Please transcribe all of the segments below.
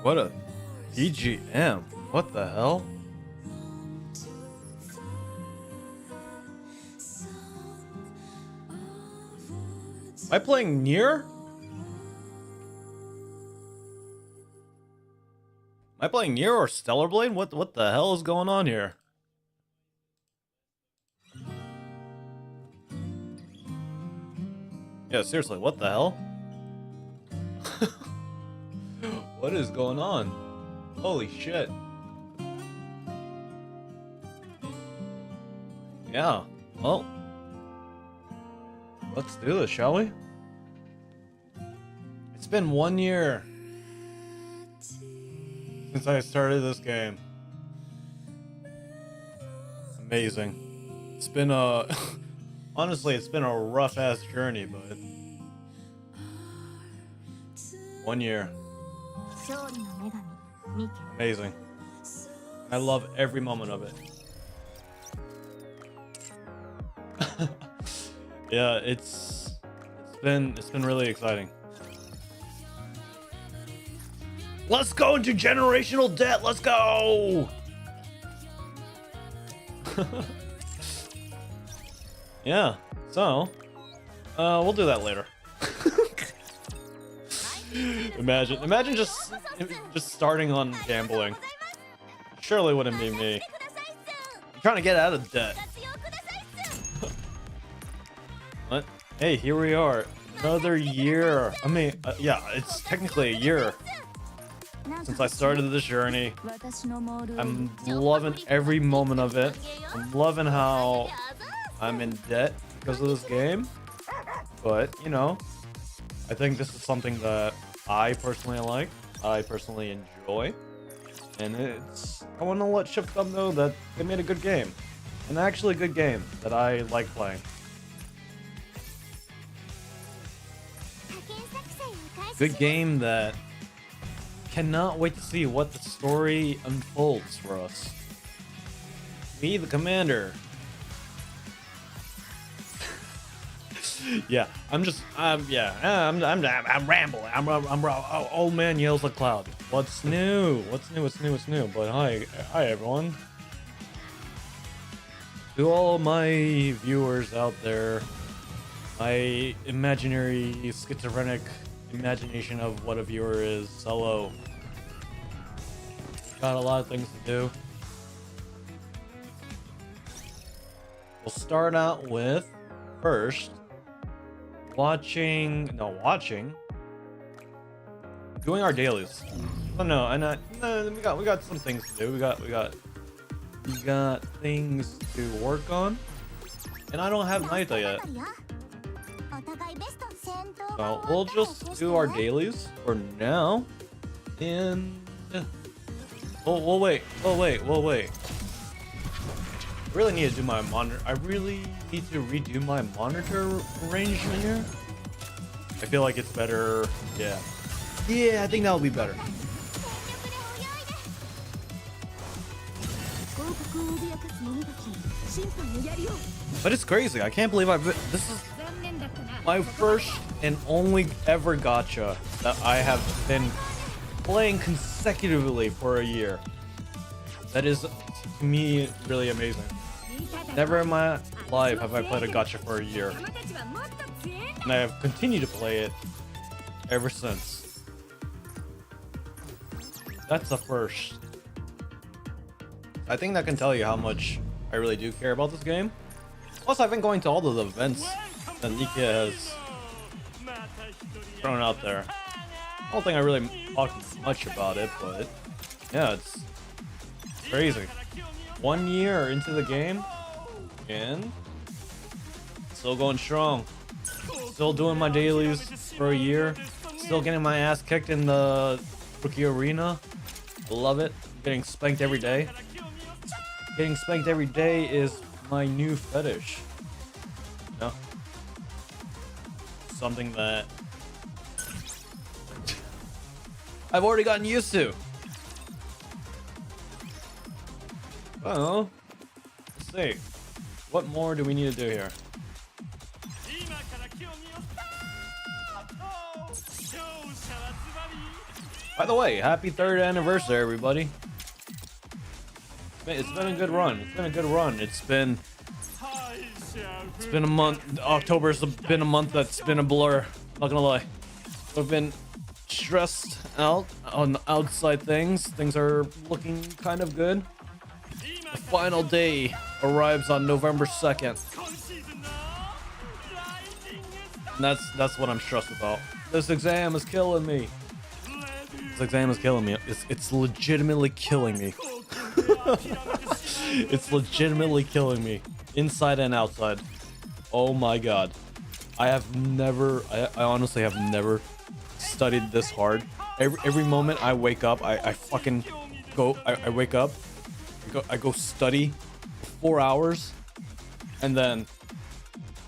What a EGM. What the hell? Am I playing Nier? Am I playing Nier or Stellar Blade? What the hell is going on here? Yeah, seriously, what the hell? What is going on? Holy shit. Yeah, well, let's do this, shall we? It's been 1 year since I started this game. Amazing. It's been a... honestly, it's been a rough-ass journey, but... 1 year. Amazing. I love every moment of it. Yeah, it's been really exciting. Let's go into generational debt. Let's go. Yeah. So, we'll do that later. Imagine just starting on gambling. Surely wouldn't be me. I'm trying to get out of debt. What? Hey, here we are. Another year. I mean, yeah, it's technically a year since I started this journey. I'm loving every moment of it. I'm loving how I'm in debt because of this game. But, you know, I think this is something that I personally like. I personally enjoy. And I want to let Shift know that they made a good game. An actually good game that I like playing. Good game that cannot wait to see what the story unfolds for us. Me, the commander. Yeah, I'm rambling. Old man yells at cloud. What's new? What's new? But hi everyone. To all my viewers out there, my imaginary schizophrenic imagination of what a viewer is. Hello. Got a lot of things to do. We'll start out with first doing our dailies. Oh no, we got some things to do. We got things to work on, and I don't have Naita yet. So we'll just do our dailies for now, and we'll wait. I really need to do my monitor. I really need to redo my monitor arrangement here. I feel like it's better. Yeah, I think that'll be better. But it's crazy. I can't believe this is my first and only ever gacha that I have been playing consecutively for a year. That is, to me, really amazing. Never in my life have I played a gacha for a year. And I have continued to play it ever since. That's the first. I think that can tell you how much I really do care about this game. Plus, I've been going to all of the events that NIKKE has thrown out there. I don't think I really talked much about it, but yeah, it's crazy. 1 year into the game, and still going strong. Still doing my dailies for a year. Still getting my ass kicked in the rookie arena. Love it. Getting spanked every day. Getting spanked every day is my new fetish. You know? Something that I've already gotten used to. Well, let's see. What more do we need to do here? By the way, happy 3rd anniversary, everybody. It's been a good run. It's been a good run. It's been a month. October's been a month that's been a blur. Not gonna lie. I've been stressed out on outside things. Things are looking kind of good. The final day arrives on November 2nd. And that's what I'm stressed about. This exam is killing me. This exam is killing me. It's legitimately killing me. It's legitimately killing me. Inside and outside. Oh my god. I honestly have never studied this hard. Every moment I wake up, I fucking go, I wake up, I go study 4 hours, and then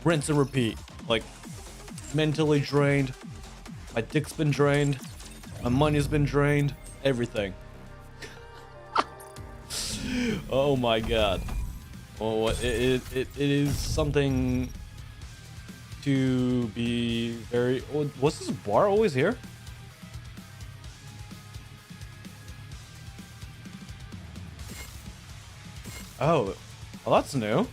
rinse and repeat. Like, mentally drained, my dick's been drained, my money's been drained, everything. Oh my god. Oh, it is something to be very... Oh, was this bar always here? Oh, well, that's new.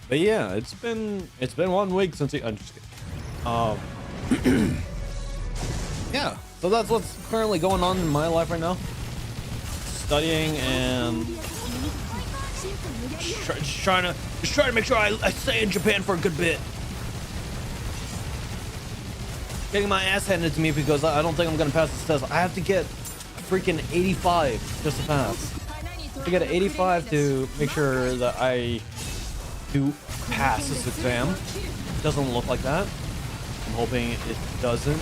But yeah, it's been 1 week since I'm just kidding. Yeah, so that's what's currently going on in my life right now. Studying and just trying to make sure I stay in Japan for a good bit. Getting my ass handed to me because I don't think I'm gonna pass this test. I have to get a freaking 85 just to pass. To get an 85 to make sure that I do pass this exam. It doesn't look like that. I'm hoping it doesn't,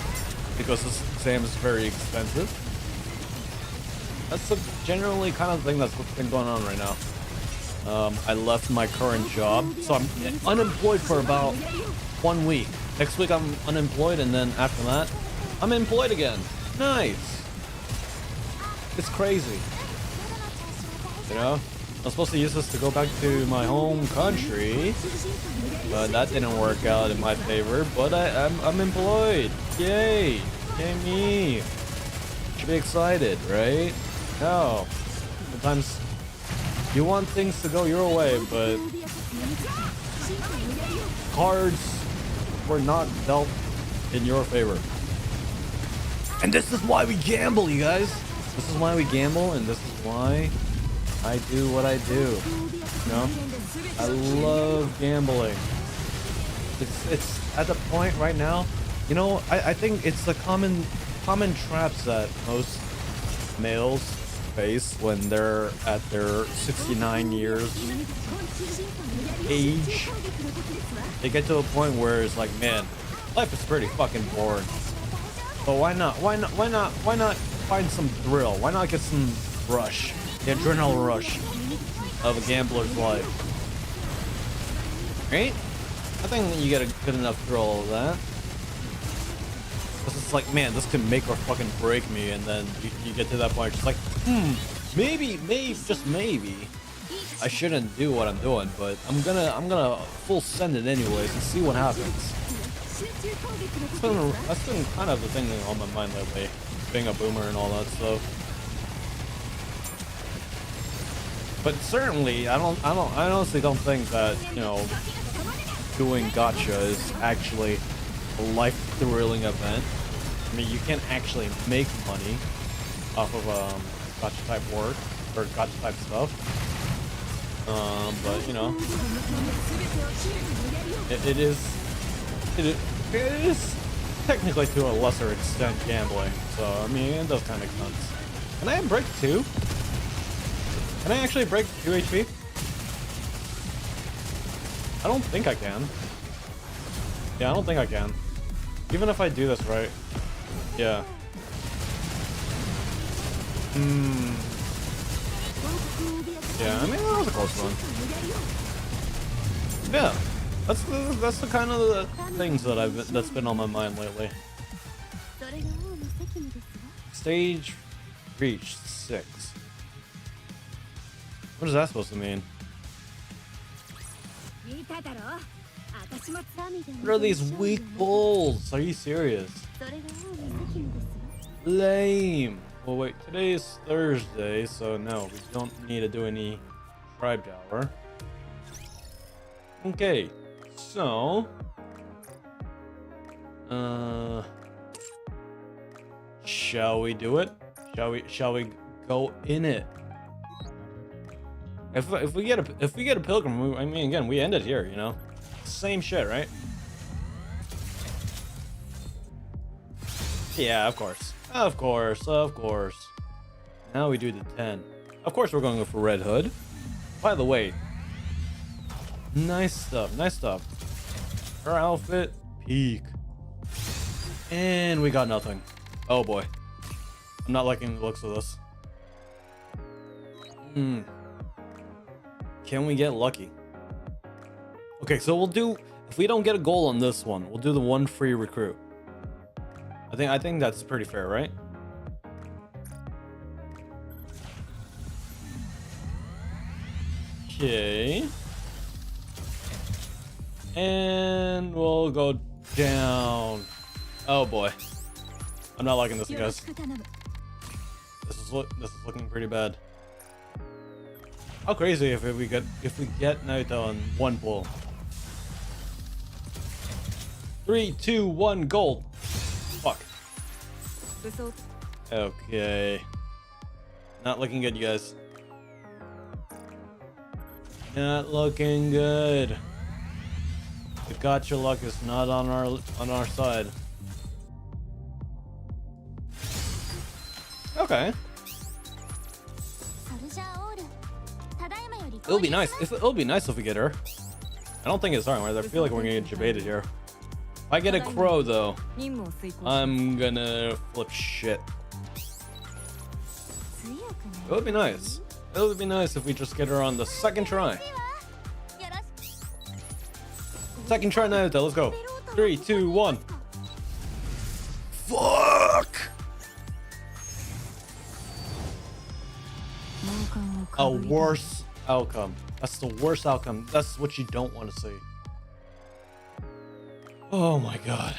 because this exam is very expensive. That's the generally kind of thing that's been going on right now. I left my current job, so I'm unemployed for about 1 week. Next week I'm unemployed, and then after that, I'm employed again. Nice. It's crazy. You know? I was supposed to use this to go back to my home country, but that didn't work out in my favor. But I'm employed. Yay! Yay me! Should be excited, right? No. Sometimes you want things to go your way, but cards were not dealt in your favor. And this is why we gamble, you guys. This is why we gamble, and this is why I do what I do. You know? I love gambling. It's at the point right now, you know, I think it's the common traps that most males face when they're at their 69 years age. They get to a point where it's like, man, life is pretty fucking boring. But why not find some thrill? Why not get some rush? The adrenaline rush of a gambler's life. Right? I think you get a good enough thrill of that. Because it's like, man, this could make or fucking break me, and then you get to that point, just like, maybe, just maybe, I shouldn't do what I'm doing, but I'm gonna full send it anyways and see what happens. That's been kind of the thing on my mind lately, being a boomer and all that stuff. But certainly, I honestly don't think that, you know, doing gacha is actually a life-thrilling event. I mean, you can actually make money off of gacha type work or gacha type stuff. But you know, it is technically to a lesser extent gambling. So I mean, it does kind of make sense. Can I break 2? Can I actually break 2 HP? I don't think I can. Yeah, I don't think I can. Even if I do this right. Yeah. Yeah, I mean, that was a close one. Yeah. That's the kind of the things that that's been on my mind lately. Stage reached 6. What is that supposed to mean? What are these weak bulls? Are you serious? Lame. Well, wait, today is Thursday, so no, we don't need to do any tribe tower. Okay, so shall we do it? Shall we go in it? If we get a pilgrim, I mean, again, we end it here, you know? Same shit, right? Yeah, of course. Of course, of course. Now we do the 10. Of course we're going for Red Hood. By the way, nice stuff, nice stuff. Her outfit, peak. And we got nothing. Oh boy. I'm not liking the looks of this. Can we get lucky? Okay, so we'll do, if we don't get a goal on this one, we'll do the one free recruit. I think that's pretty fair, right? Okay. And we'll go down. Oh boy. I'm not liking this, guys. This is looking pretty bad. How crazy if we get Naruto on one pull. 3, 2, 1, gold. Fuck. Okay. Not looking good, you guys. Not looking good. The gotcha luck is not on our side. Okay. It'll be nice. It'll be nice if we get her. I don't think it's hard. I feel like we're gonna get debated here. If I get a crow though, I'm gonna flip shit. It would be nice. It would be nice if we just get her on the second try. Second try Naruto, let's go. 3, 2, 1. Fuck! A worse outcome. That's the worst outcome. That's what you don't want to see. Oh my god.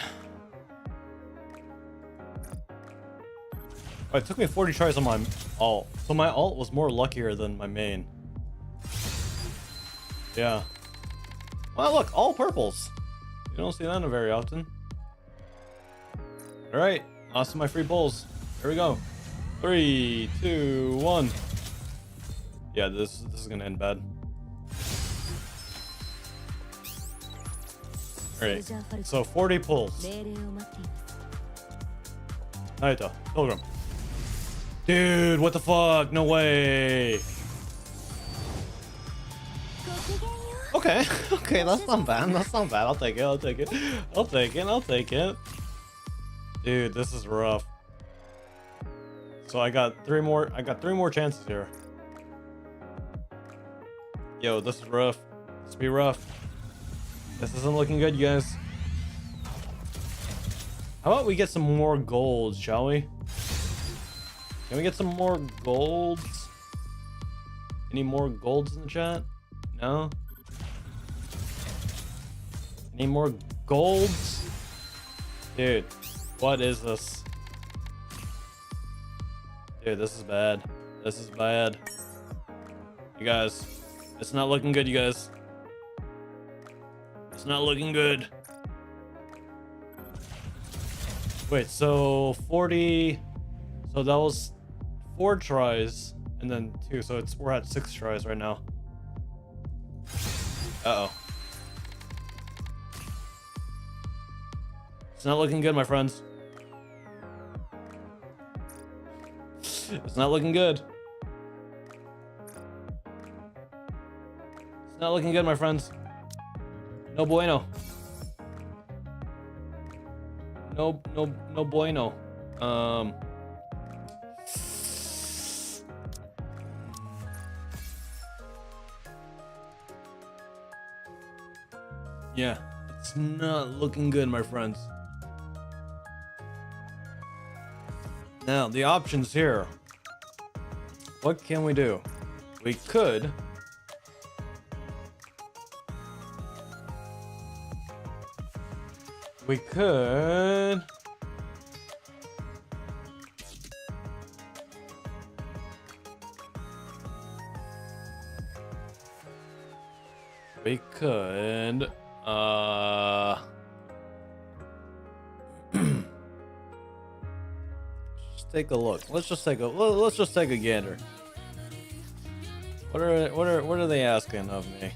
Oh, it took me 40 tries on my ult. So my ult was more luckier than my main. Yeah. Well, look, all purples. You don't see that very often. Alright, awesome, my free bulls. Here we go. 3, 2, 1. Yeah, this is gonna end bad. Alright, so 40 pulls. Naruto, Pilgrim. Dude, what the fuck? No way. Okay, okay, that's not bad. That's not bad. I'll take it. I'll take it. I'll take it. I'll take it. Dude, this is rough. So I got three more chances here. Yo, this is rough. This be rough. This isn't looking good, you guys. How about we get some more golds, shall we? Can we get some more golds? Any more golds in the chat? No? Any more golds? Dude, what is this? Dude, this is bad. This is bad. You guys, it's not looking good, you guys. It's not looking good. Wait, so 40... So that was 4 tries, and then 2, so we're at 6 tries right now. Uh-oh. It's not looking good, my friends. It's not looking good. It's not looking good, my friends. No bueno. No bueno. Yeah, it's not looking good, my friends. Now, the options here. What can we do? We could We could. We could. Just take a look. Let's just take a gander. What are they asking of me?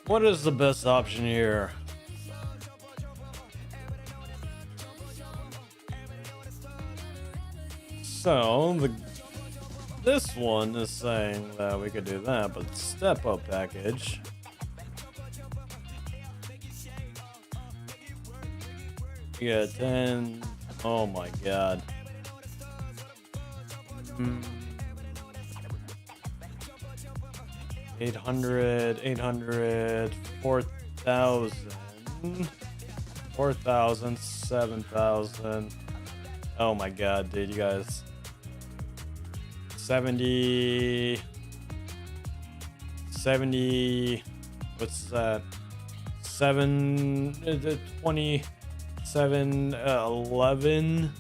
What is the best option here? So this one is saying that we could do that, but step up package. Yeah, 10. Oh my god. 800, 4,000, 4,000, 7,000. Oh my god, dude, you guys. 70, what's that? 27, 11.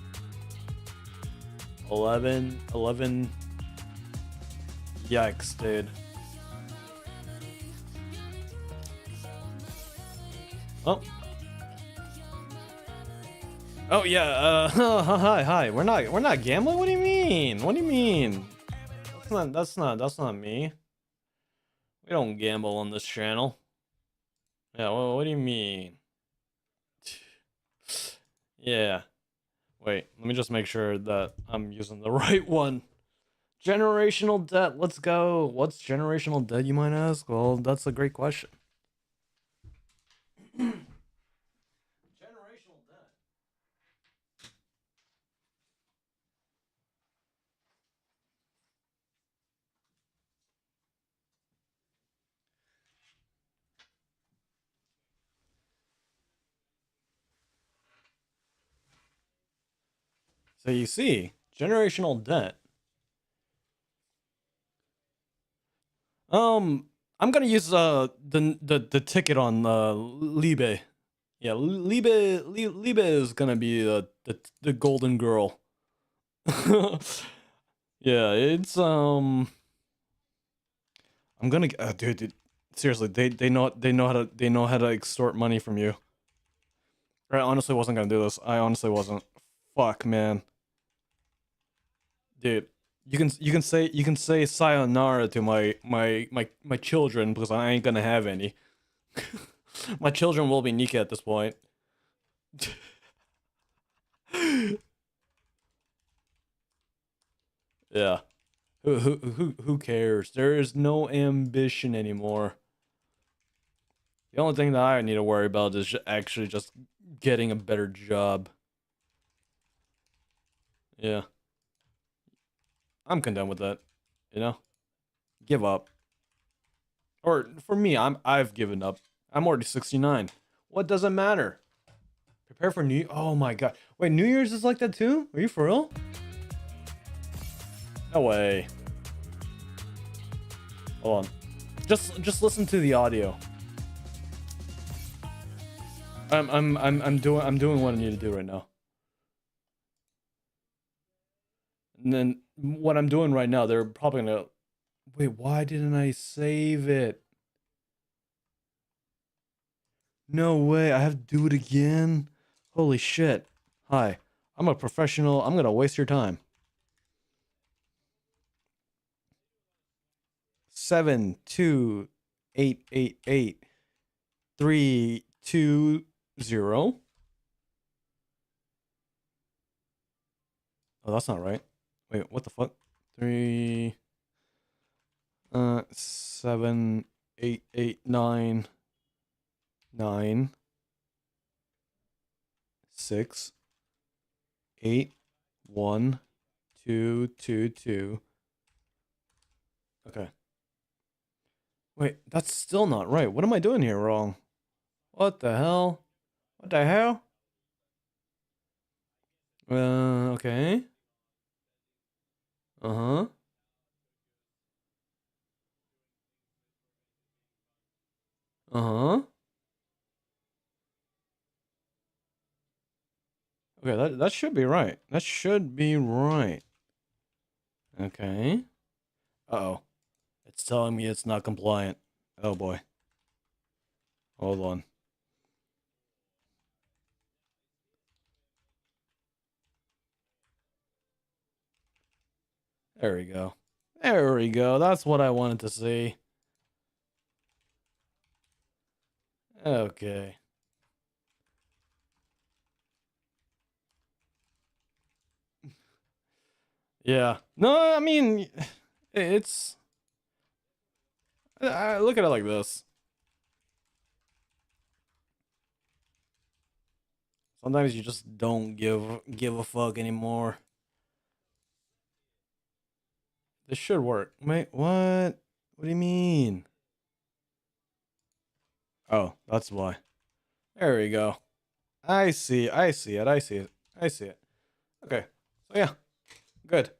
Yikes, dude. Oh yeah, hi. We're not gambling? What do you mean? What do you mean? That's not me. We don't gamble on this channel. Yeah, well, what do you mean? Yeah. Wait, let me just make sure that I'm using the right one. Generational debt, let's go. What's generational debt, you might ask? Well, that's a great question. Generational debt. So you see, generational debt. I'm gonna use the ticket on Libe. Yeah, Libe is gonna be the golden girl. Yeah, it's I'm gonna dude, seriously, they know how to extort money from you. I honestly wasn't gonna do this. I honestly wasn't. Fuck, man. Dude, you can say sayonara to my children because I ain't gonna have any. My children will be NIKKE at this point. Yeah. Who cares? There is no ambition anymore. The only thing that I need to worry about is actually just getting a better job. Yeah. I'm content with that. You know? Give up. Or for me, I've given up. I'm already 69. What does it matter? Prepare for New. Oh my god. Wait, New Year's is like that too? Are you for real? No way. Hold on. Just listen to the audio. I'm doing what I need to do right now. And then what I'm doing right now, they're probably gonna wait, why didn't I save it? No way, I have to do it again? Holy shit. Hi. I'm a professional. I'm gonna waste your time. 7 2 8 8 8 3 2 0. Oh, that's not right. Wait, what the fuck? 3 7 8 8 9 9 6 8 1 2 2 2. Okay. Wait, that's still not right. What am I doing here wrong? What the hell? What the hell? Okay. Uh-huh. Uh-huh. Okay, that should be right. That should be right. Okay. Uh-oh. It's telling me it's not compliant. Oh boy. Hold on. There we go. There we go. That's what I wanted to see. Okay. Yeah. No, I mean, it's... I look at it like this. Sometimes you just don't give a fuck anymore. This should work. Wait, what? What do you mean? Oh, that's why. There we go. I see it. I see it. I see it. I see it. Okay. So yeah. Good.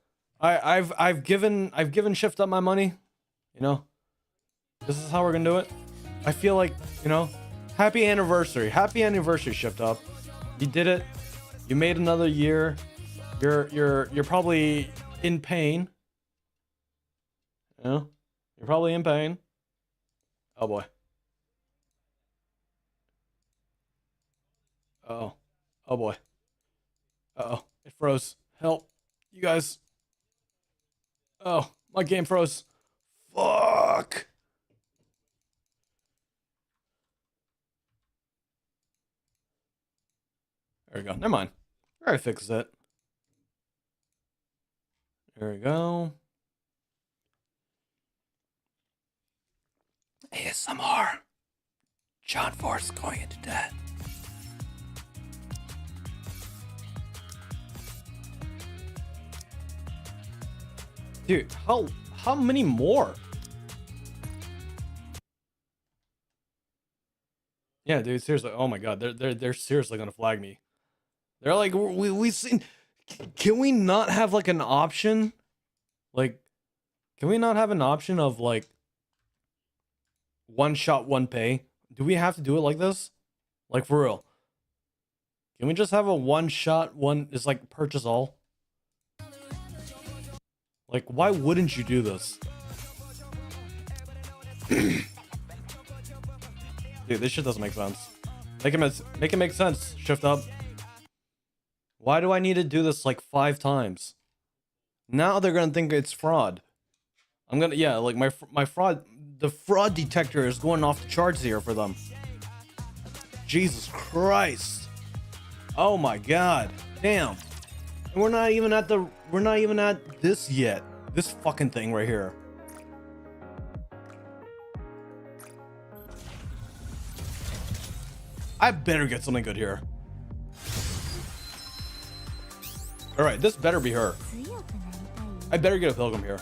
I've given Shift Up my money. You know. This is how we're gonna do it. I feel like, you know, happy anniversary. Happy anniversary, Shift Up. You did it. You made another year. You're probably in pain. You know? You're probably in pain. Oh boy. Uh-oh. Oh boy. Uh-oh. It froze. Help. You guys. Oh, my game froze. Fuck. There we go. Never mind. I fixed it. There we go. ASMR. John Force going into debt. Dude, how many more? Yeah, dude, seriously. Oh my god, they're seriously gonna flag me. They're like, we seen. Can we not have like an option? Like, can we not have an option of like one shot, one pay? Do we have to do it like this? Like for real? Can we just have a one shot, one is like purchase all? Like, why wouldn't you do this? Dude, this shit doesn't make sense. Make it make sense, Shift Up. Why do I need to do this like 5 times? Now they're gonna think it's fraud. I'm gonna, yeah, like my fraud, the fraud detector is going off the charts here for them. Jesus Christ. Oh my god. Damn. And we're not even at this yet. This fucking thing right here. I better get something good here. All right, this better be her. I better get a pilgrim here.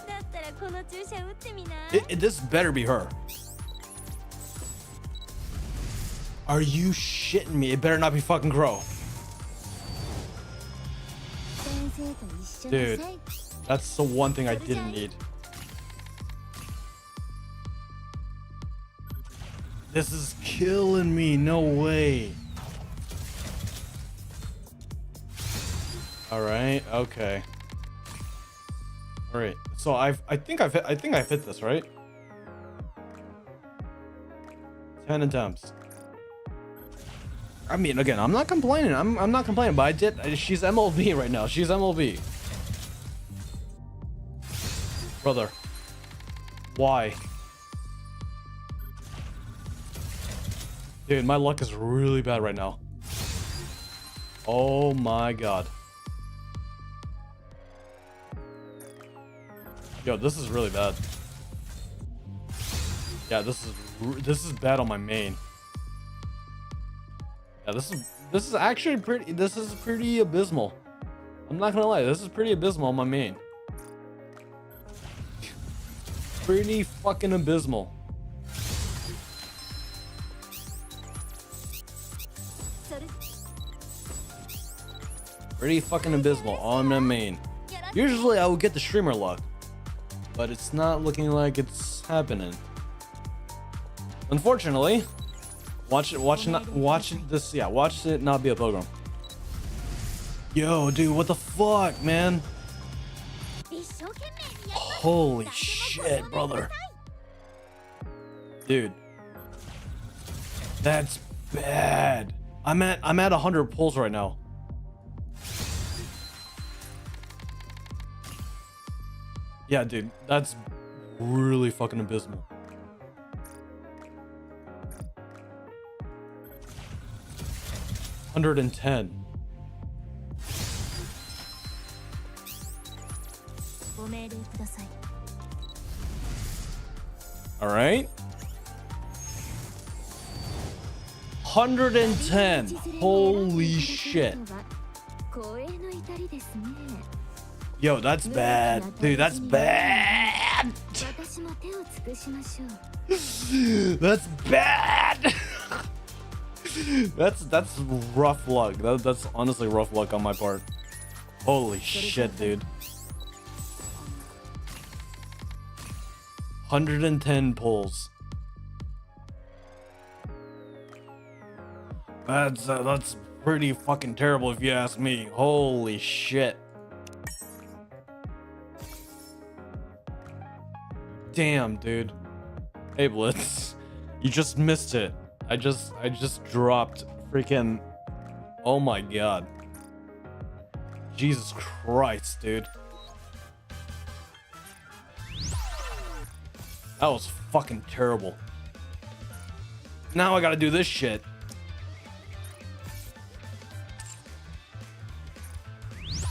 This better be her. Are you shitting me? It better not be fucking Crow. Dude, that's the one thing I didn't need. This is killing me. No way. All right. Okay. All right. So I think I've hit this, right? 10 attempts. I mean, again, I'm not complaining. I'm not complaining, but I did. She's MLB right now. She's MLB. Brother. Why? Dude, my luck is really bad right now. Oh my god. Yo, this is really bad. Yeah, this is bad on my main. Yeah, this is actually pretty abysmal. I'm not gonna lie, this is pretty abysmal on my main. Pretty fucking abysmal. Pretty fucking abysmal on my main. Usually I would get the streamer luck, but it's not looking like it's happening. Unfortunately, Watch it. Watch this. Yeah, watch it not be a pilgrim. Yo, dude, what the fuck, man? Holy shit, brother. Dude. That's bad. I'm at 100 pulls right now. Yeah, dude, that's really fucking abysmal. $110. All right. 110. Holy shit. Yo, that's bad. Dude, that's bad. That's bad. That's rough luck. That's honestly rough luck on my part. Holy shit, dude. 110 pulls. That's pretty fucking terrible if you ask me. Holy shit. Damn, dude. Hey, Blitz. You just missed it. I just dropped freaking... Oh my god. Jesus Christ, dude. That was fucking terrible. Now I gotta do this shit.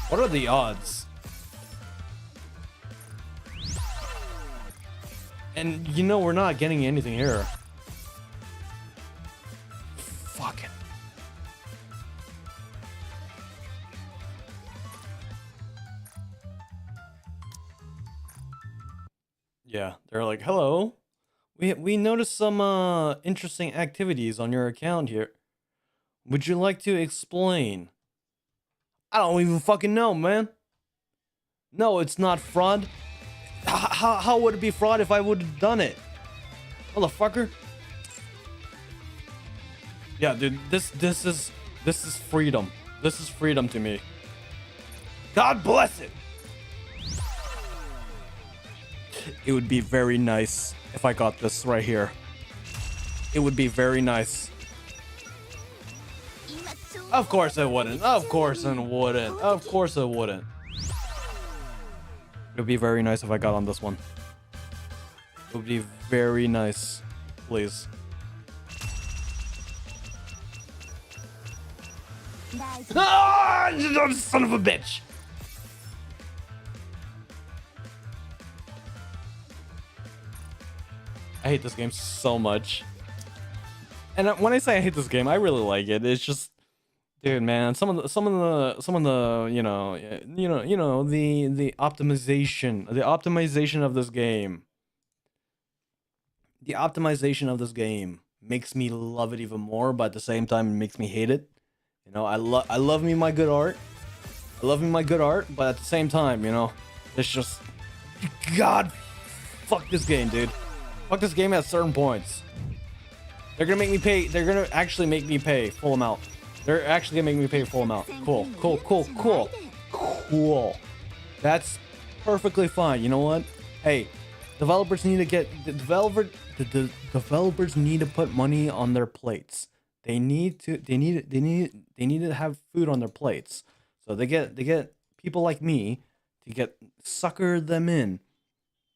What are the odds? And you know we're not getting anything here. Fuck it. Yeah, they're like, hello. We noticed some interesting activities on your account here. Would you like to explain? I don't even fucking know, man. No, it's not fraud. How would it be fraud if I would have done it? Motherfucker. Yeah, dude, this is freedom. This is freedom to me. God bless it. It would be very nice if I got this right here. It would be very nice. Of course it wouldn't. Of course it wouldn't. Of course it wouldn't. It would be very nice if I got on this one. It would be very nice. Please. Ah, son of a bitch. I hate this game so much. And when I say I hate this game, I really like it. It's just, dude, man, some of the the optimization of this game. The optimization of this game makes me love it even more, but at the same time it makes me hate it. You know, I love me my good art. I love me my good art, but at the same time, you know, it's just, God, fuck this game, dude. Fuck this game at certain points. They're gonna make me pay. They're gonna actually make me pay full amount. They're actually gonna make me pay full amount. Cool, cool, cool, cool, cool. That's perfectly fine. You know what? Hey, developers need to get the developers need to put money on their plates. They need to have food on their plates. So they get people like me to get sucker them in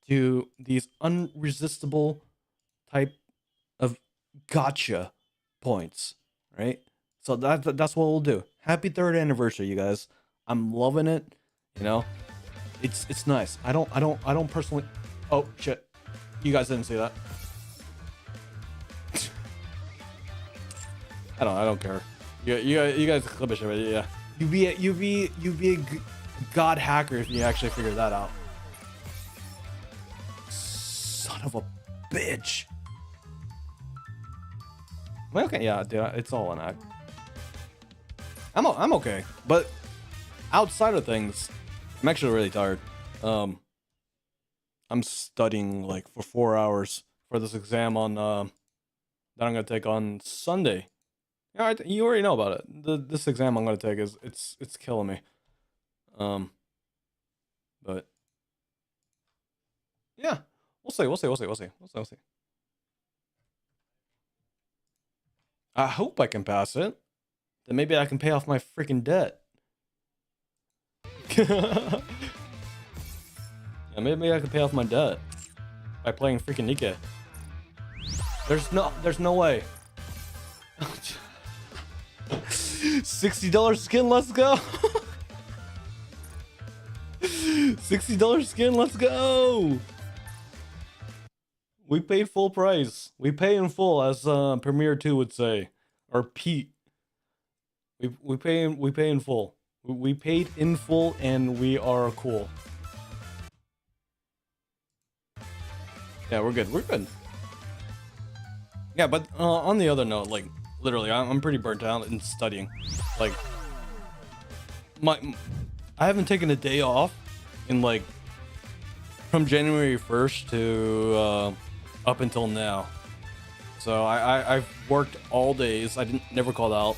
to these unresistible type of gotcha points, right? So that's what we'll do. Happy 3rd anniversary, you guys. I'm loving it. You know, it's nice. I don't personally. Oh shit, you guys didn't see that. I don't care. You guys clip it, but yeah. You be a god hacker if you actually figure that out. Son of a bitch. Well, okay, yeah, dude, it's all an act. I'm okay, but outside of things, I'm actually really tired. I'm studying like for 4 hours for this exam on that I'm gonna take on Sunday. Yeah, you already know about it. This exam I'm gonna take is it's killing me. But yeah, we'll see. I hope I can pass it. Then maybe I can pay off my freaking debt. Yeah, maybe I can pay off my debt by playing freaking NIKKE. There's no way. $60 skin, let's go. $60 skin, let's go. We paid full price. We pay in full, as Premiere 2 would say, or Pete. We pay in full. We paid in full, and we are cool. Yeah, we're good. We're good. Yeah, but on the other note, like literally, I'm pretty burnt out in studying. Like, I haven't taken a day off in like from January 1st to up until now. So I've worked all days. I never called out,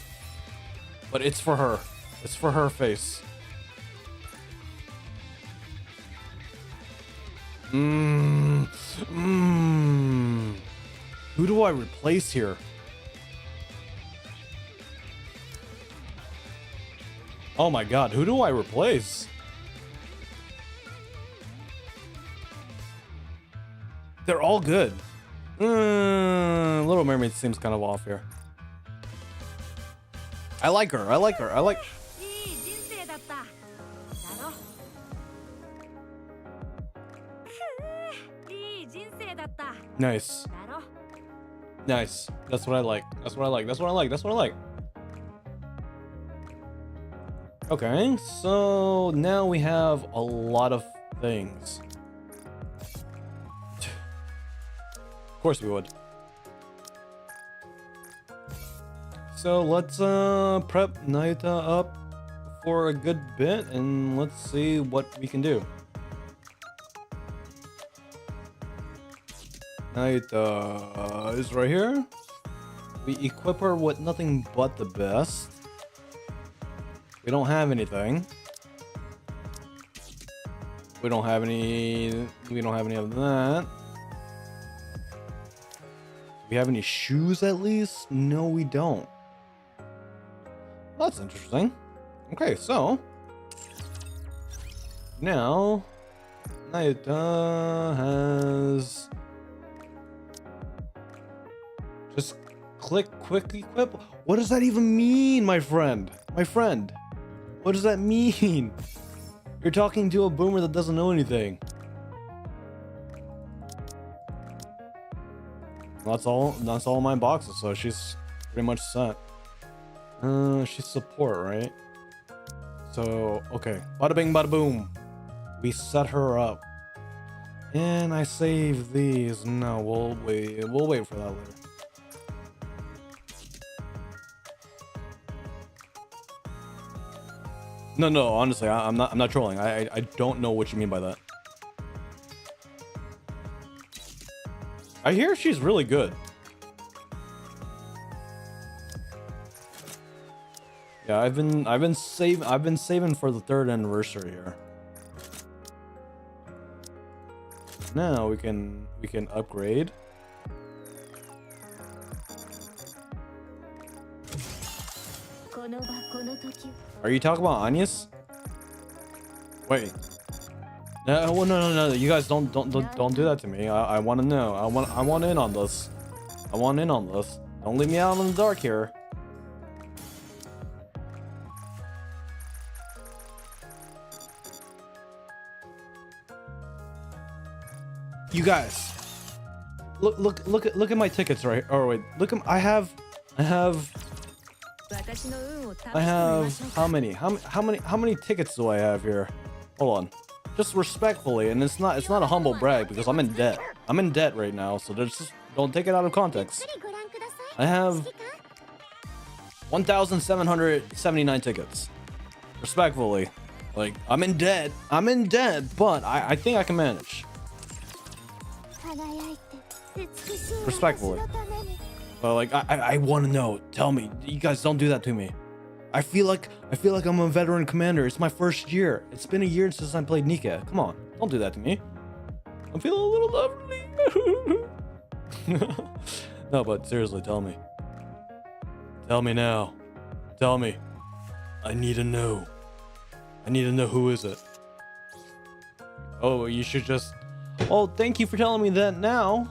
but it's for her. It's for her face. Who do I replace here? Oh my god, who do I replace? They're all good. Little Mermaid seems kind of off here. I like her. I like. Nice. Nice. That's what I like. That's what I like. Okay, so now we have a lot of things. Of course we would. So let's prep Naita up for a good bit, and let's see what we can do. Naita is right here. We equip her with nothing but the best. We don't have anything. We don't have any of that. Do we have any shoes at least? No, we don't. That's interesting. Okay, so now Naita has just click quick equip. What does that even mean, my friend? What does that mean? You're talking to a boomer that doesn't know anything. That's all my boxes, so she's pretty much set. She's support, right? So, okay. Bada bing, bada boom. We set her up. And I save these. No, we'll wait for that later. No, honestly, I'm not trolling. I don't know what you mean by that. I hear she's really good. Yeah, I've been saving for the 3rd anniversary here. Now we can upgrade. Are you talking about Anya's? Wait. No. You guys don't do that to me. I want to know. I want in on this. Don't leave me out in the dark here. You guys, look at my tickets right. Oh wait, look at I have how many tickets do I have here? Hold on. Just respectfully, and it's not a humble brag because I'm in debt. I'm in debt right now, so just don't take it out of context. I have 1,779 tickets. Respectfully, like I'm in debt, but I think I can manage. Respectfully. But like, I want to know. Tell me. You guys don't do that to me. I feel like I'm a veteran commander. It's my first year. It's been a year since I played NIKKE. Come on, don't do that to me. I'm feeling a little lovely. No, but seriously, tell me. Tell me now. Tell me. I need to know. I need to know who is it. Oh, you should just. Oh, thank you for telling me that now.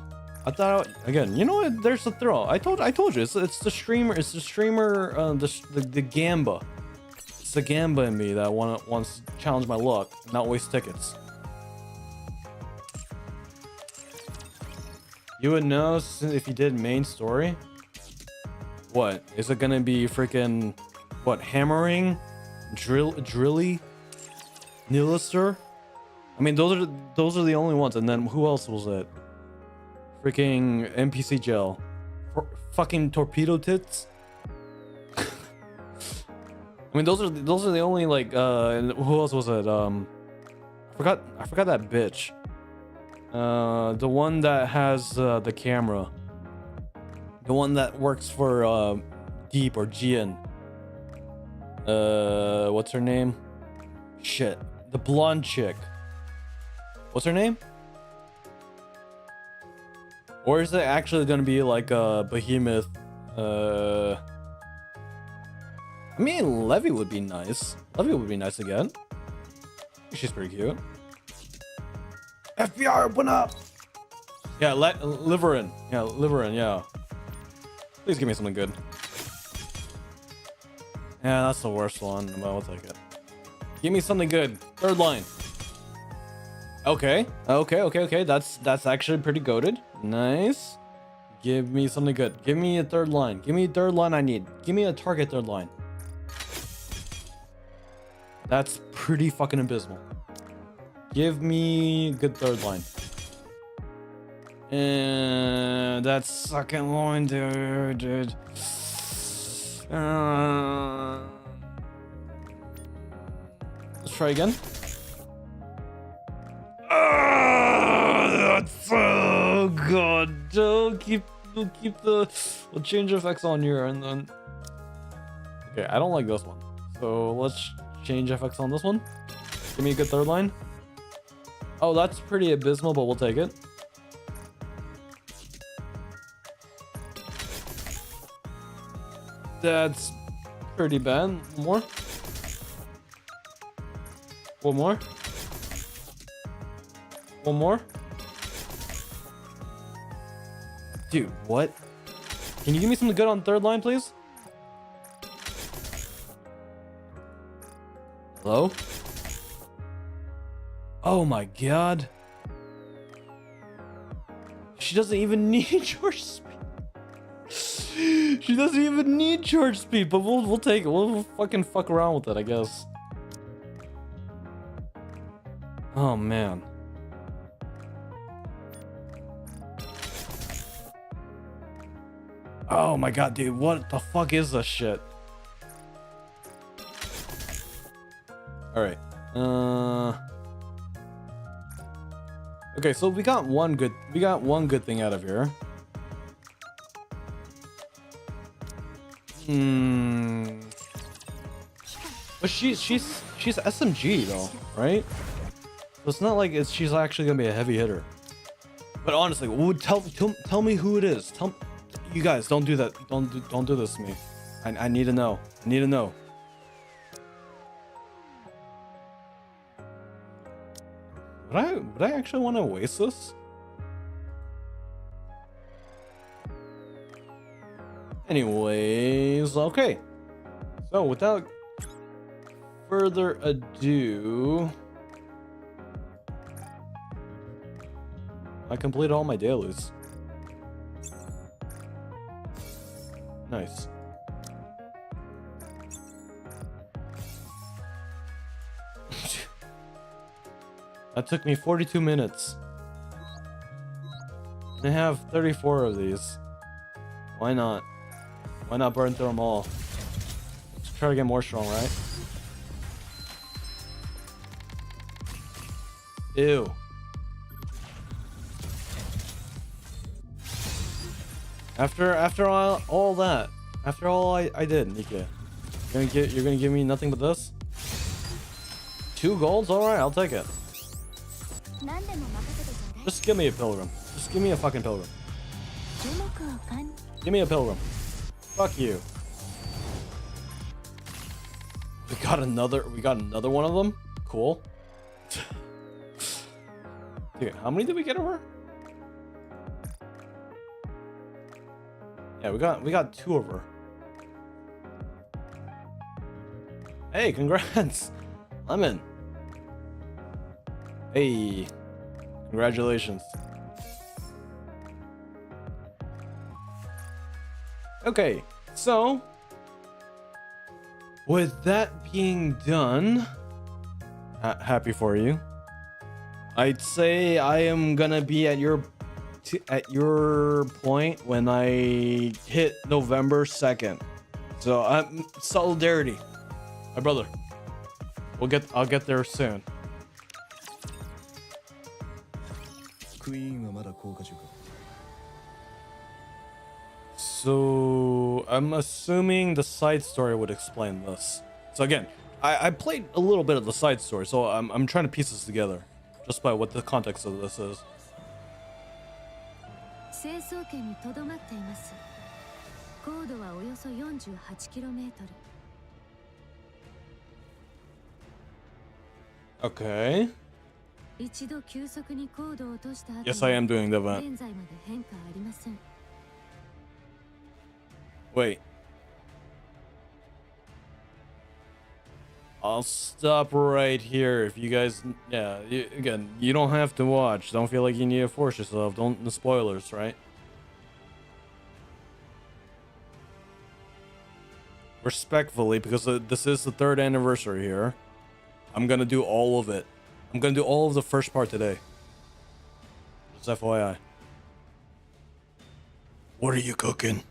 I thought again. You know what? There's the thrill. I told you. It's the streamer. It's the streamer. The gamba. It's the gamba in me that wants to challenge my luck, not waste tickets. You would know if you did main story. What is it gonna be? Freaking what? Hammering, drilly, Nilister. I mean, those are the only ones. And then who else was it? Freaking NPC gel, fucking torpedo tits. I mean, those are the only like. Who else was it? I forgot that bitch. The one that has the camera. The one that works for Deep or Jian. What's her name? Shit, the blonde chick. What's her name? Or is it actually gonna be like a behemoth? I mean, Levy would be nice. Levy would be nice again. She's pretty cute. FBI, open up! Yeah, Liverin. Yeah, Liverin, yeah. Please give me something good. Yeah, that's the worst one, but I'll take it. Give me something good. Third line. Okay. That's actually pretty goated. Nice. Give me something good. Give me a third line. Give me a third line I need. Give me a target third line. That's pretty fucking abysmal. Give me good third line. And that second line, dude. Let's try again. That's so good. We'll keep the change effects on here and then. Okay, I don't like this one. So let's change effects on this one. Give me a good third line. Oh, that's pretty abysmal, but we'll take it. That's pretty bad. One more. One more. One more. Dude, what? Can you give me something good on third line, please? Hello? Oh my god. She doesn't even need charge speed. She doesn't even need charge speed, but we'll take it. We'll fucking fuck around with it, I guess. Oh man. Oh my god, dude, what the fuck is this shit? Alright. Okay, so we got one good thing out of here. But she's SMG though, right? So it's not like she's actually gonna be a heavy hitter. But honestly, tell me who it is. You guys, don't do that. Don't do this to me. I need to know. I need to know. Would I actually want to waste this? Anyways, okay. So without further ado, I completed all my dailies. Nice. That took me 42 minutes. I have 34 of these. Why not? Why not burn through them all? Let's try to get more strong, right? Ew. After all that, after all I did, Nikke, you're gonna give me nothing but this? 2 golds? All right, I'll take it. Just give me a pilgrim. Just give me a fucking pilgrim. Give me a pilgrim. Fuck you. We got another one of them? Cool. Okay, how many did we get over? Yeah, we got 2 of her. Hey, congrats. Lemon. Hey. Congratulations. Okay, so with that being done, happy for you. I'd say I am gonna be at your point when I hit November 2nd. So solidarity, my brother. I'll get there soon. So I'm assuming the side story would explain this. So again, I played a little bit of the side story, so I'm trying to piece this together just by what the context of this is. Okay. Yes, I am doing the event. Wait. I'll stop right here if you guys... Yeah, again, you don't have to watch. Don't feel like you need to force yourself. Don't... The spoilers, right? Respectfully, because this is the 3rd anniversary here, I'm gonna do all of it. I'm gonna do all of the first part today. Just FYI. What are you cooking?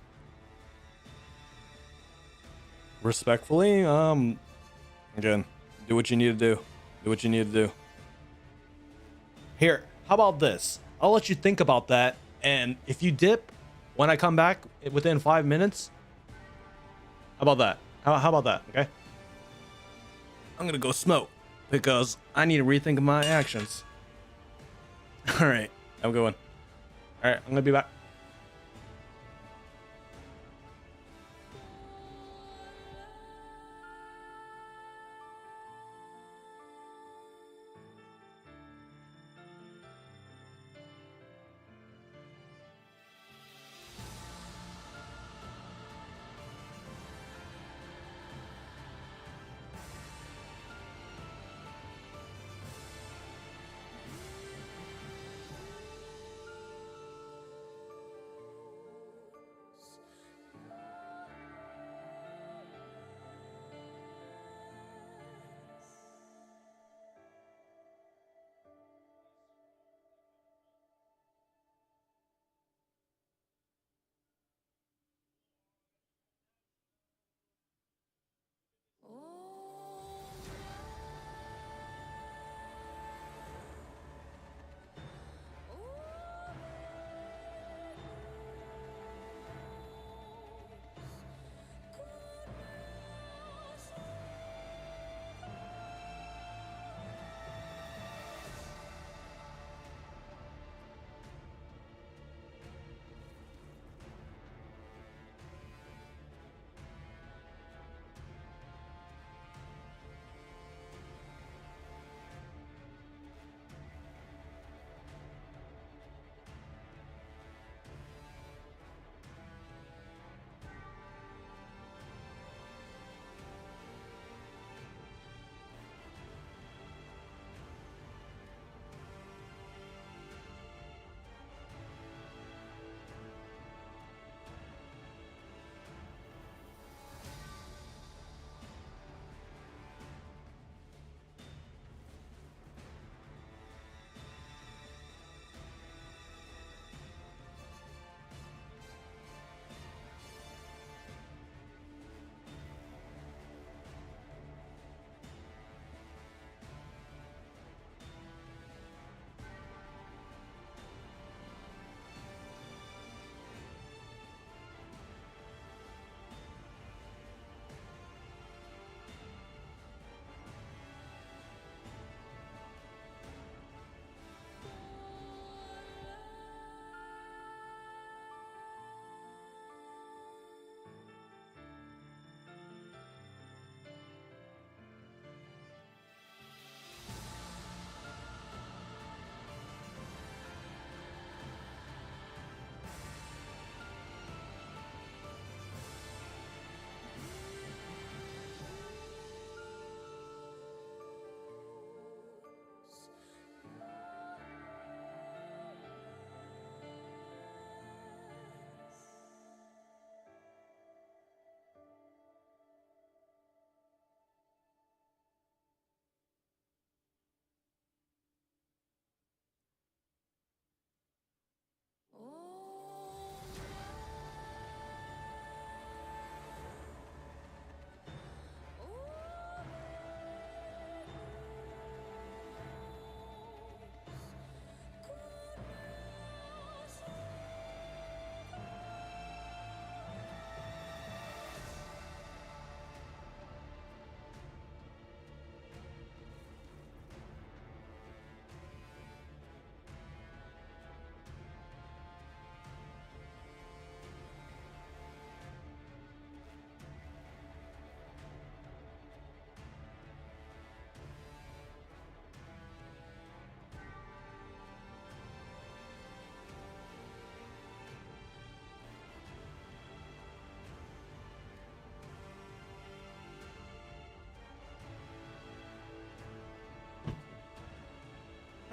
Respectfully, again, do what you need to do. Do what you need to do. Here, how about this? I'll let you think about that, and if you dip when I come back within 5 minutes, how about that? How about that, okay? I'm gonna go smoke, because I need to rethink my actions. Alright, have a good one. Alright, I'm gonna be back.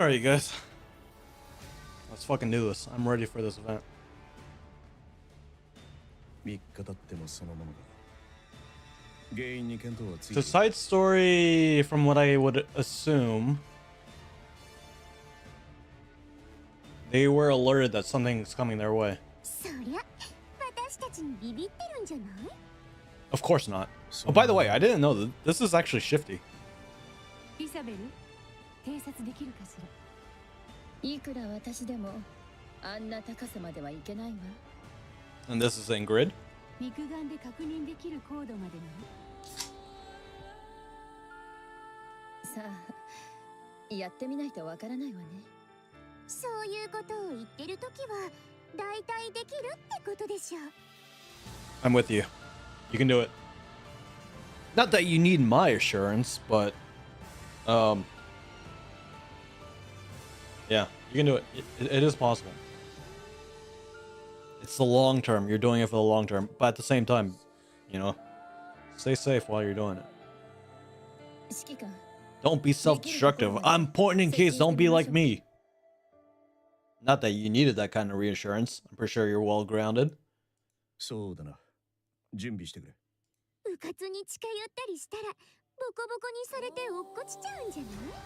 Alright, you guys. Let's fucking do this. I'm ready for this event. The side story, from what I would assume, they were alerted that something's coming their way. Of course not. Oh, by the way, I didn't know that this is actually Shifty. And this is Ingrid. I'm with you. You can do it. Not that you need my assurance, but yeah, you can do it. It is possible. It's the long term. You're doing it for the long term, but at the same time, you know, stay safe while you're doing it. Don't be self-destructive. I'm pointing in case. Don't be like me. Not that you needed that kind of reassurance. I'm pretty sure you're well grounded.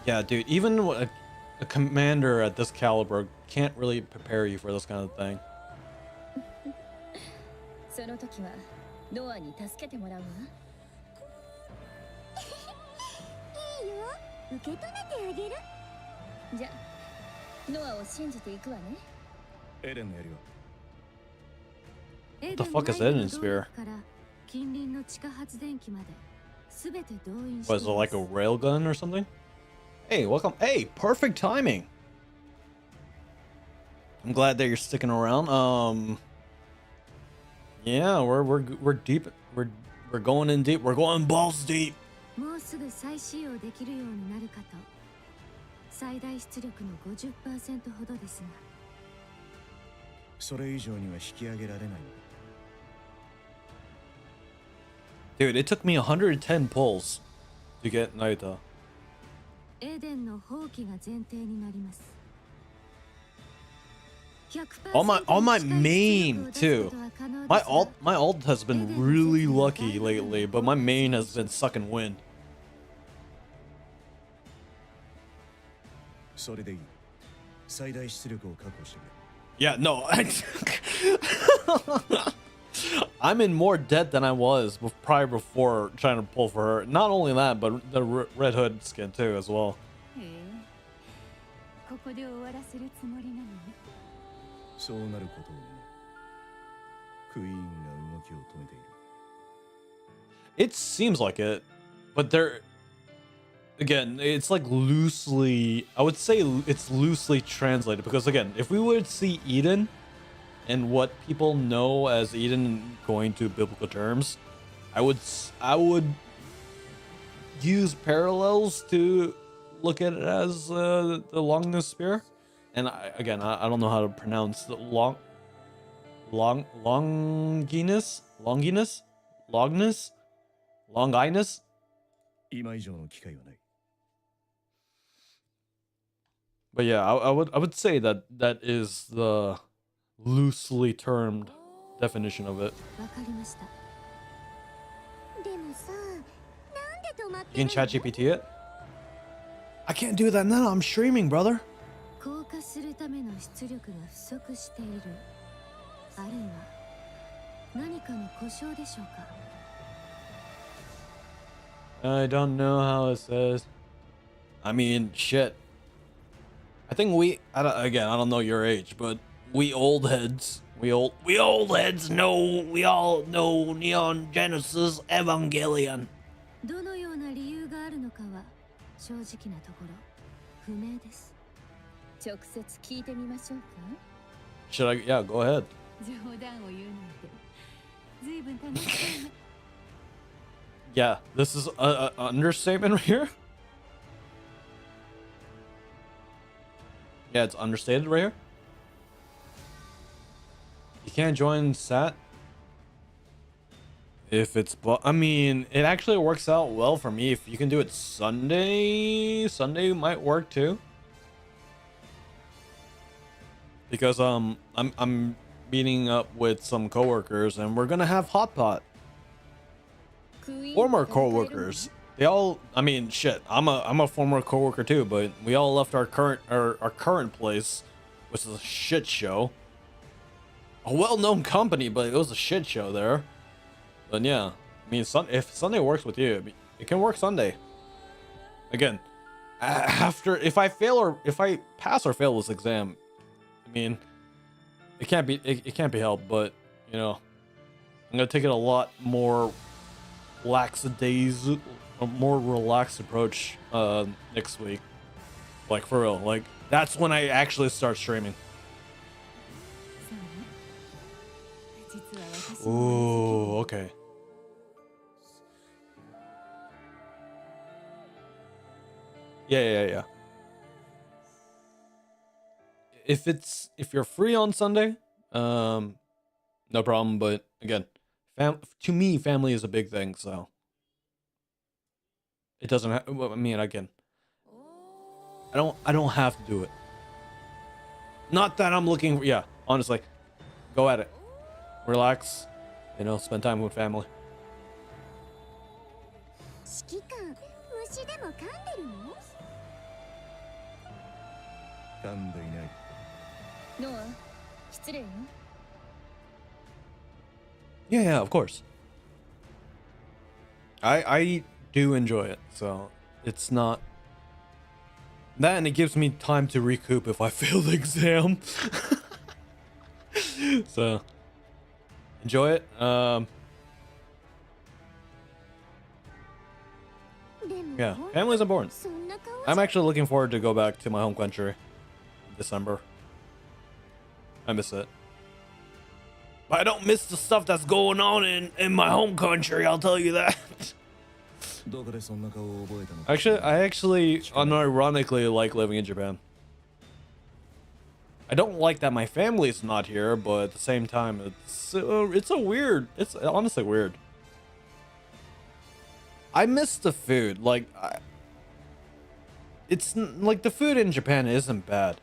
Yeah, dude, even a commander at this caliber can't really prepare you for this kind of thing. What the fuck is Eden Spear? Was it like a railgun or something? Hey, welcome. Hey, perfect timing. I'm glad that you're sticking around. Yeah, we're deep. We're going in deep. We're going balls deep. Dude, it took me 110 pulls to get Naita. On my main too. My alt has been really lucky lately, but my main has been sucking wind. Yeah, no. I'm in more debt than I was prior before trying to pull for her. Not only that, but the Red Hood skin too as well. It seems like it, but there again, it's like loosely, I would say it's loosely translated, because again, if we would see Eden and what people know as Eden going to biblical terms, I would use parallels to look at it as the Longinus spear. And I don't know how to pronounce the Longinus. But yeah, I would say that is the loosely termed definition of it. You can ChatGPT it? I can't do that now. I'm streaming, brother. I don't know how it says. I mean, shit. I think I don't know your age, but we old heads know, we all know Neon Genesis Evangelion. Should I? Yeah, go ahead. Yeah, this is an understatement right here. Yeah, it's understated right here. You can't join SAT if it's, I mean, it actually works out well for me. If you can do it Sunday might work too. because I'm meeting up with some coworkers and we're gonna have hot pot. Former coworkers, they all, I mean, shit, I'm a former coworker too, but we all left our current place, which is a shit show. A well-known company, but it was a shit show there. But yeah, I mean, if Sunday works with you, it can work Sunday. Again, after if I pass or fail this exam, I mean, it can't be helped. But you know, I'm gonna take it a lot more lackadaisical, a more relaxed approach next week. Like for real, like that's when I actually start streaming. Oh, okay. Yeah. If you're free on Sunday, no problem. But again, to me, family is a big thing, so it doesn't. I mean, again, I don't have to do it. Not that I'm looking. Yeah, honestly, go at it. Relax. You know, spend time with family. Yeah, of course. I do enjoy it, so it's not that, and it gives me time to recoup if I fail the exam. So enjoy it. Yeah, family's important. I'm actually looking forward to go back to my home country in December. I miss it. But I don't miss the stuff that's going on in my home country, I'll tell you that. Actually, I unironically like living in Japan. I don't like that my family's not here, but at the same time, it's honestly weird. I miss the food. Like, it's like the food in Japan isn't bad.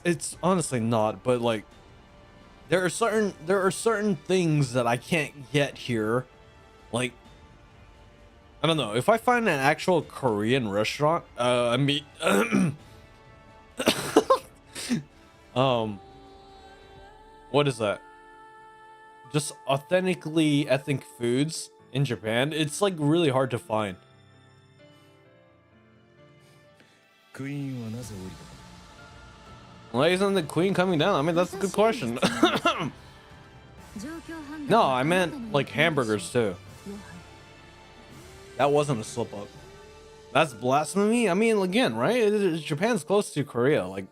It's honestly not, but like there are certain things that I can't get here. Like, I don't know, if I find an actual Korean restaurant, I mean what is that? Just authentically ethnic foods in Japan, it's like really hard to find. Why isn't the queen coming down? I mean, that's a good question. No, I meant like hamburgers too. That wasn't a slip up. That's blasphemy. I mean, again, right? Japan's close to Korea. Like,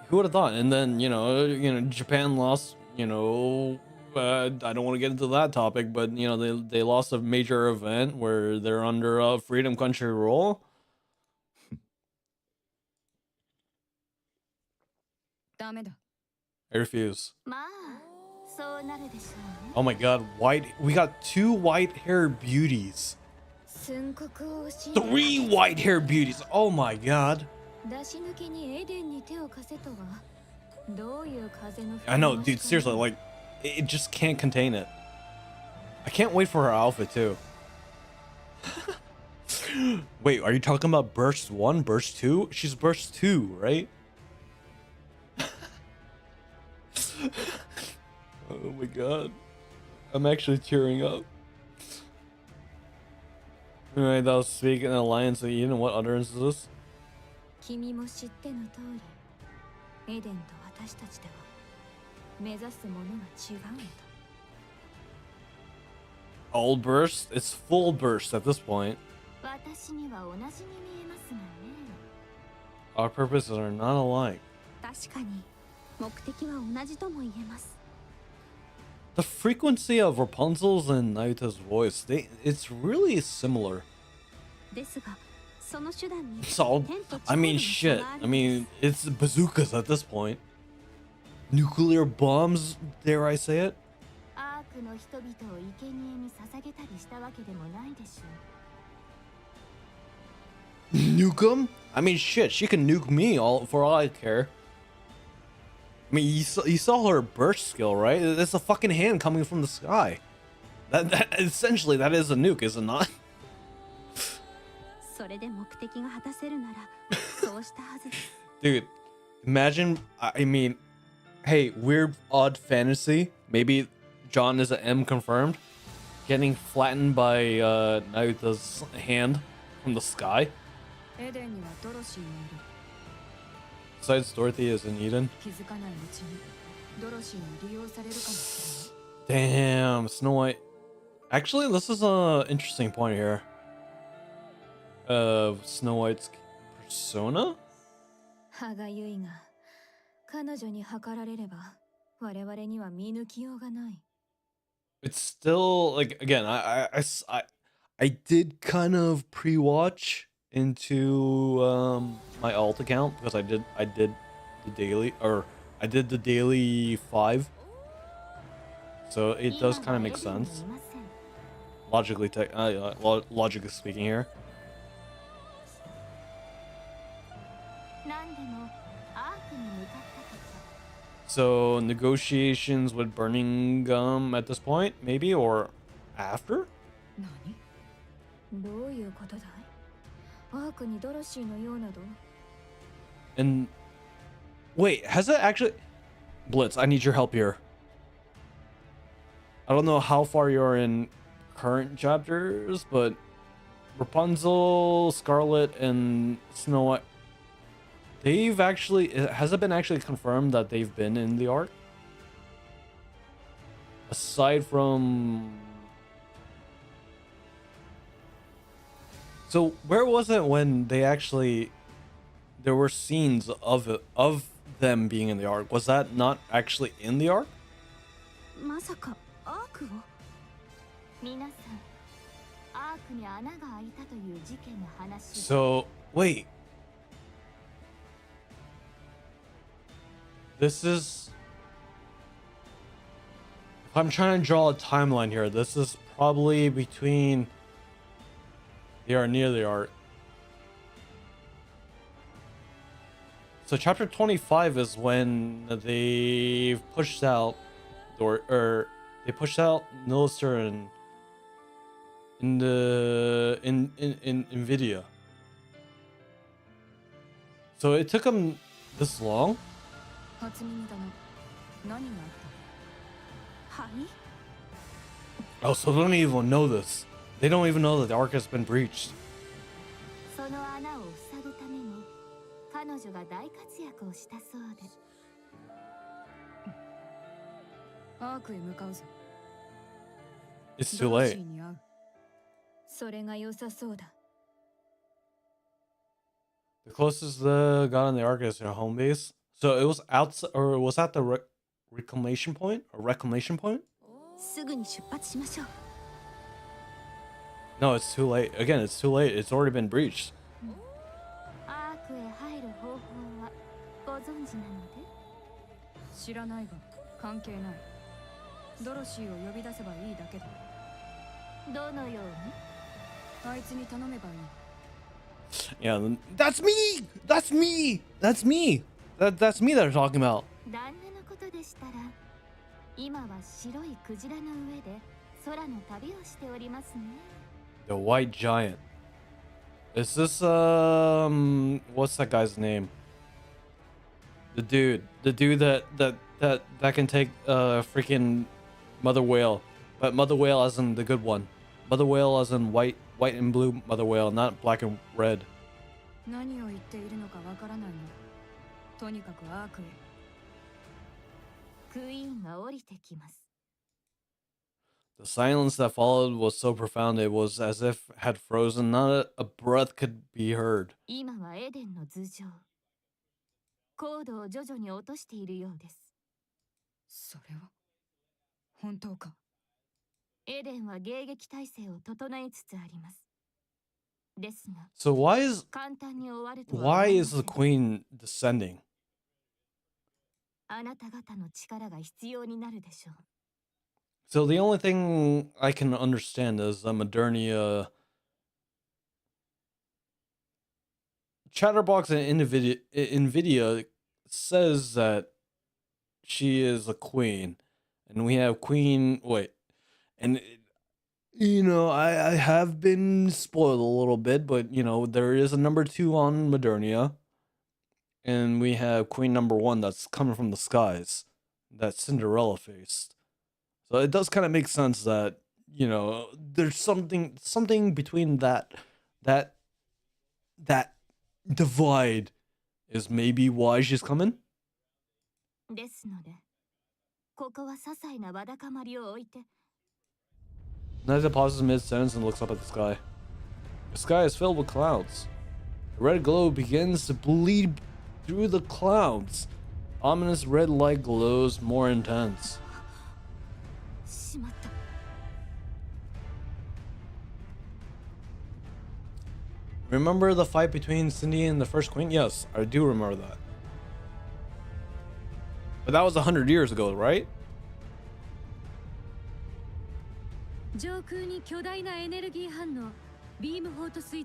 who would have thought? And then you know, Japan lost. You know, I don't want to get into that topic, but you know, they lost a major event where they're under a freedom country rule. I refuse. Oh my god, we got 2 white-haired beauties. 3 white-haired beauties. Oh my god. I know, dude, seriously, like, it just can't contain it. I can't wait for her outfit too. Wait, are you talking about burst 1, burst 2? She's burst 2, right? Oh my god. I'm actually tearing up. Alright, that was speaking in Alliance of Eden. What utterance is this? Old burst? It's full burst at this point. Our purposes are not alike. The frequency of Rapunzel's and Nayuta's voice, it's really similar. So, I mean, shit. I mean, it's bazookas at this point. Nuclear bombs, dare I say it? nuke him? I mean, shit, she can nuke me for all I care. I mean, you saw her burst skill, right? It's a fucking hand coming from the sky. That essentially, that is a nuke, is it not? Dude, imagine, I mean, hey, weird, odd fantasy. Maybe John is an M confirmed. Getting flattened by Nayuta's hand from the sky. Besides Dorothy is in Eden. Damn, Snow White. Actually, this is an interesting point here. Of Snow White's persona? It's still like, again, I did kind of pre-watch into my alt account because I did the daily, or I did the daily 5, so it does kind of make sense logically logically speaking here. So negotiations with Burning Gum at this point, maybe, or after? And wait, has it actually... Blitz, I need your help here. I don't know how far you're in current chapters, but Rapunzel, Scarlet, and Snow White, they've actually... Has it been actually confirmed that they've been in the arc? Aside from... So where was it when they actually... There were scenes of it, of them being in the arc? Was that not actually in the arc? So, wait. This is... If I'm trying to draw a timeline here, this is probably between... They are near the arc. So chapter 25 is when they've pushed out, or they pushed out Nilister in the in Nvidia. So it took them this long. Oh, so they don't even know this. They don't even know that the arc has been breached. It's too late. The closest the got on the arc is their home base. So it was outside, or was that the reclamation point? Or reclamation point? No, it's too late. Again, it's too late. It's already been breached. Yeah, that's me! That's me! That's me! That's me that they're talking about. The White Giant. Is this what's that guy's name? The dude that can take freaking Mother Whale, but Mother Whale as in the good one. Mother Whale as in white and blue Mother Whale, not black and red. The silence that followed was so profound it was as if it had frozen, not a breath could be heard. So why is the queen descending? So the only thing I can understand is Modernia Chatterbox and Nvidia says that she is a queen, and we have Queen. Wait, and you know, I have been spoiled a little bit, but you know, there is a number 2 on Modernia, and we have Queen number 1 that's coming from the skies, that Cinderella faced. So it does kind of make sense that, you know, there's something between that that divide is maybe why she's coming. ですので、ここは些細なわだかまりを置いて。Nightbot pauses mid-sentence and looks up at the sky. The sky is filled with clouds. The red glow begins to bleed through the clouds. Ominous red light glows more intense. しまった。Remember the fight between Cindy and the first queen? Yes, I do remember that. But that was 100 years ago, right?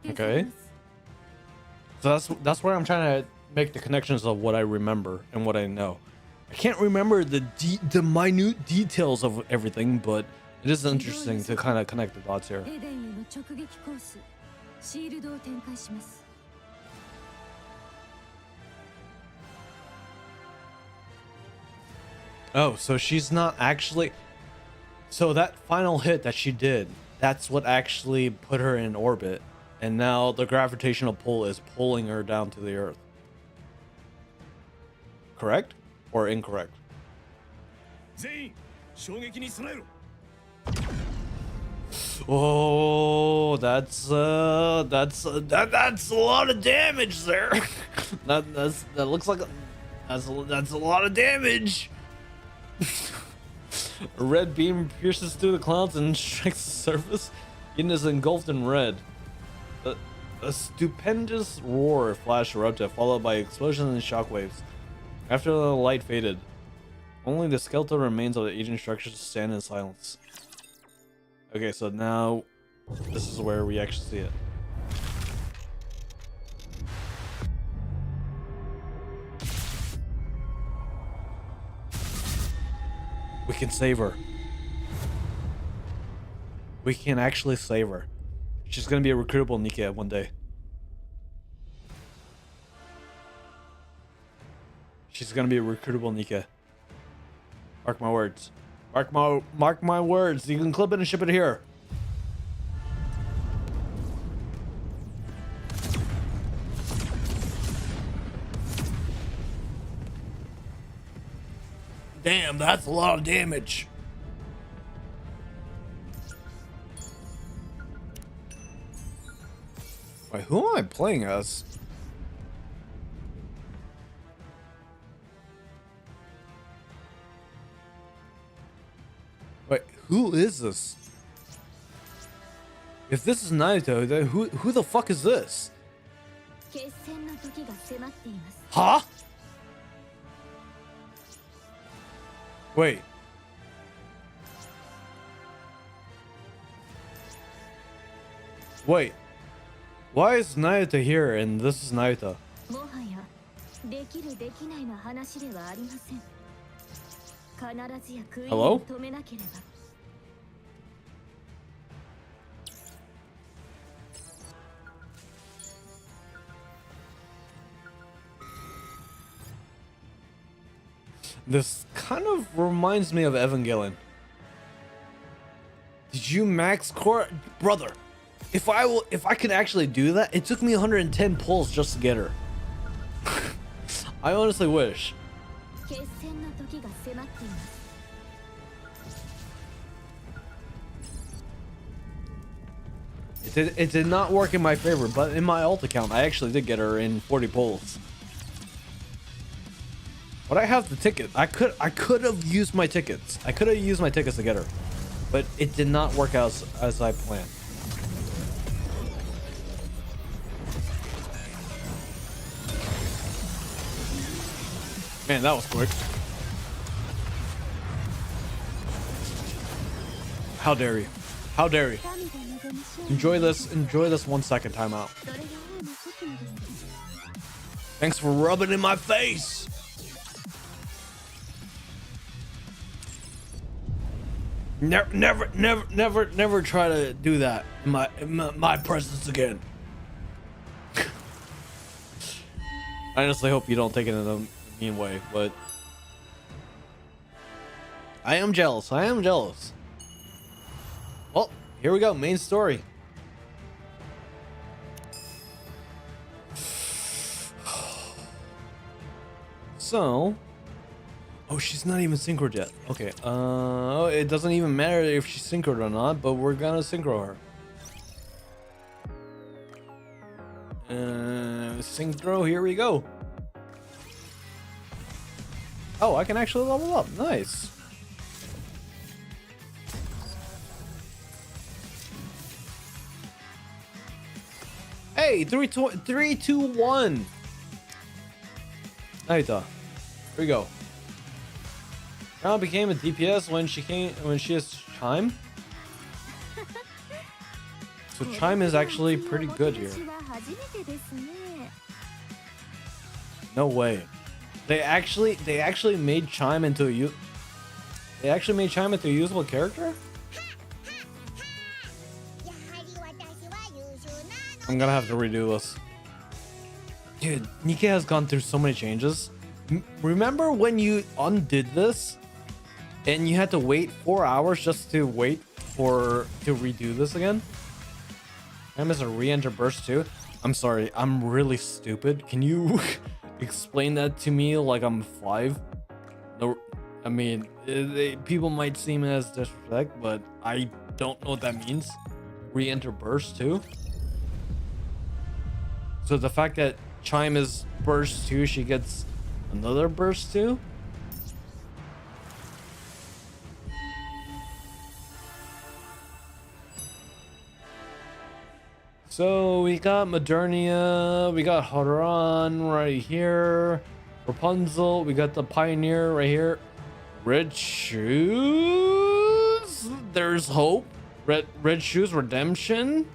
Okay. So that's where I'm trying to make the connections of what I remember and what I know. I can't remember the minute details of everything, but it is interesting to kind of connect the dots here. Oh, so she's not actually... So that final hit that she did, that's what actually put her in orbit. And now the gravitational pull is pulling her down to the Earth. Correct? Or incorrect? Oh, that's a lot of damage there. that looks like that's a lot of damage. A red beam pierces through the clouds and strikes the surface. Yin is engulfed in red. A stupendous roar flashed erupted, followed by explosions and shockwaves. After the light faded, only the skeletal remains of the aging structures stand in silence. Okay, so now this is where we actually see it. We can save her. We can actually save her. She's gonna be a recruitable NIKKE one day. She's gonna be a recruitable NIKKE. Mark my words. Mark my words. You can clip it and ship it here. Damn, that's a lot of damage. Wait, who am I playing as? Wait, who is this? If this is Naruto, then who the fuck is this? Huh? Wait. Wait. Why is Naruto here and this is Naruto? Hello? This kind of reminds me of Evangelion. Did you max core, brother? If I could actually do that, it took me 110 pulls just to get her. I honestly wish. It did not work in my favor, but in my ult account, I actually did get her in 40 pulls. But I have the ticket. I could have used my tickets. I could have used my tickets to get her, but it did not work out as I planned. Man, that was quick. How dare you? How dare you? Enjoy this 1 second timeout. Thanks for rubbing in my face. Never try to do that in my presence again. I honestly hope you don't take it in a mean way, but I am jealous. I am jealous. Well, here we go. Main story. So, oh, she's not even synchroed yet. Okay. It doesn't even matter if she's synchroed or not, but we're gonna synchro her. Synchro, here we go. Oh, I can actually level up. Nice. Hey, 3, 2, 1. Naita. Here we go. Now became a DPS when she has Chime. So Chime is actually pretty good here. No way. They actually made Chime into a usable character? I'm gonna have to redo this. Dude, NIKKE has gone through so many changes. Remember when you undid this and you had to wait 4 hours just to redo this again? Chime is a re-enter burst too. I'm sorry, I'm really stupid. Can you explain that to me like I'm 5? No, I mean, people might seem as disrespect, but I don't know what that means. Re-enter burst too. So the fact that Chime is burst 2, she gets another burst 2? So we got Modernia, we got Haran right here, Rapunzel, we got the Pioneer right here, Red Shoes, there's hope, Red Shoes Redemption.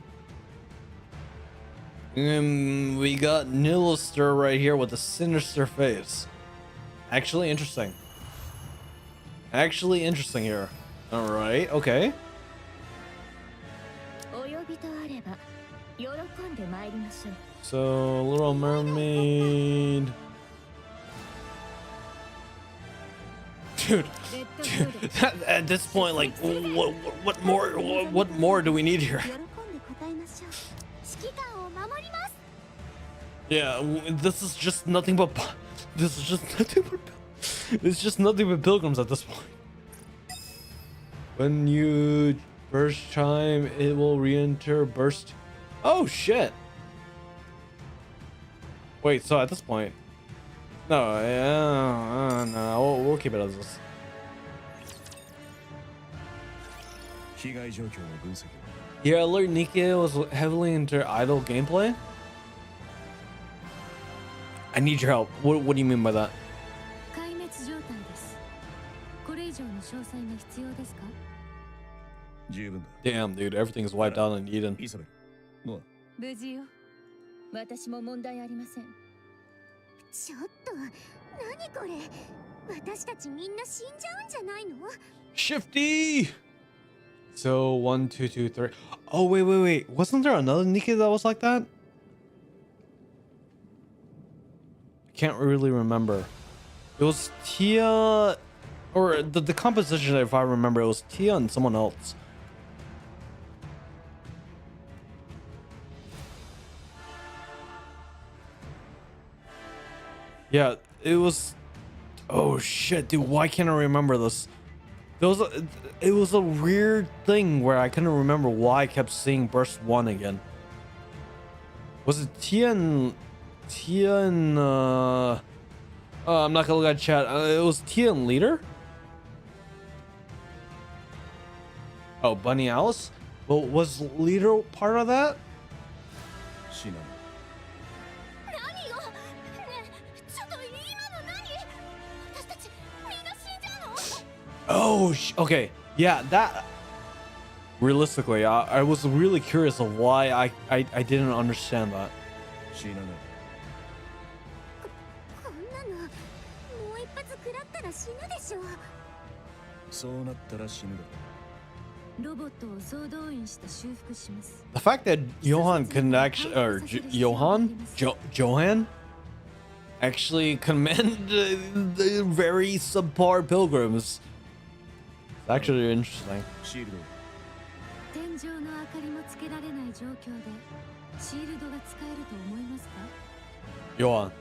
We got Nilister right here with a sinister face. Actually interesting. Actually interesting here. All right, okay. So, Little Mermaid. Dude, at this point, like, what more do we need here? Yeah, this is just nothing but pilgrims at this point. When you burst Chime, it will re-enter burst. Oh shit! Wait, so at this point, no, we'll keep it as this. Yeah, alert NIKKE was heavily into idle gameplay. I need your help. What do you mean by that? Damn, dude, everything's wiped out in Eden. Shifty! So 1, 2, 2, 3. Oh wait. Wasn't there another NIKKE that was like that? I can't really remember. It was Tia, or the composition, if I remember, it was Tia and someone else. Yeah, it was. Oh shit, dude! Why can't I remember this? It was a weird thing where I couldn't remember why I kept seeing burst 1 again. Was it Tia and I'm not gonna look at chat. It was Tia and Leader. Oh, Bunny Alice. Well, was Leader part of that? Oh, okay. Yeah, that. Realistically, I was really curious of why I didn't understand that. The fact that Johan can actually, or Johan actually commend the very subpar pilgrims. It's actually interesting. Johan.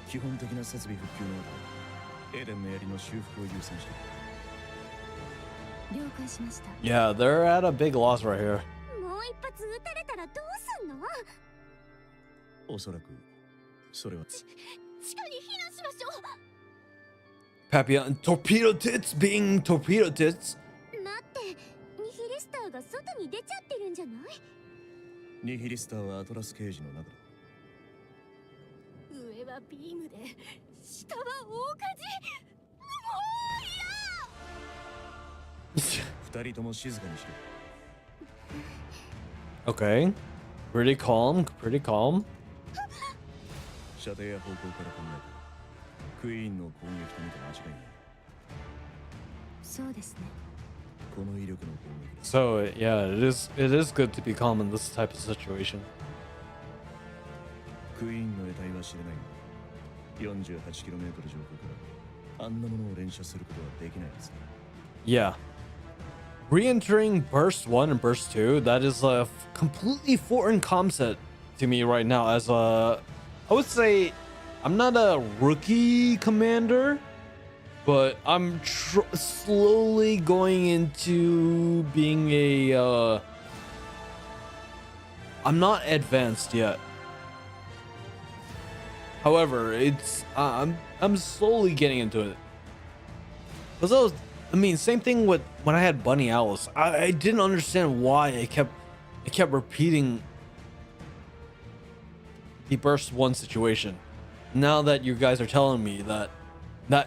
基本的な設備復旧の後、エデンの槍の修復を優先して。了解しました。Yeah, they're at a big loss right here. もう一発撃たれたらどうすんの？おそらくそれは。地下に避難しましょう。Papillon, torpedo tits being torpedo tits. 待って、ニヒリスターが外に出ちゃってるんじゃない？ニヒリスターはアトラス刑事の中だ。上はビームで、下は大火事。二人とも静かにしろ。Okay, pretty calm, pretty calm. 射程や方向から考えて、クイーンの攻撃と見て間違いない。そうですね。この威力の攻撃。So yeah, it is good to be calm in this type of situation. クイーンの得体は知れないが、48km 上空からあんなものを連射することはできないですね。Yeah. Re-entering burst 1 and burst 2, that is a completely foreign concept to me right now. As a, I would say, I'm not a rookie commander, but I'm slowly going into being a. I'm not advanced yet. However, it's I'm slowly getting into it. Because I mean, same thing with when I had Bunny Alice. I didn't understand why it kept repeating the burst 1 situation. Now that you guys are telling me that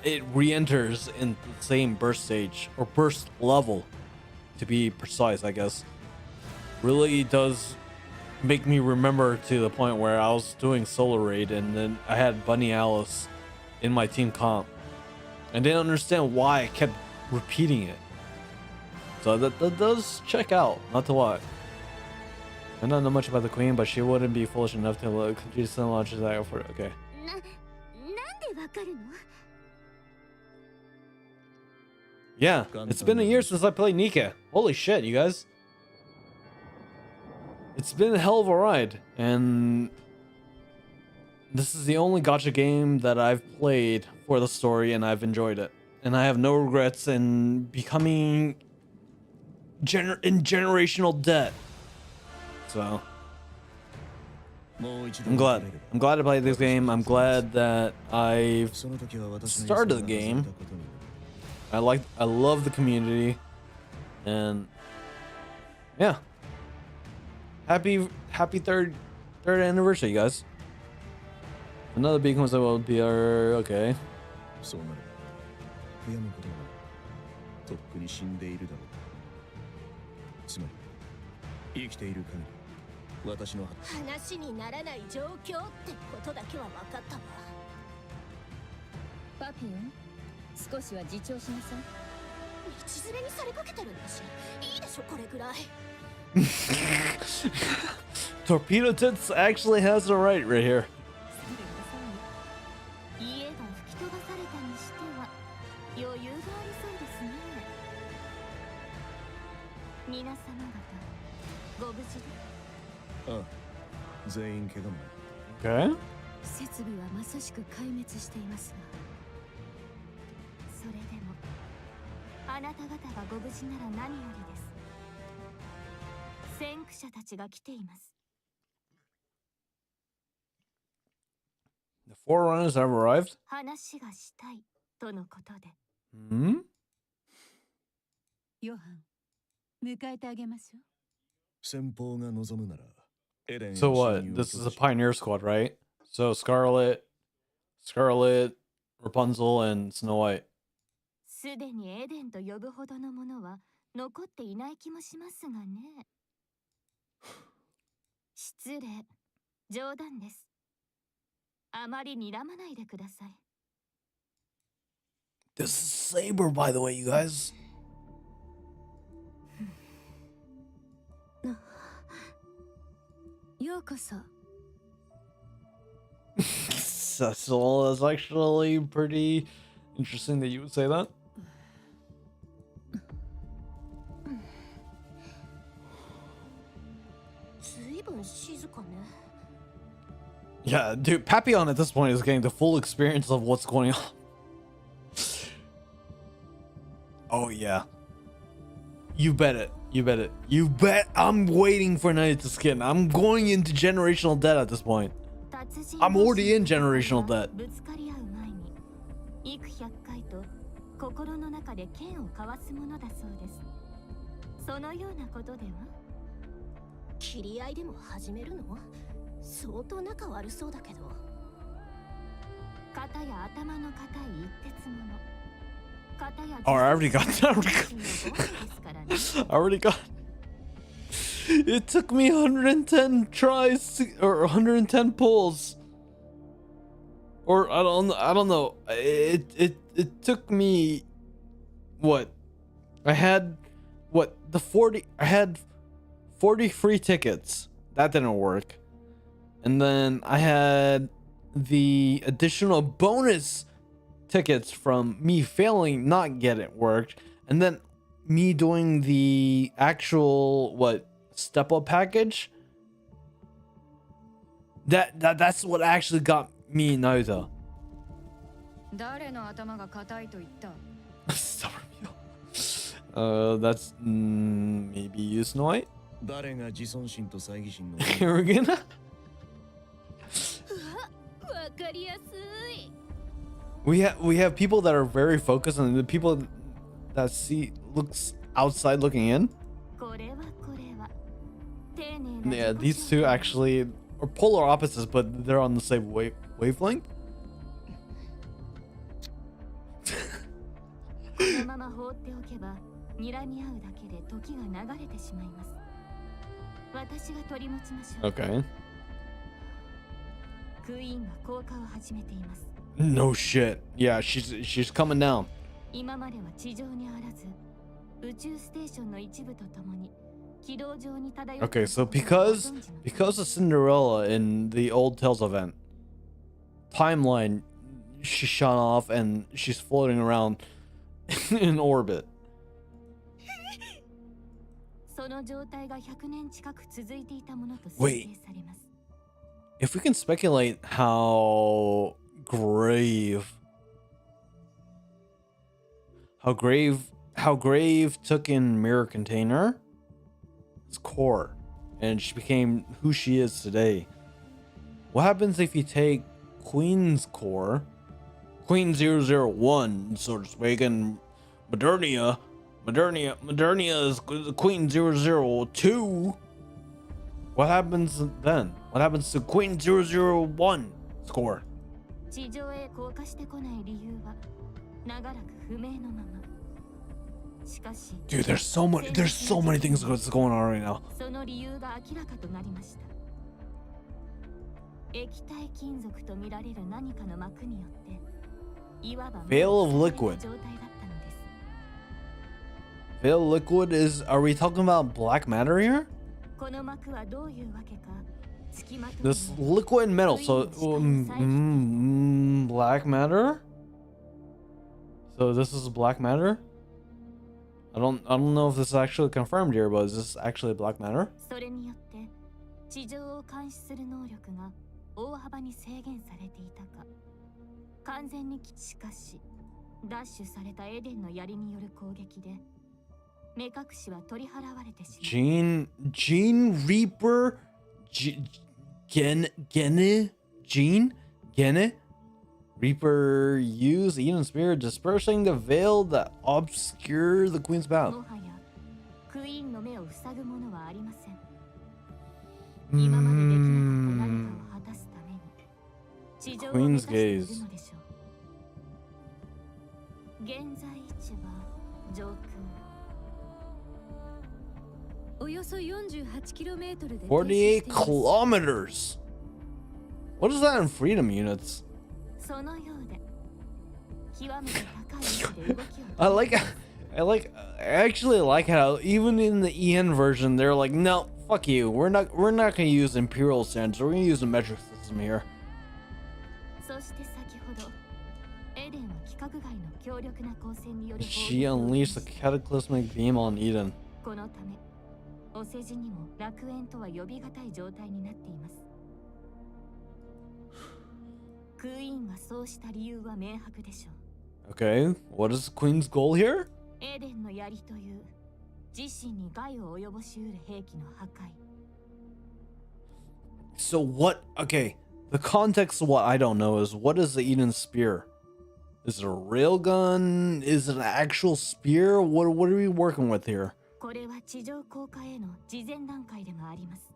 it re-enters in the same burst stage or burst level, to be precise, I guess, really does make me remember to the point where I was doing solo raid and then I had Bunny Alice in my team comp. I didn't understand why I kept repeating it. So that does check out, not to lie. I don't know much about the queen, but she wouldn't be foolish enough to continue to send launches that for it. Okay. Yeah, it's been a year since I played NIKKE. Holy shit, you guys. It's been a hell of a ride, and this is the only gacha game that I've played for the story, and I've enjoyed it. And I have no regrets in becoming in generational debt. So I'm glad I played this game. I'm glad that I've started the game. I love the community, and yeah. Happy third anniversary, guys. Another big one will be our okay. 悔やむことはとっくに死んでいるだろう。つまり生きている限り私の話にならない状況ってことだけは分かったわ。パピオン、少しは自重しなさい。道連れにされかけてるんだし、いいでしょこれぐらい。Torpedo Tits actually has a right here. 家が吹き飛ばされたにしては余裕がありそうですね。皆様方ご無事で。ああ、全員怪我もない。Okay. 設備はまさしく壊滅していますが、それでもあなた方がご無事なら何よりです。先駆者たちが来ています。The Forerunners have arrived. 話がしたいとのことで。Hmm? ヨハン、迎えてあげましょう。先方が望むなら、エレン So what? This is a pioneer squad, right? So Scarlet, Rapunzel, and Snow White. すでにエデンと呼ぶほどのものは残っていない気もしますがね。失礼、冗談です。あまり睨まないでください。 This is Saber, by the way, you guys. ようこそ。 That's actually pretty interesting that you would say that. ずいぶん静かね。 Yeah, dude, Papillon at this point is getting the full experience of what's going on. Oh, yeah. You bet it. You bet it. You bet I'm waiting for Night to skin. I'm going into generational debt at this point. I'm already in generational debt. ぶつかり合う前に幾百回と心の中で剣を交わすものだそうです。そのようなことでは。切り合いでも始めるの？相当仲悪そうだけど。肩や頭の硬い一鉄者。 Oh, I already got that. I already got. It took me 110 tries or 110 pulls. Or I don't know. It took me what? I had what? I had 40 free tickets. That didn't work. And then I had the additional bonus tickets from me failing not get it worked, and then me doing the actual step up package. That's what actually got me Naruto. That's maybe you, Snow White. Here we go. We have people that are very focused, and the people that looks outside looking in. Yeah, these two actually are polar opposites, but they're on the same wavelength. Okay. No shit. Yeah, she's coming down. Okay, so because of Cinderella in the old Tales event timeline, she shot off and she's floating around in orbit. Wait, if we can speculate how Grave took in Mirror Container, its core, and she became who she is today. What happens if you take Queen's core, Queen 001, so to speak, and Modernia is Queen 002? What happens then? What happens to Queen 001 score? Dude, there's so many things going on right now. Veil of Liquid. Veil of Liquid is... Are we talking about black matter here? This liquid metal, so black matter. So this is black matter. I don't know if this is actually confirmed here, but is this actually black matter? Gene Reaper, Gene Reaper use Eden Spirit, dispersing the veil that obscure the Queen's path. Queen's gaze. .48 kilometers. What is that in freedom units? そのようで極めて高い位置で動きを I actually like how even in the EN version they're like, no, fuck you. We're not gonna use imperial standards. We're gonna use a metric system here. そして先ほどエデンは規格外の強力な光線による She unleashed a cataclysmic beam on Eden. このためお世辞にも楽園とは呼び難い状態になっています。クイーンがそうした理由は明白でしょう。 Okay, what is the Queen's goal here? エデンの槍という自身に害を及ぼしうる兵器の破壊。 So what? Okay, the context of what I don't know is what is the Eden spear? Is it a railgun? Is it an actual spear? What are we working with here? これは地上降下への事前段階でもあります。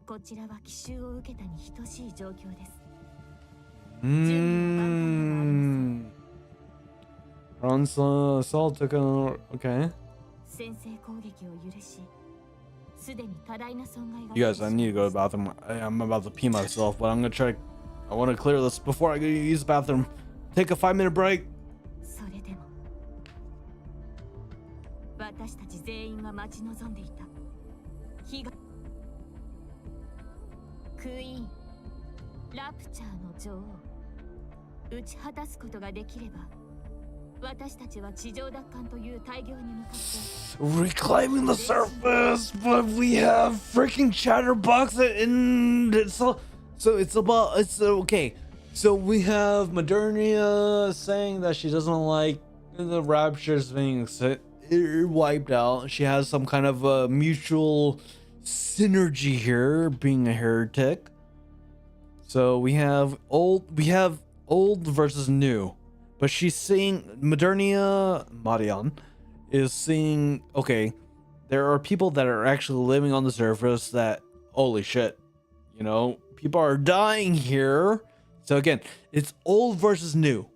こちらは奇襲を受けたに等しい状況です。Okay. 先制攻撃を許し、すでに多大な損害が。 You guys, I need to go to the bathroom. I'm about to pee myself, but I'm gonna try. I want to clear this before I go use the bathroom. Take a 5-minute break. それでも私たち全員が待ち望んでいた日がクイーンラプチャーの女王打ち果たすことができれば私たちは地上奪還という大業に向かって Reclaiming the surface, but we have freaking chatterbox and so it's about okay. So we have Modernia saying that she doesn't like the raptures being wiped out. She has some kind of a mutual synergy here, being a heretic. So we have old versus new, but she's seeing Modernia Marian is seeing, okay, there are people that are actually living on the surface that, holy shit, you know, people are dying here. So again, it's old versus new.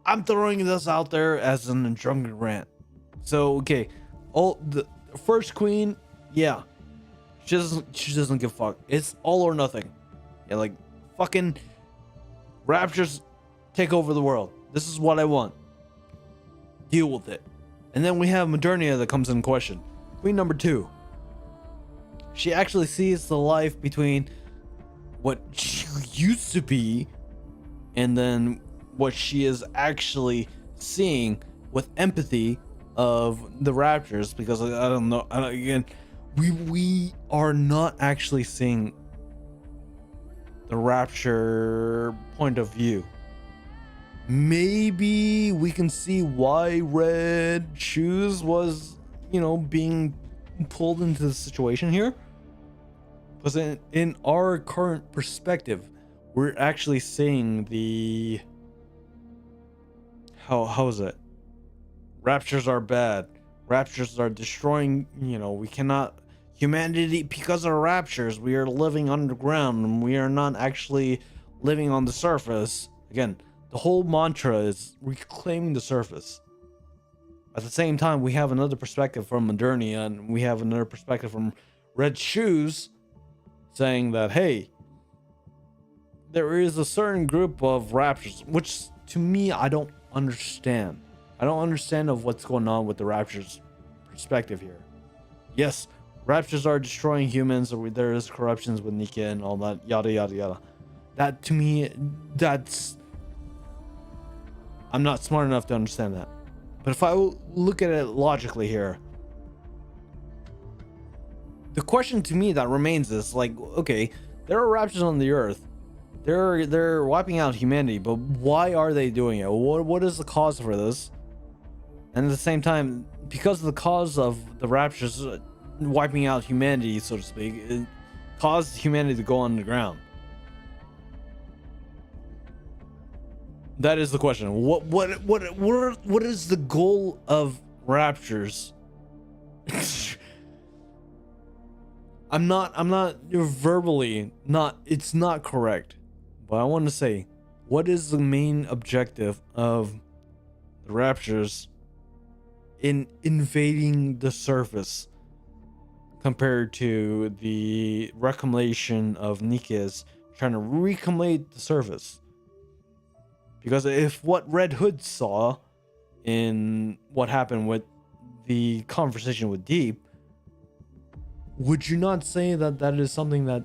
I'm throwing this out there as an drunken rant. So okay, the first queen, yeah, she doesn't give a fuck. It's all or nothing. Yeah, like fucking raptures take over the world. This is what I want. Deal with it. And then we have Modernia that comes in question. Queen number 2. She actually sees the life between what she used to be and then what she is actually seeing with empathy of the raptors, because I don't know, again, we are not actually seeing the rapture point of view. Maybe we can see why Red Shoes was, you know, being pulled into the situation here. Because in our current perspective, we're actually seeing the how is it? Raptures are bad. Raptures are destroying, you know, we cannot, humanity, because of raptures, we are living underground and we are not actually living on the surface. Again, the whole mantra is reclaiming the surface. At the same time, we have another perspective from Modernia, and we have another perspective from Red Shoes saying that, hey, there is a certain group of raptors, which to me, I don't understand. I don't understand of what's going on with the raptors perspective here. Yes, raptors are destroying humans, or there is corruptions with NIKKE and all that, yada yada yada. That to me, that's, I'm not smart enough to understand that. But if I look at it logically here, the question to me that remains is like, okay, there are raptors on the earth. They're wiping out humanity, but why are they doing it? What is the cause for this? And at the same time, because of the cause of the raptors wiping out humanity, so to speak, it caused humanity to go underground. That is the question. What is the goal of raptors? I'm not verbally not, it's not correct, but I want to say, what is the main objective of the raptors in invading the surface compared to the reclamation of NIKKE's trying to reclaim the surface. Because if what Red Hood saw in what happened with the conversation with Deep, would you not say that that is something that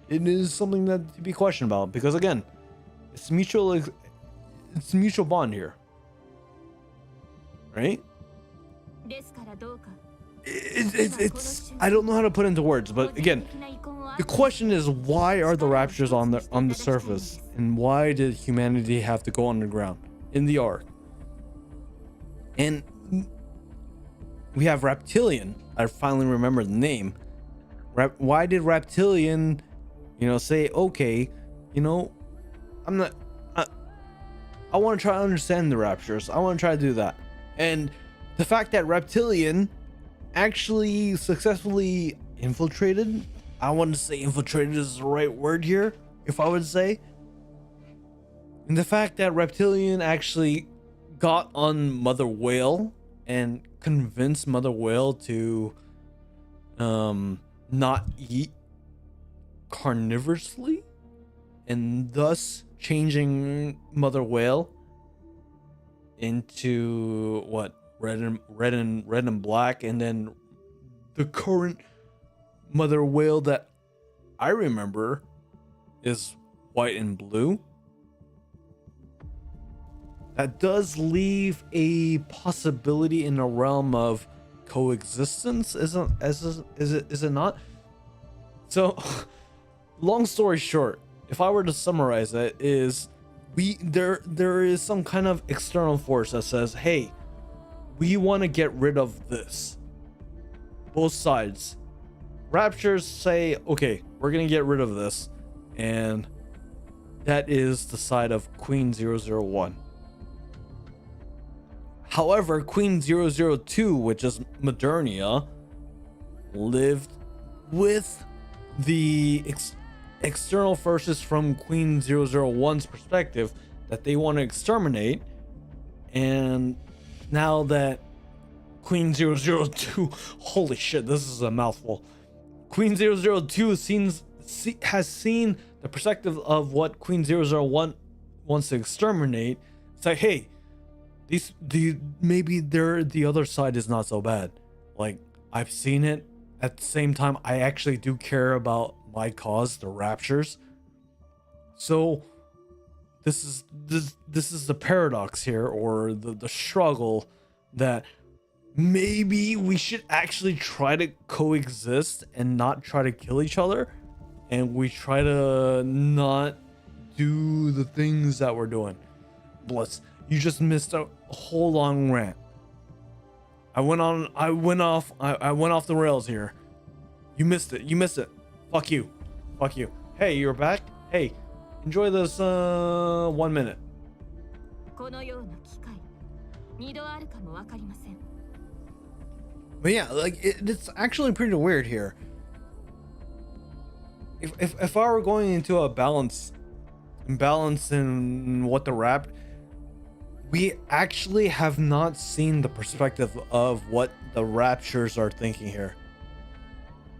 it is something that to be questioned about? Because again, it's mutual bond here, right? It's I don't know how to put into words, but again, the question is, why are the raptures on the surface, and why did humanity have to go underground in the Ark? And we have Reptilian. I finally remember the name. Why did Reptilian, say, okay, I'm not. I want to try to understand the raptures. I want to try to do that, and the fact that Reptilian actually successfully infiltrated. I want to say infiltrated is the right word here, if I would say. And the fact that Reptilian actually got on Mother Whale and convinced Mother Whale to not eat carnivorously, and thus changing Mother Whale into what, red and black, and then the current Mother Whale that I remember is white and blue. That does leave a possibility in the realm of coexistence, is it not? So, long story short, if I were to summarize it, is there is some kind of external force that says, hey, we want to get rid of this. Both sides. Raptures say, okay, we're gonna get rid of this, and that is the side of Queen 001. However, Queen 002, which is Modernia, lived with the external forces from Queen 001's perspective that they want to exterminate, and now that Queen 002, holy shit, this is a mouthful. Queen 002 has seen the perspective of what Queen 001 wants to exterminate. It's like, hey, maybe the other side is not so bad. Like, I've seen it. At the same time, I actually do care about my cause, the raptures. So this is the paradox here, or the struggle, that maybe we should actually try to coexist and not try to kill each other, and we try to not do the things that we're doing. Bless, you just missed a whole long rant. I went off the rails here. You missed it. Fuck you. Hey, you're back. Hey, enjoy this 1 minute. But yeah, like it's actually pretty weird here. If I were going into a balance in what the we actually have not seen the perspective of what the raptures are thinking here.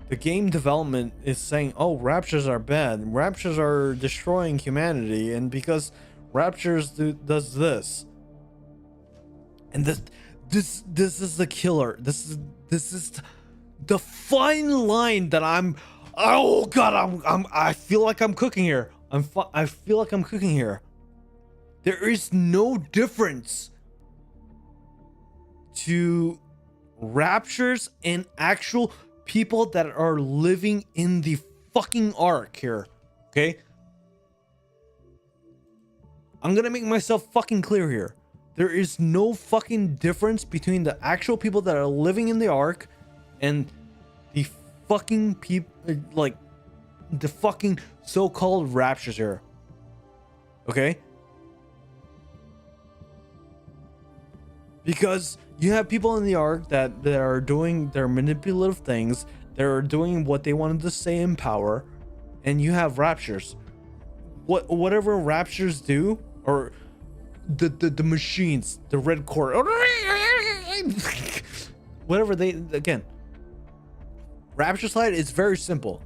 The game development is saying, oh, raptures are bad, raptures are destroying humanity, and because raptures does this, and this is the killer. This is the fine line that oh god, I feel like I'm cooking here. I feel like I'm cooking here. There is no difference to raptures and actual people that are living in the fucking Ark here. Okay? I'm gonna make myself fucking clear here. There is no fucking difference between the actual people that are living in the Ark and the fucking people, like the fucking so-called raptures here. Okay? Because you have people in the Ark that are doing their manipulative things, they're doing what they wanted to say in power, and you have raptures. Whatever raptures do, or the machines, the red core, whatever they, again, rapture side is very simple.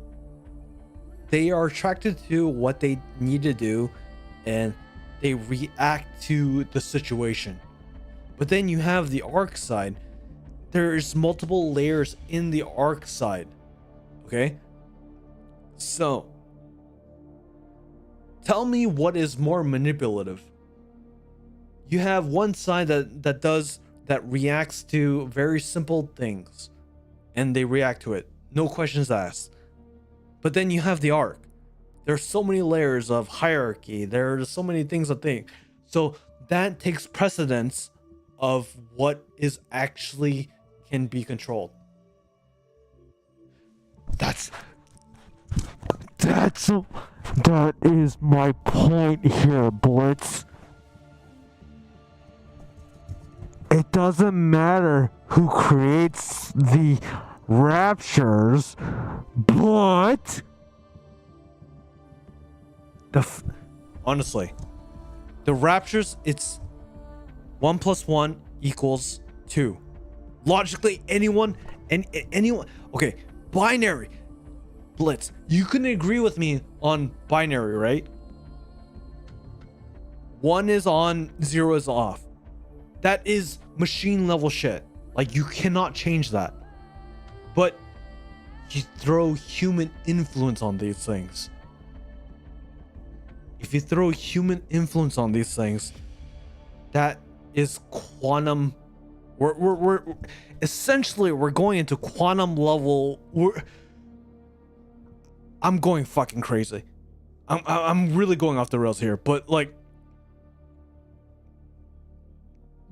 they are attracted to what they need to do, and they react to the situation. But then you have the arc side. There's multiple layers in the arc side. Okay, so tell me what is more manipulative. You have one side that reacts to very simple things, and they react to it, no questions asked. But then you have the arc. There's so many layers of hierarchy. There's so many things to think. So that takes precedence of what is actually can be controlled. That is my point here, Blitz. It doesn't matter who creates the raptures, but honestly, the raptures, it's 1 + 1 = 2. Logically, anyone. Okay, binary. Blitz, you can agree with me on binary, right? 1 is on, 0 is off. That is machine level shit. Like, you cannot change that. But you throw human influence on these things. If you throw human influence on these things, that is quantum. We're essentially, we're going into quantum level. I'm going fucking crazy. I'm really going off the rails here, but like,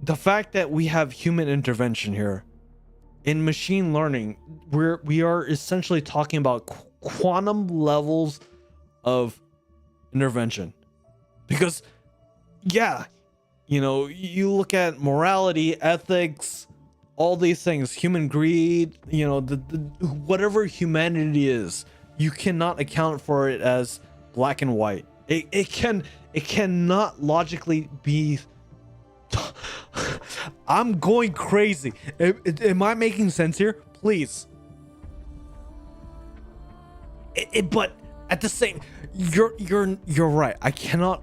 the fact that we have human intervention here in machine learning, we are essentially talking about quantum levels of intervention. Because yeah, you know, you look at morality, ethics, all these things, human greed, you know, the whatever humanity is, you cannot account for it as black and white. It cannot logically be. I'm going crazy. Am I making sense here? Please. But at the same, you're right. I cannot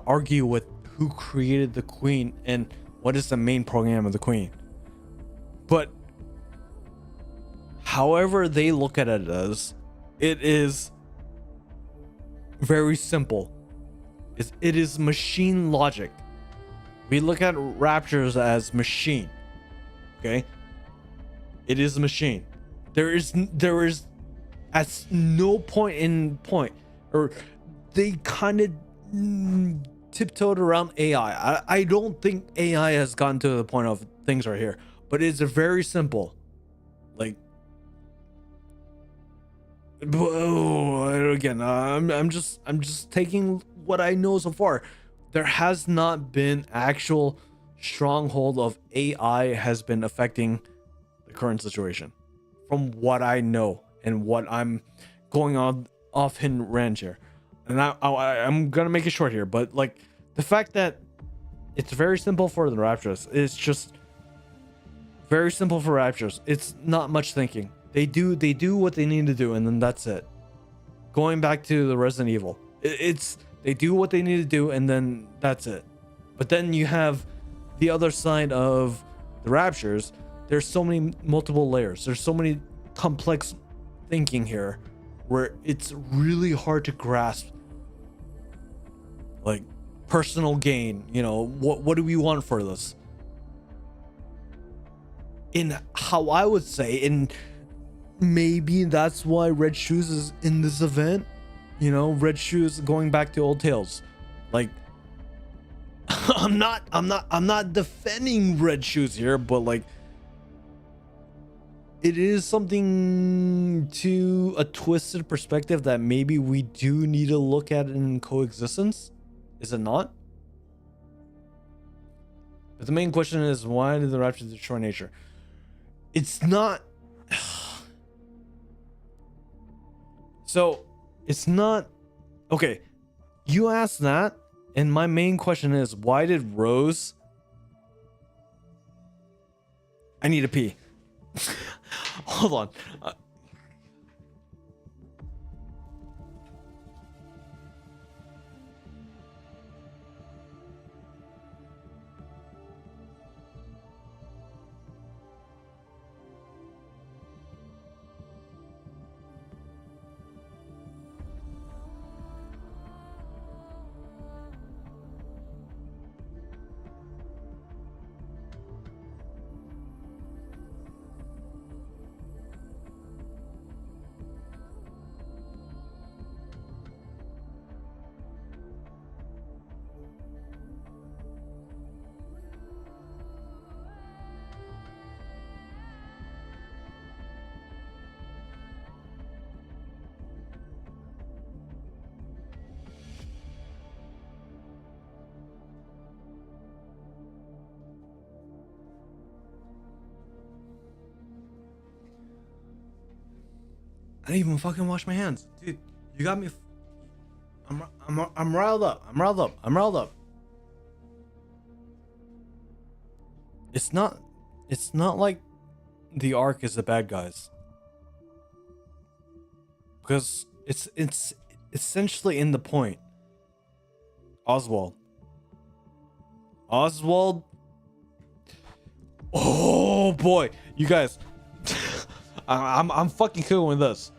argue with who created the queen and what is the main program of the queen. But however they look at it as, it is very simple. It is machine logic. We look at raptors as machine. Okay? It is a machine. There is at no point or they kind of tiptoed around AI. I don't think AI has gotten to the point of things right here, but it's a very simple, like, again, I'm just taking what I know so far. There has not been actual stronghold of AI has been affecting the current situation, from what I know and what I'm going on off hidden range here. And I'm gonna make it short here, but like, the fact that it's very simple for the raptors, it's just very simple for raptors. It's not much thinking. They do what they need to do, and then that's it. Going back to the Resident Evil, they do what they need to do, and then that's it. But then you have the other side of the raptures. There's so many multiple layers. There's so many complex thinking here, where it's really hard to grasp. Like, personal gain, you know, what do we want for this? In how I would say, and maybe that's why Red Shoes is in this event. You know, Red Shoes, going back to old tales. Like, I'm not defending Red Shoes here, but like, it is something to a twisted perspective that maybe we do need to look at in coexistence. Is it not? But the main question is, why did the raptors destroy nature? It's not. So it's not. Okay, you asked that, and my main question is, why did Rose? I need to pee. Hold on. I didn't even fucking wash my hands, dude. You got me. I'm riled up. I'm riled up. I'm riled up. It's not like the Ark is the bad guys, because it's essentially in the point. Oswald. Oh boy, you guys. I'm fucking cool with this.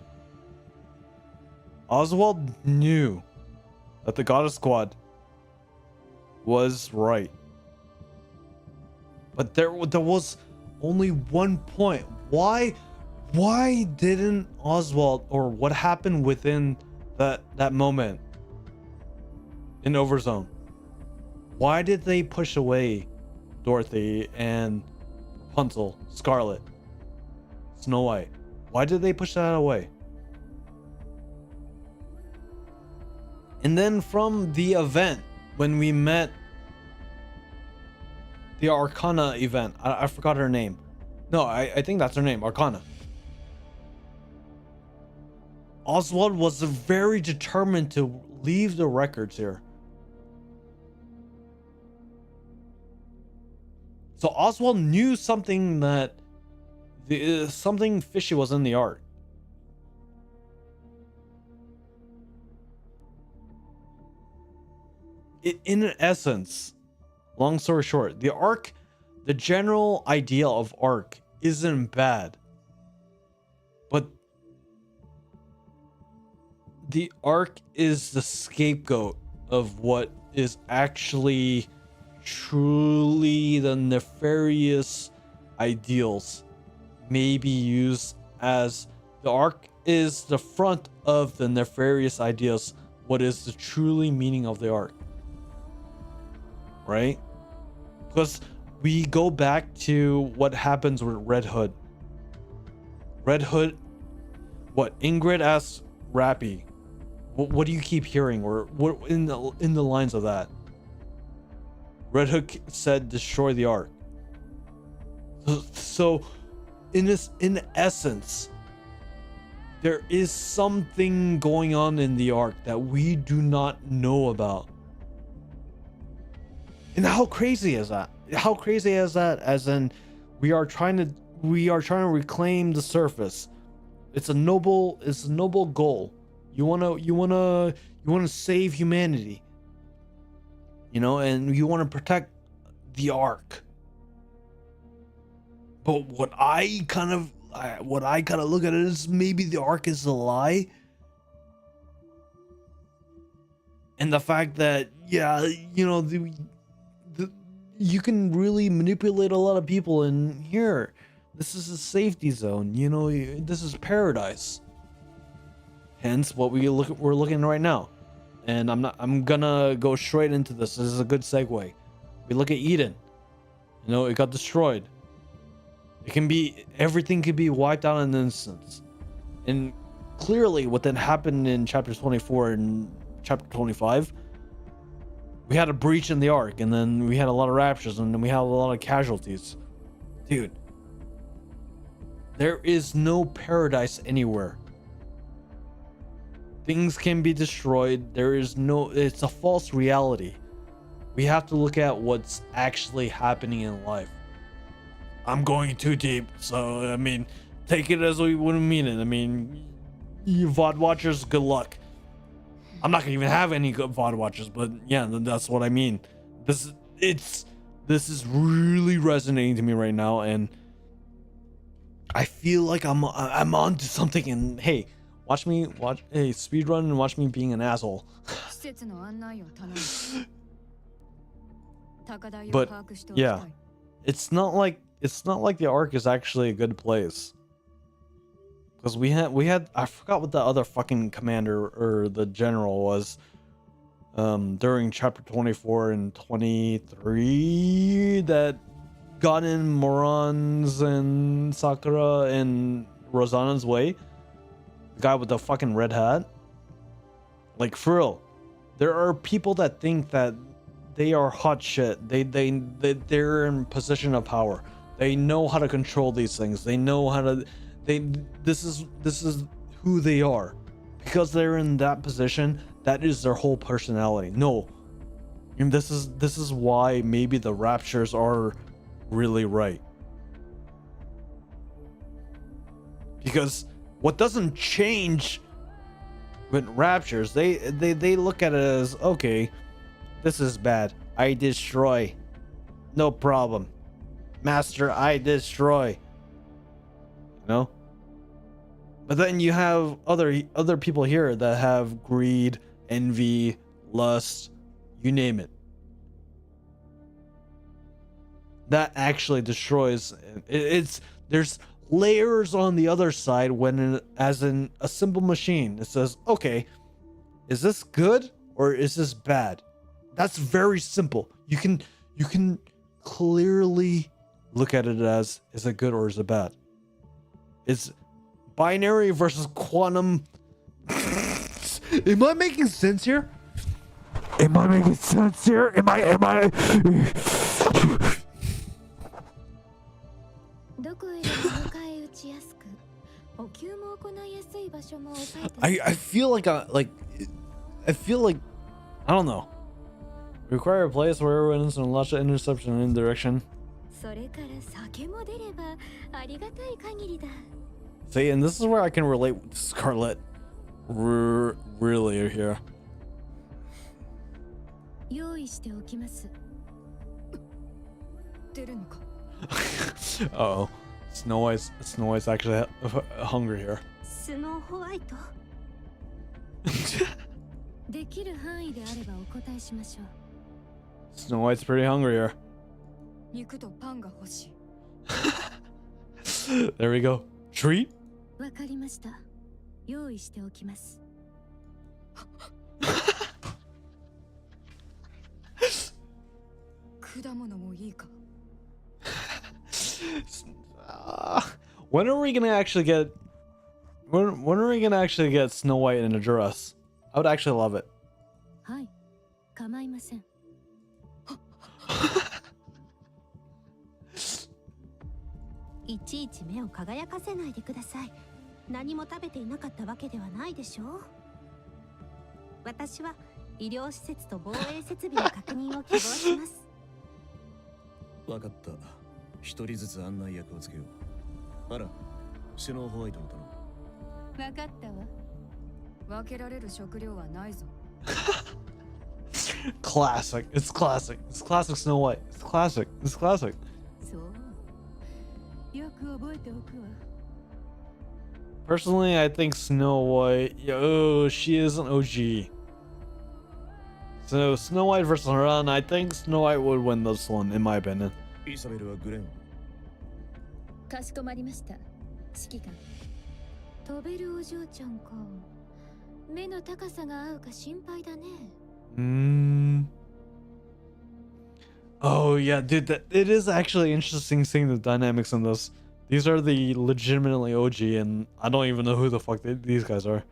Oswald knew that the Goddess Squad was right, but there was only one point. Why didn't Oswald, or what happened within that moment in Overzone? Why did they push away Dorothy and Rapunzel, Scarlet, Snow White? Why did they push that away? And then from the event, when we met the Arcana event, I forgot her name. No, I think that's her name, Arcana. Oswald was very determined to leave the records here. So Oswald knew something, that something fishy was in the Ark. In essence, long story short, the Ark, the general idea of Ark isn't bad, but the Ark is the scapegoat of what is actually truly the nefarious ideals may be used as. The Ark is the front of the nefarious ideas, what is the truly meaning of the Ark, right? Because we go back to what happens with Red Hood. What Ingrid asks Rappy, what do you keep hearing, or what in the lines of that? Red Hood said, "Destroy the Ark." So, in essence, there is something going on in the Ark that we do not know about. And how crazy is that? How crazy is that? As in, we are trying to reclaim the surface. It's a noble goal. You wanna save humanity. You know, and you want to protect the Ark. But what I kind of look at it is, maybe the Ark is a lie. And the fact that, yeah, you know, you can really manipulate a lot of people in here. This is a safety zone, you know, this is paradise. Hence what we're looking right now. And I'm gonna go straight into this. This is a good segue. We look at Eden. You know, it got destroyed. Everything could be wiped out in an instant. And clearly what then happened in chapter 24 and chapter 25, we had a breach in the Ark, and then we had a lot of raptures, and then we had a lot of casualties. Dude, there is no paradise anywhere. Things can be destroyed. It's a false reality. We have to look at what's actually happening in life. I'm going too deep, so I mean, take it as we wouldn't mean it. I mean, you VOD watchers, good luck. I'm not gonna even have any good VOD watchers, but yeah, that's what I mean. This is really resonating to me right now, and I feel like I'm onto something. And hey, speed run and watch me being an asshole. But yeah, it's not like the Ark is actually a good place, because we had I forgot what the other fucking commander or the general was during chapter 24 and 23 that got in Moran's and Sakura and Rosanna's way. The guy with the fucking red hat. Like, for real, there are people that think that they are hot shit. They're in position of power. They know how to control these things. They know how to. This is who they are. Because they're in that position, that is their whole personality. No. And this is why maybe the Raptures are really right. Because what doesn't change with Raptures, they look at it as, okay, this is bad. I destroy. No problem. Master, I destroy. You know? But then you have other people here that have greed, envy, lust, you name it. That actually destroys. There's layers on the other side when as in a simple machine. It says, okay, is this good or is this bad? That's very simple. You can clearly look at it as, is it good or is it bad? It's binary versus quantum. Am I making sense here? Am I making sense here? Am I? I feel like I don't know. Require a place where everyone is in launch interception in direction. See, and this is where I can relate with Scarlet really here. Uh-oh. Snow White's actually hungry here. Snow White. Snow White's pretty hungry here. There we go. Treat? When are we gonna actually get Snow White in a dress? I would actually love it. Classic. It's classic. It's classic Snow White. It's classic. It's classic. Personally, I think Snow White, she is an OG. So Snow White versus Haran, I think Snow White would win this one, in my opinion. Oh yeah, dude, it is actually interesting seeing the dynamics in this. These are the legitimately OG, and I don't even know who the fuck these guys are.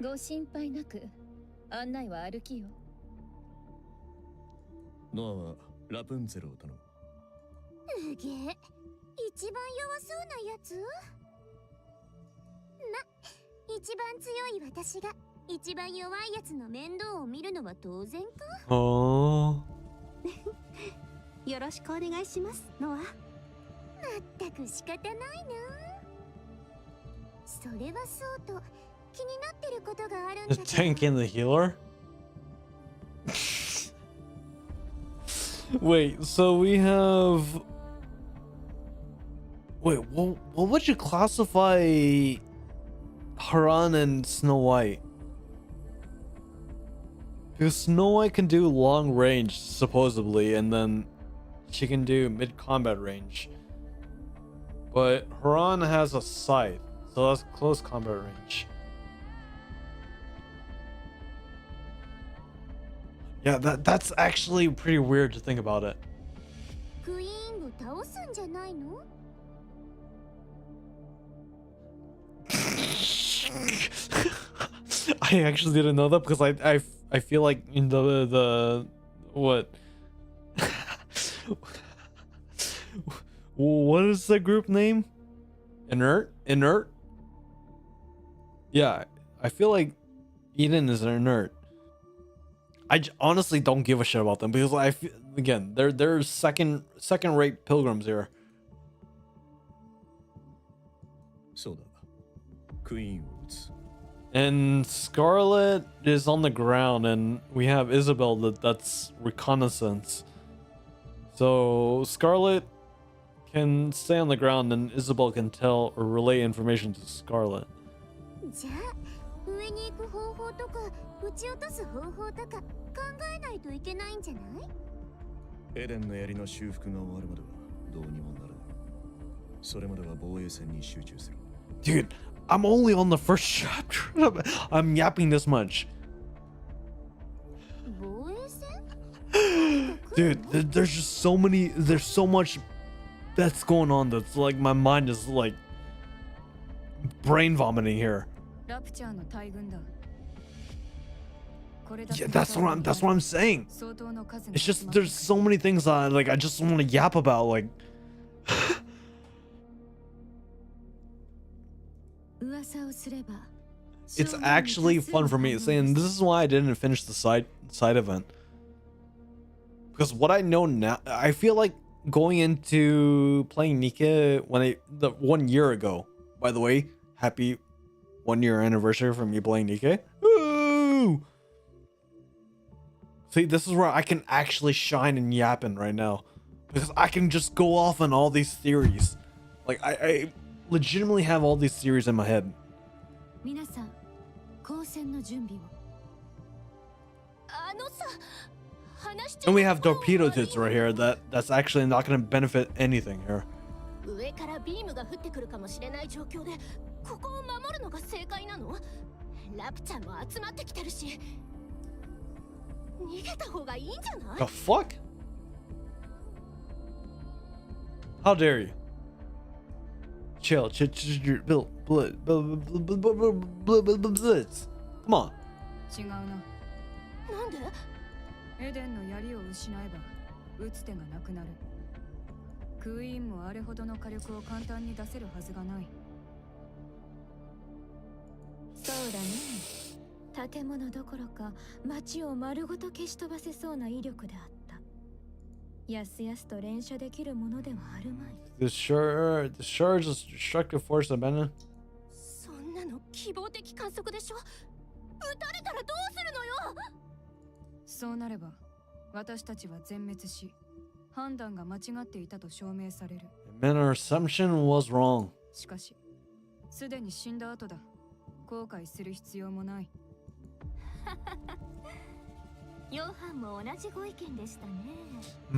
Oh. よろしくお願いします、ノア。まったく仕方ないな。それはそうと気になってることがあるんだ。 The tank and the healer? Wait, so we have... Wait, what would you classify Haran and Snow White? Because Snow White can do long range, supposedly, and then she can do mid-combat range. But Haran has a scythe, so that's close combat range. Yeah, that's actually pretty weird to think about it. I actually didn't know that because I feel like in the what what is the group name? Inert? Yeah, I feel like Eden is inert. Honestly don't give a shit about them because I feel, again, they're second rate pilgrims here. そうだ。クイーンを撃つ。 And Scarlet is on the ground, and we have Isabel that's reconnaissance. So Scarlet can stay on the ground, and Isabel can tell or relay information to Scarlet. じゃあ上に行く方法とか撃ち落とす方法とか考えないといけないんじゃない？エデンの槍の修復が終わるまではどうにもならない。それまでは防衛戦に集中する。 Dude, I'm only on the first chapter. I'm yapping this much. 防衛戦？ Dude, there's just so many, there's so much that's going on that's like my mind is like brain vomiting here. Yeah, that's what I'm saying. It's just there's so many things that like I just want to yap about, like it's actually fun for me saying this is why I didn't finish the side event. Because what I know now, I feel like going into playing NIKKE when the 1 year ago. By the way, happy 1 year anniversary from me playing NIKKE. Woo! See, this is where I can actually shine and yapping right now, because I can just go off on all these theories. Like I legitimately have all these theories in my head. And we have torpedo tits right here that's actually not going to benefit anything here. 上からビームが降ってくるかもしれない状況でここを守るのが正解なの？ラプチャーも集まってきてるし逃げた方がいいんじゃない？ The fuck? How dare you? Chill. Blitz. Come on. 違うな。なんで？エデンの槍を失えば打つ手がなくなる。クイーンもあれほどの火力を簡単に出せるはずがない。そうだね。建物どころか町を丸ごと消し飛ばせそうな威力であった。やすやすと連射できるものではあるまい。The charge is destructive force abandoned. そんなの希望的観測でしょ。撃たれたらどうするのよ。そうなれば私たちは全滅し判断が間違っていたと証明される。Man, our assumption was wrong. しかしすでに死んだ後だ。後悔する必要もない。ヨハンも同じご意見でしたね。み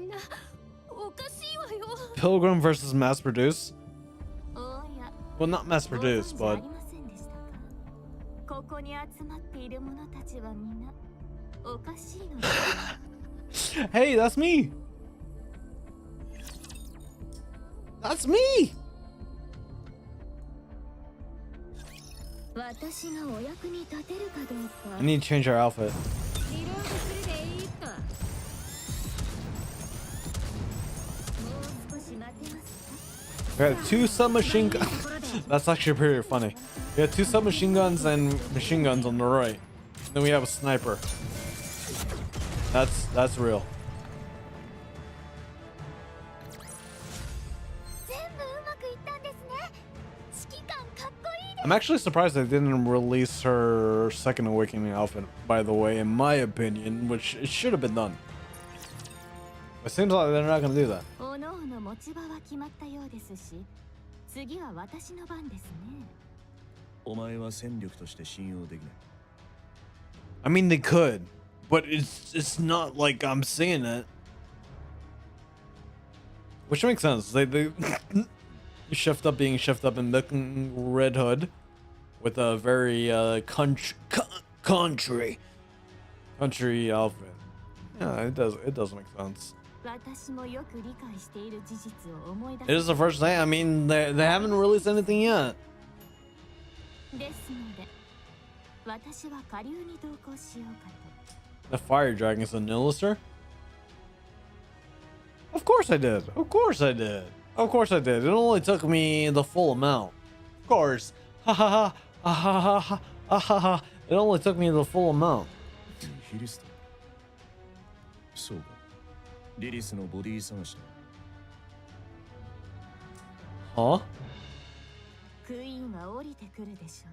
んなおかしいわよ。Pilgrim versus mass produce? Well, not mass produce, but ここに集まっている者たちはみんなおかしいの。Hey, that's me. That's me. 私がお役に立てるかどうか。 I need to change our outfit. リロードするでいいか。もう少し待てますか。 We have 2 submachine guns. That's actually pretty funny. We have 2 submachine guns and machine guns on the right. Then we have a sniper. That's real. I'm actually surprised they didn't release her second awakening outfit, by the way, in my opinion, which it should have been done. It seems like they're not going to do that. I mean, they could, but it's not like I'm saying it. Which makes sense. They shift up being shift up and looking Red Hood with a very country outfit. Yeah, it does make sense. It is the first thing. I mean, they haven't released anything yet. The fire dragon is an illustrator. Of course I did. Of course I did. Of course I did. It only took me the full amount. Of course. Ha ha ha. Ha ha ha ha. Ha ha ha. It only took me the full amount. ヒリスト。そうか。リリスのボディ探しだ。Huh? クイーンは降りてくるでしょう。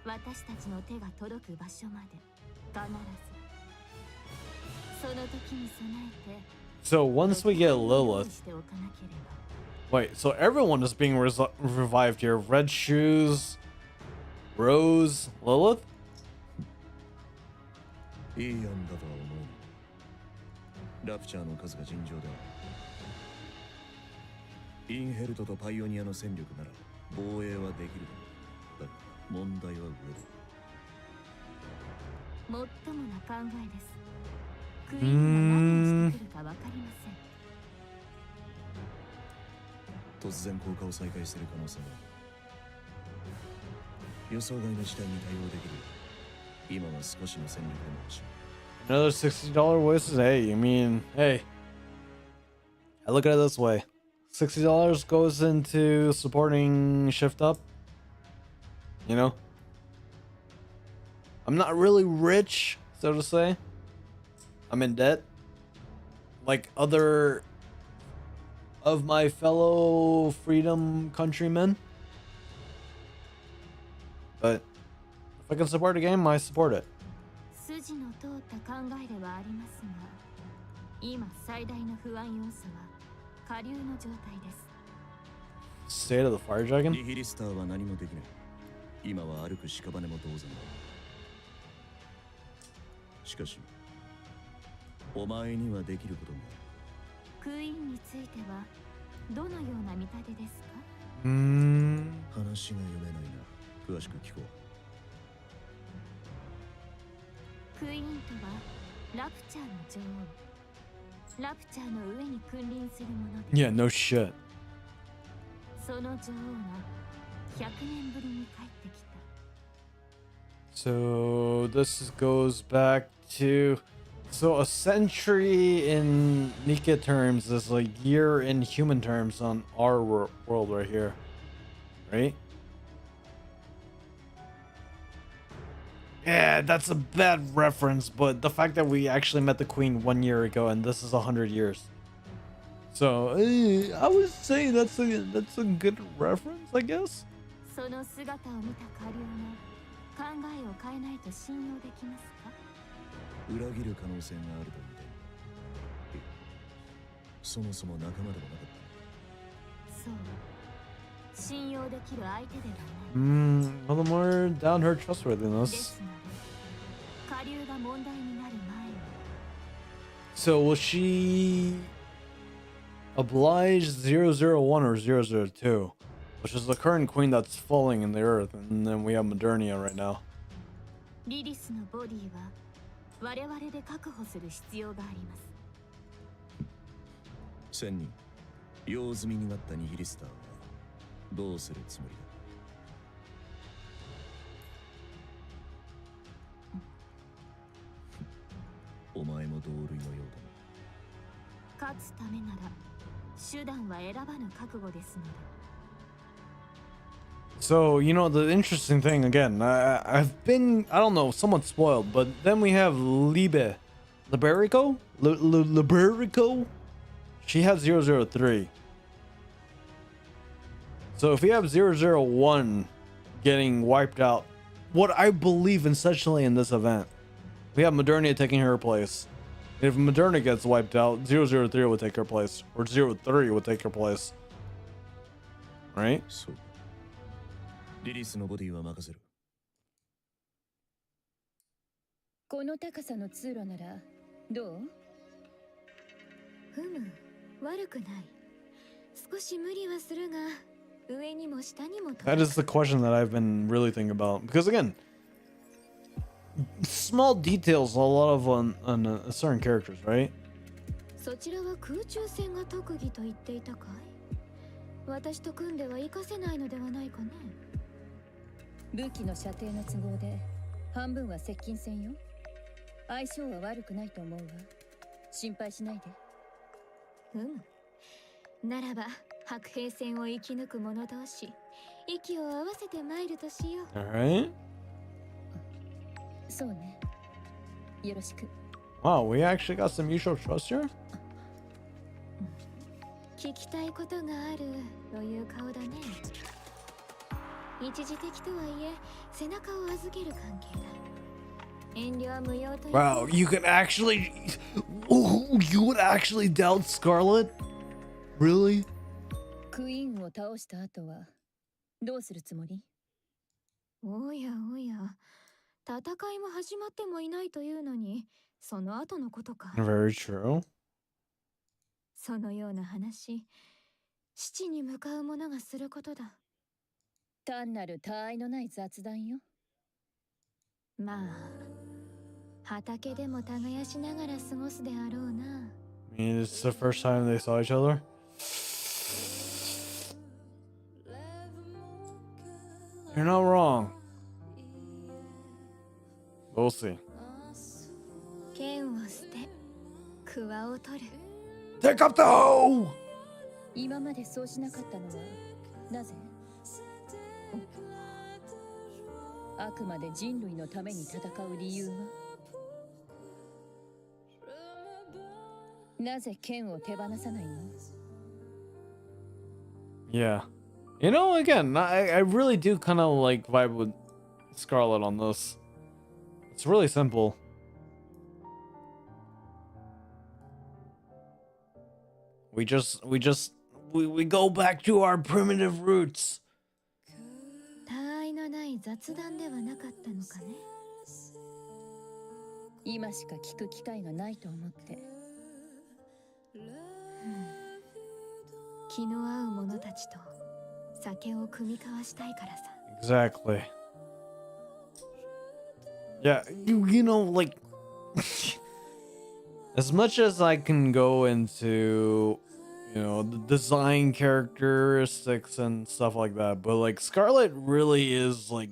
私たちの手が届く場所まで必ず。その時に備えて。So once we get Lilith. Wait, so everyone is being revived here. Red Shoes, Rose, Lilith? いい案だとは思う。ラプチャーの数が尋常だ。インヘルトとパイオニアの戦力なら防衛はできるだろう。だが問題は上だ。もっともな考えです。クイーンが何をしてくるかわかりません。突然降下を再開する可能性は予想外の事態に対応できる。今は少しの戦力でも欲しい。Another $60 wasted. Hey, I mean, hey. I look at it this way. $60 goes into supporting Shift Up. You know? I'm not really rich, so to say. I'm in debt. Like other of my fellow freedom countrymen. But if I can support a game, I support it. 筋の通った考えではありますが、今最大の不安要素は下流の状態です。State of the Fire Dragon? ニヒリスターは何もできない。今は歩く屍も同然だ。しかし、お前にはできることがある。クイーンについてはどのような見立てですか？話が読めないな。詳しく聞こう。クイーンとはラプチャーの女王。ラプチャーの上に君臨するものです。 Yeah, no shit. その女王が100年ぶりに帰ってきた。 So this goes back to, so a century in NIKKE terms is a year in human terms on our world right here, right? Yeah, that's a bad reference, but the fact that we actually met the queen 1 year ago and this is 100 years. So I would say that's a good reference, I guess. その姿を見た下流も考えを変えないと信用できますか？裏切る可能性があると見て。そもそも仲間でもなかった。そう。信用できる相手ではない。A little more down her で trustworthiness. すので、下流が問題になる前に。So will she oblige 001 or 002, which is the current queen that's falling in the earth, and then we have Modernia right now. リリスのボディは我々で確保する必要があります。千人用済みになったニヒリスターはどうするつもりだ？お前も同類のようだな。勝つためなら手段は選ばぬ覚悟ですので。 So, you know, the interesting thing again, I've been, I don't know, somewhat spoiled, but then we have Liberico? Liberico? She has 003. So if we have 001 getting wiped out, what I believe essentially in this event, we have Modernia taking her place. If Modernia gets wiped out, 003 would take her place, or 03 would take her place. Right? そう。リリスのボディは任せる。この高さの通路ならどう？ふむ、悪くない。少し無理はするが、上にも下にも。 That is the question that I've been really thinking about. Because again, small details a lot of on certain characters, right? そちらは空中戦が特技と言っていたかい？私と組んでは活かせないのではないかね。武器の射程の都合で半分は接近戦よ。相性は悪くないと思うわ。心配しないで。ならば白兵戦を生き抜く者同士息を合わせて参るとしよう。 Alright. そうね。よろしく。 Wow, we actually got some mutual trust here? 聞きたいことがあるという顔だね。一時的とはいえ背中を預ける関係だ。遠慮は無用という。 Wow, you can actually... Oh, you would actually doubt Scarlet? Really? クイーンを倒した後はどうするつもり？おやおや、戦いも始まってもいないというのにその後のことか。 Very true. そのような話、父に向かう者がすることだ。単なる他愛のない雑談よ。まあ、畑でも耕しながら過ごすであろうな。 I mean, it's the first time they saw each other. You're not wrong. We'll see. 剣を捨て、桑を取る。 Take up the hoe! 今までそうしなかったのはなぜ？あくまで人類のために戦う理由は？なぜ剣を手放さないの？ Yeah. You know, again, I really do kind of like vibe with Scarlet on this. It's really simple. We go back to our primitive roots. 他愛のない雑談ではなかったのかね。今しか聞く機会がないと思って。気の合う者たちと酒を酌み交わしたいからさ。 Exactly. Yeah, you know, like as much as I can go into, you know, the design characteristics and stuff like that, but like Scarlet really is like,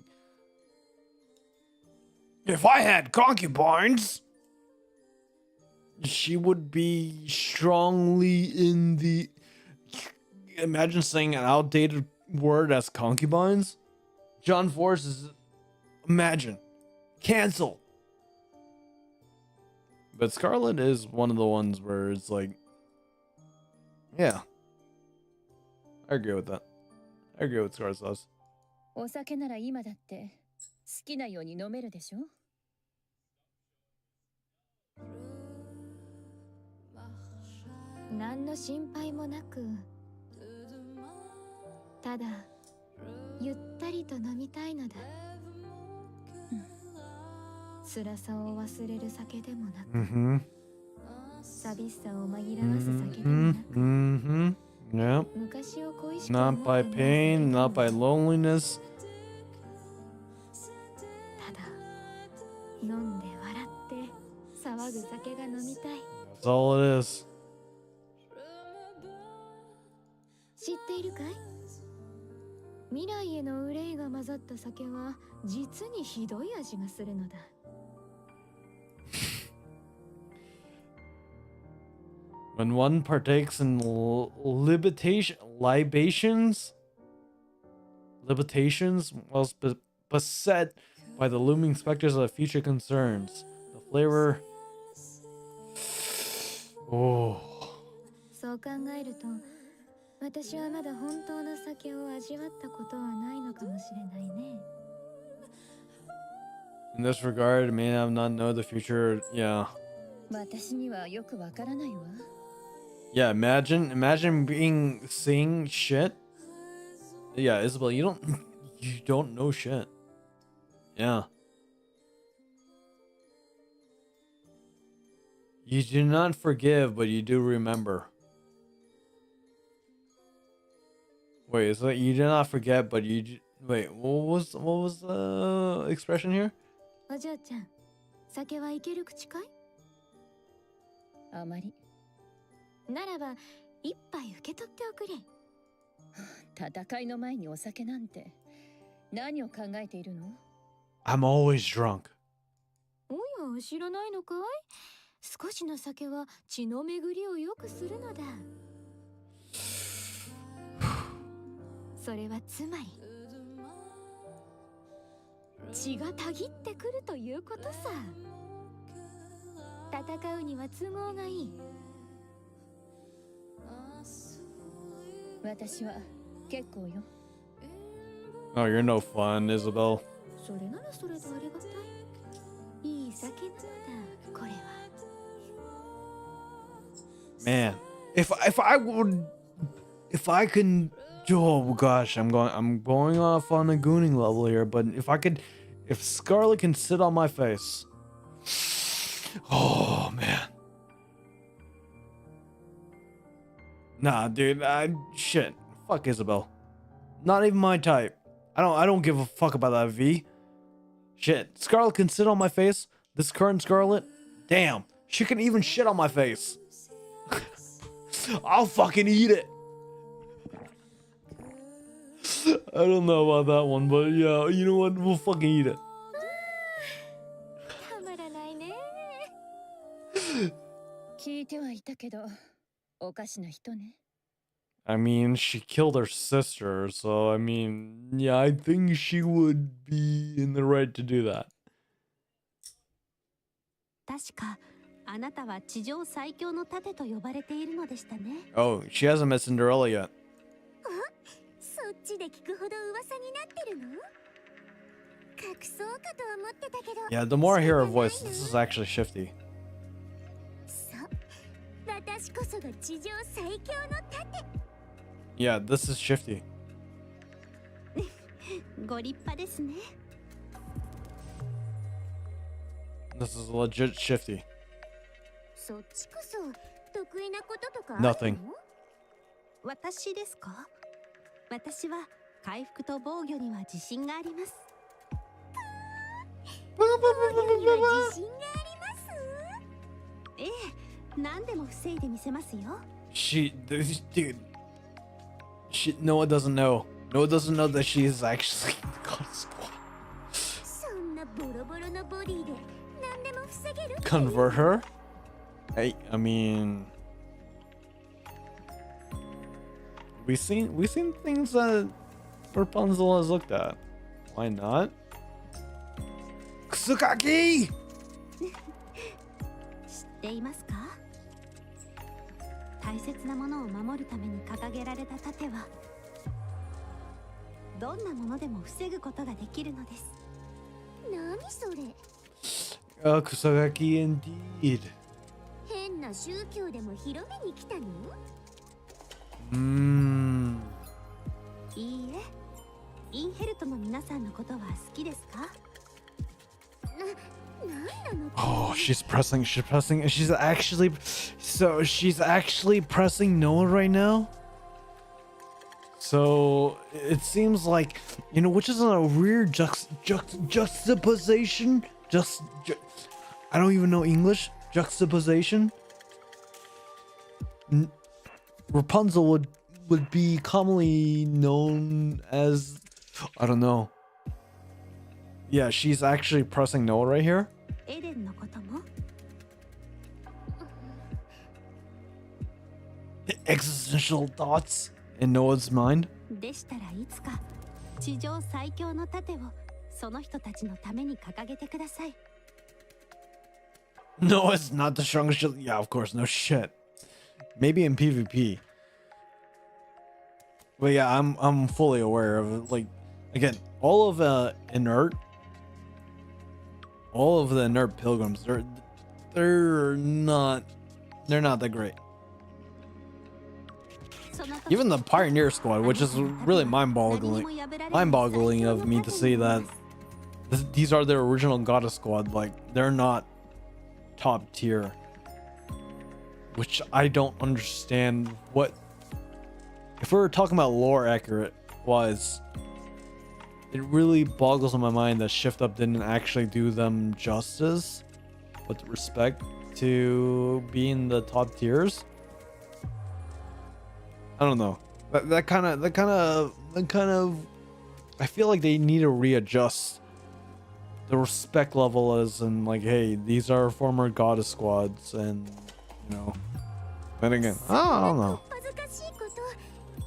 if I had concubines, she would be strongly in the, imagine saying an outdated word as concubines. John Force is, imagine, cancel. But Scarlet is one of the ones where it's like, yeah, I agree with that. I agree with Scarlet says. お酒なら今だって好きなように飲めるでしょ？何の心配もなく、ただゆったりと飲みたいのだ。辛さを忘れる酒でもなく、寂しさを紛らわす酒でもなく、 Yep. 昔を恋しく Not 思 by ってない酒 pain, でも not by loneliness. ただ飲んで笑って騒ぐ酒が飲みたい。 That's all it is. 知っているかい？未来への憂いが混ざった酒は実にひどい味がするのだ。 When one partakes in libations whilst beset by the looming specters of future concerns, the flavor. Oh. そう考えると、私はまだ本当の酒を味わったことはないのかもしれないね。 In this regard, may have not know the future. Yeah. 私にはよくわからないわ。 Yeah, imagine seeing shit. Yeah, Isabel, you don't know shit. Yeah. You do not forgive, but you do remember. Wait, is that you do not forget, but wait, what was the expression here? お嬢ちゃん、酒はいける口かい？あまり。ならば一杯受け取っておくれ。戦いの前にお酒なんて何を考えているの？ I'm always drunk. おや、知らないのかい？少しの酒は血の巡りを良くするのだ。それはつまり血がたぎってくるということさ。戦うには都合がいい。私は結構よ。 Oh, you're no fun, Isabel. それならそれでありがたい。いい酒なのだ、これは。Man, if I can, oh gosh, I'm going off on a gooning level here, but if Scarlet can sit on my face, oh man, nah, dude, shit, fuck Isabel, not even my type. I don't give a fuck about that V. Shit, Scarlet can sit on my face. This current Scarlet, damn, she can even shit on my face. I'll fucking eat it. I don't know about that one, but yeah, you know what? We'll fucking eat it. たまらないね。聞いてはいたけど、おかしな人ね。I mean, she killed her sister, so I mean, yeah, I think she would be in the right to do that. 確かあなたは地上最強の盾と呼ばれているのでしたね。Oh, she hasn't met Cinderella yet. そっちで聞くほど噂になってるの？隠そうかと思ってたけど。 Yeah, the more I hear her voice, this is actually shifty. そう、私こそが地上最強の盾。Yeah, this is shifty. ご立派ですね。This is legit shifty. そっちこそ得意なこととか Nothing. 私ですか？私は回復と防御には自信があります。防御には自信があります。ええ、何でも防いでみせますよ。Dude. Noah doesn't know. Noah doesn't know that she is actually God Squad. そんなボロボロのボディで何でも防げる。Convert her? I mean, we've seen things that Rapunzel has looked at. Why not? Kusukaki! 知っていますか？大切なものを守るために掲げられた盾はどんなものでも防ぐことができるのです。何それ？ Kusagaki indeed. 変な宗教でも広めに来たの？いいえ、インヘルトの皆さんのことは好きですか？なんなの？ Oh, she's actually pressing Noah right now. So it seems like, you know, which is a weird juxtaposition. I don't even know English. Juxtaposition. Rapunzel would be commonly known as, I don't know. Yeah, she's actually pressing Noah right here. エレンのことも？ Existential thoughts in Noah's mind. でしたらいつか地上最強の盾をその人たちのために掲げてください。 No, it's not the strongest. Yeah, of course, no shit. Maybe in PvP. But yeah, I'm fully aware of it. Like, again, all of the inert pilgrims, they're not that great. Even the Pioneer Squad, which is really mind-boggling of me to see that these are their original Goddess Squad. Like, they're not top tier, which I don't understand. What if we were talking about lore accurate wise? It really boggles my mind that Shift Up didn't actually do them justice with respect to being the top tiers. I don't know. That kind of I feel like they need to readjust the respect level as in like, hey, these are former Goddess Squads, and you know. Then again, I don't know.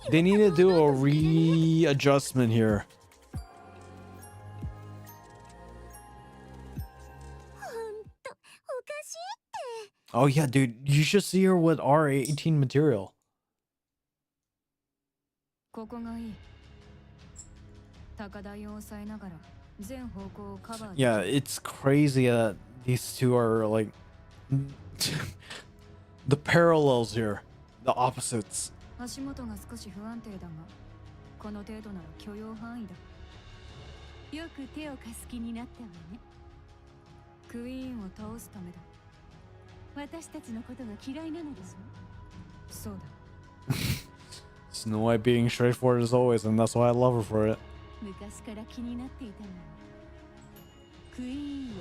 They need to do a readjustment here. Oh yeah, dude, you should see her with R18 material. Yeah, it's crazy that these two are like the parallels here, the opposites. 足元が少し不安定だが、この程度なら許容範囲だ。よく手を貸す気になったわね。クイーンを倒すためだ。私たちのことが嫌いなのでしょ。そうだ。Snow White being straightforward as always, and that's why I love her for it. 昔から気になっていたの。クイーンを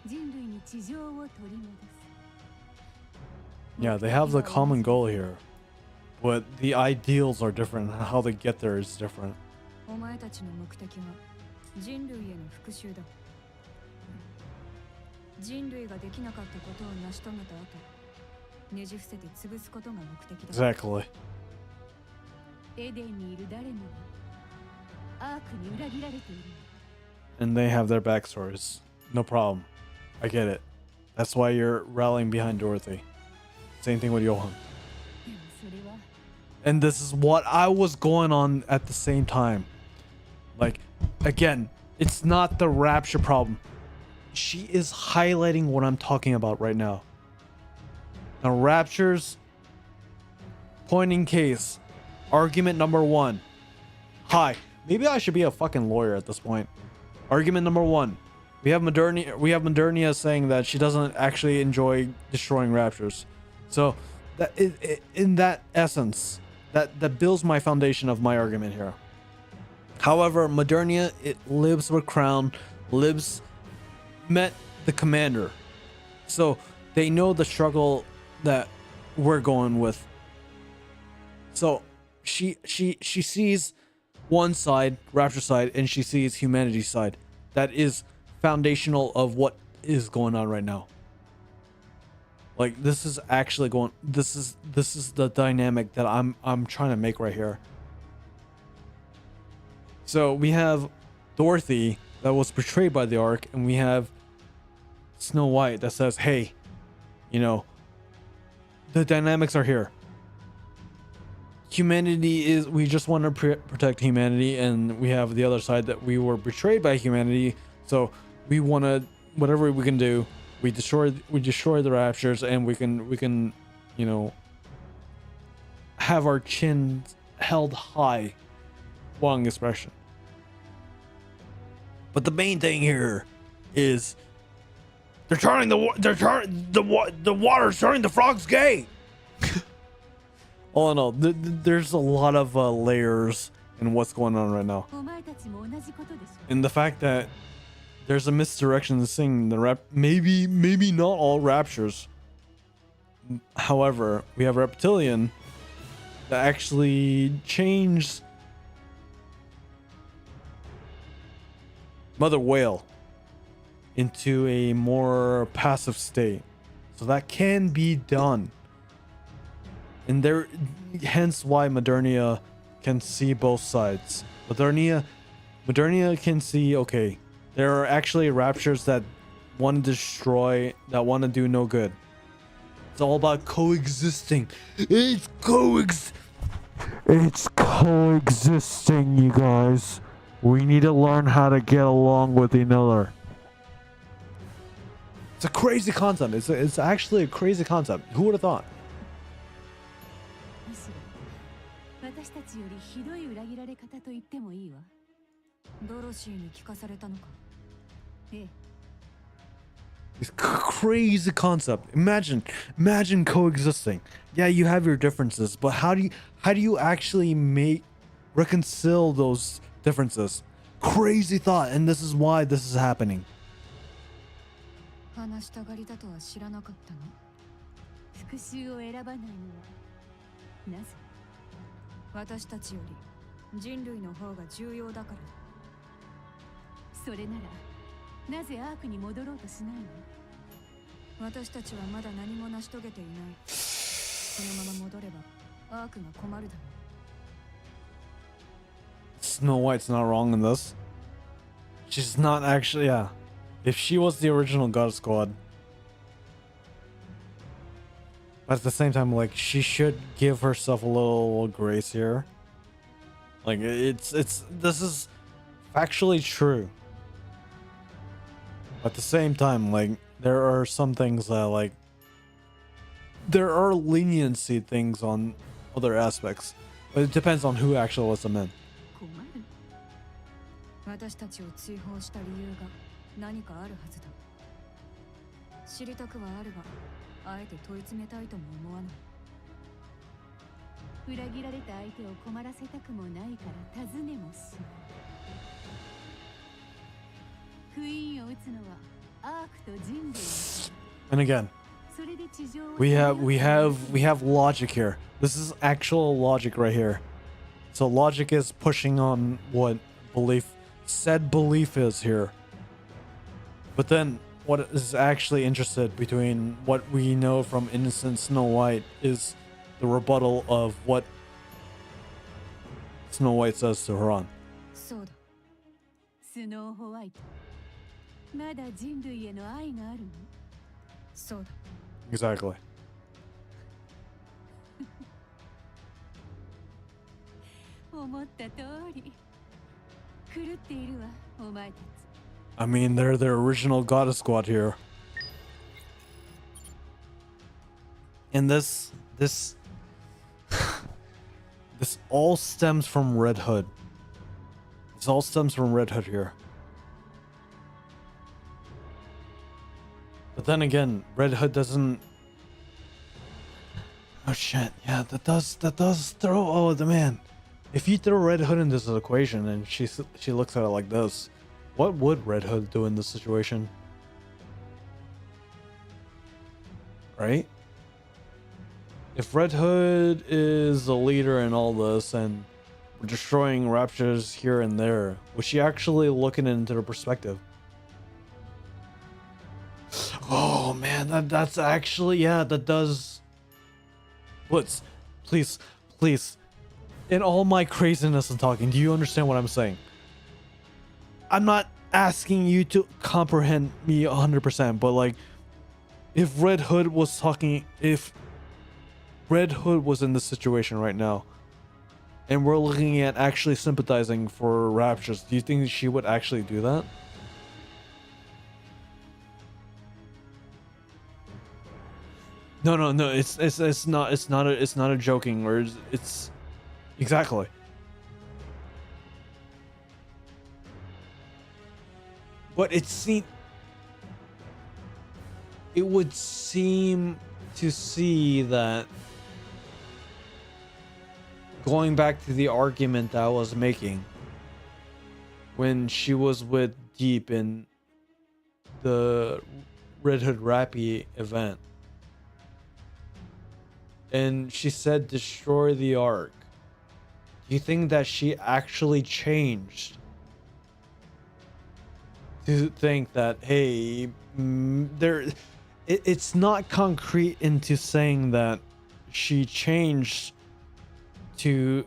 撃ち、人類に地上を取り戻す。Yeah, they have the common goal here, but the ideals are different. How they get there is different. お前たちの目的は人類への復讐だ。人類ができなかったことを成し遂げた後、ねじ伏せて潰すことが目的だ。Exactly. エデンにいる誰もがアークに裏切られている。And they have their backstories. No problem. I get it. That's why you're rallying behind Dorothy. Same thing with Johan. And this is what I was going on at the same time. Like, again, it's not the rapture problem. She is highlighting what I'm talking about right now. Now, rapture's pointing case. Argument number one. Hi. Maybe I should be a fucking lawyer at this point. Argument number one. We have Modernia saying that she doesn't actually enjoy destroying raptures. So, that in that essence, that builds my foundation of my argument here. However, Modernia, it lives with Crown, met the commander. So, they know the struggle that we're going with. So, she sees one side, Rapture side, and she sees humanity side. That is foundational of what is going on right now. Like, this is actually going, this is the dynamic that I'm trying to make right here. So we have Dorothy that was betrayed by the Ark, and we have Snow White that says, hey, you know, the dynamics are here. Humanity is, we just want to protect humanity, and we have the other side that we were betrayed by humanity, so we want to, whatever we can do, we destroy the raptures, and we can, you know, have our chin held high. Long expression. But the main thing here is the water's turning the frogs gay. All in all, there's a lot of layers in what's going on right now, and the fact that there's a misdirection in the thing. Maybe not all raptures. However, we have Reptilian that actually changed Mother Whale into a more passive state, so that can be done. And there, hence why Modernia can see both sides. Modernia can see, okay, there are actually raptures that want to destroy, that want to do no good. It's all about coexisting. It's coexisting, you guys. We need to learn how to get along with another. It's a crazy concept. It's actually a crazy concept. Who would have thought? It's crazy concept. Imagine coexisting. Yeah, you have your differences, but how do you actually reconcile those differences? Crazy thought, and this is why this is happening. Snow White's not wrong in this. She's not actually, yeah. If she was the original God Squad, but at the same time, like, she should give herself a little grace here. Like, this is factually true. At the same time, like, there are some things that, like, there are leniency things on other aspects, but it depends on who actually lets them in. 私たちを追放した理由が何かあるはずだ。知りたくはあるが、あえて問い詰めたいとも思わない。裏切られた相手を困らせたくもないから尋ねもしない。クイーンを撃つのはアークと人類。 And again, we have logic here. This is actual logic right here. So logic is pushing on what said belief is here. But then what is actually interested between what we know from innocent Snow White is the rebuttal of what Snow White says to Haran. そうだ。スノーホワイト。まだ人類への愛があるの？そうだ。 Exactly. 思った通り。狂っているわ、お前たち。I mean, they're the original God Squad here. And this all stems from Red Hood. This all stems from Red Hood here. But then again, Red Hood doesn't. Oh shit! Yeah, that does throw. Oh, the man. If you throw Red Hood in this equation and she looks at it like this, what would Red Hood do in this situation? Right? If Red Hood is the leader in all this and we're destroying raptures here and there, was she actually looking into the perspective? Oh man, that's actually, yeah, that does. Please. In all my craziness and talking, do you understand what I'm saying? I'm not asking you to comprehend me 100%, but like, if Red Hood was talking, if Red Hood was in this situation right now, and we're looking at actually sympathizing for raptures, do you think she would actually do that? No. It's not a joking, or it's exactly. But it would seem to see that, going back to the argument that I was making when she was with Deep in the Red Hood Rappy event, and she said destroy the Ark. Do you think that she actually changed to think that, hey, it's not concrete into saying that she changed to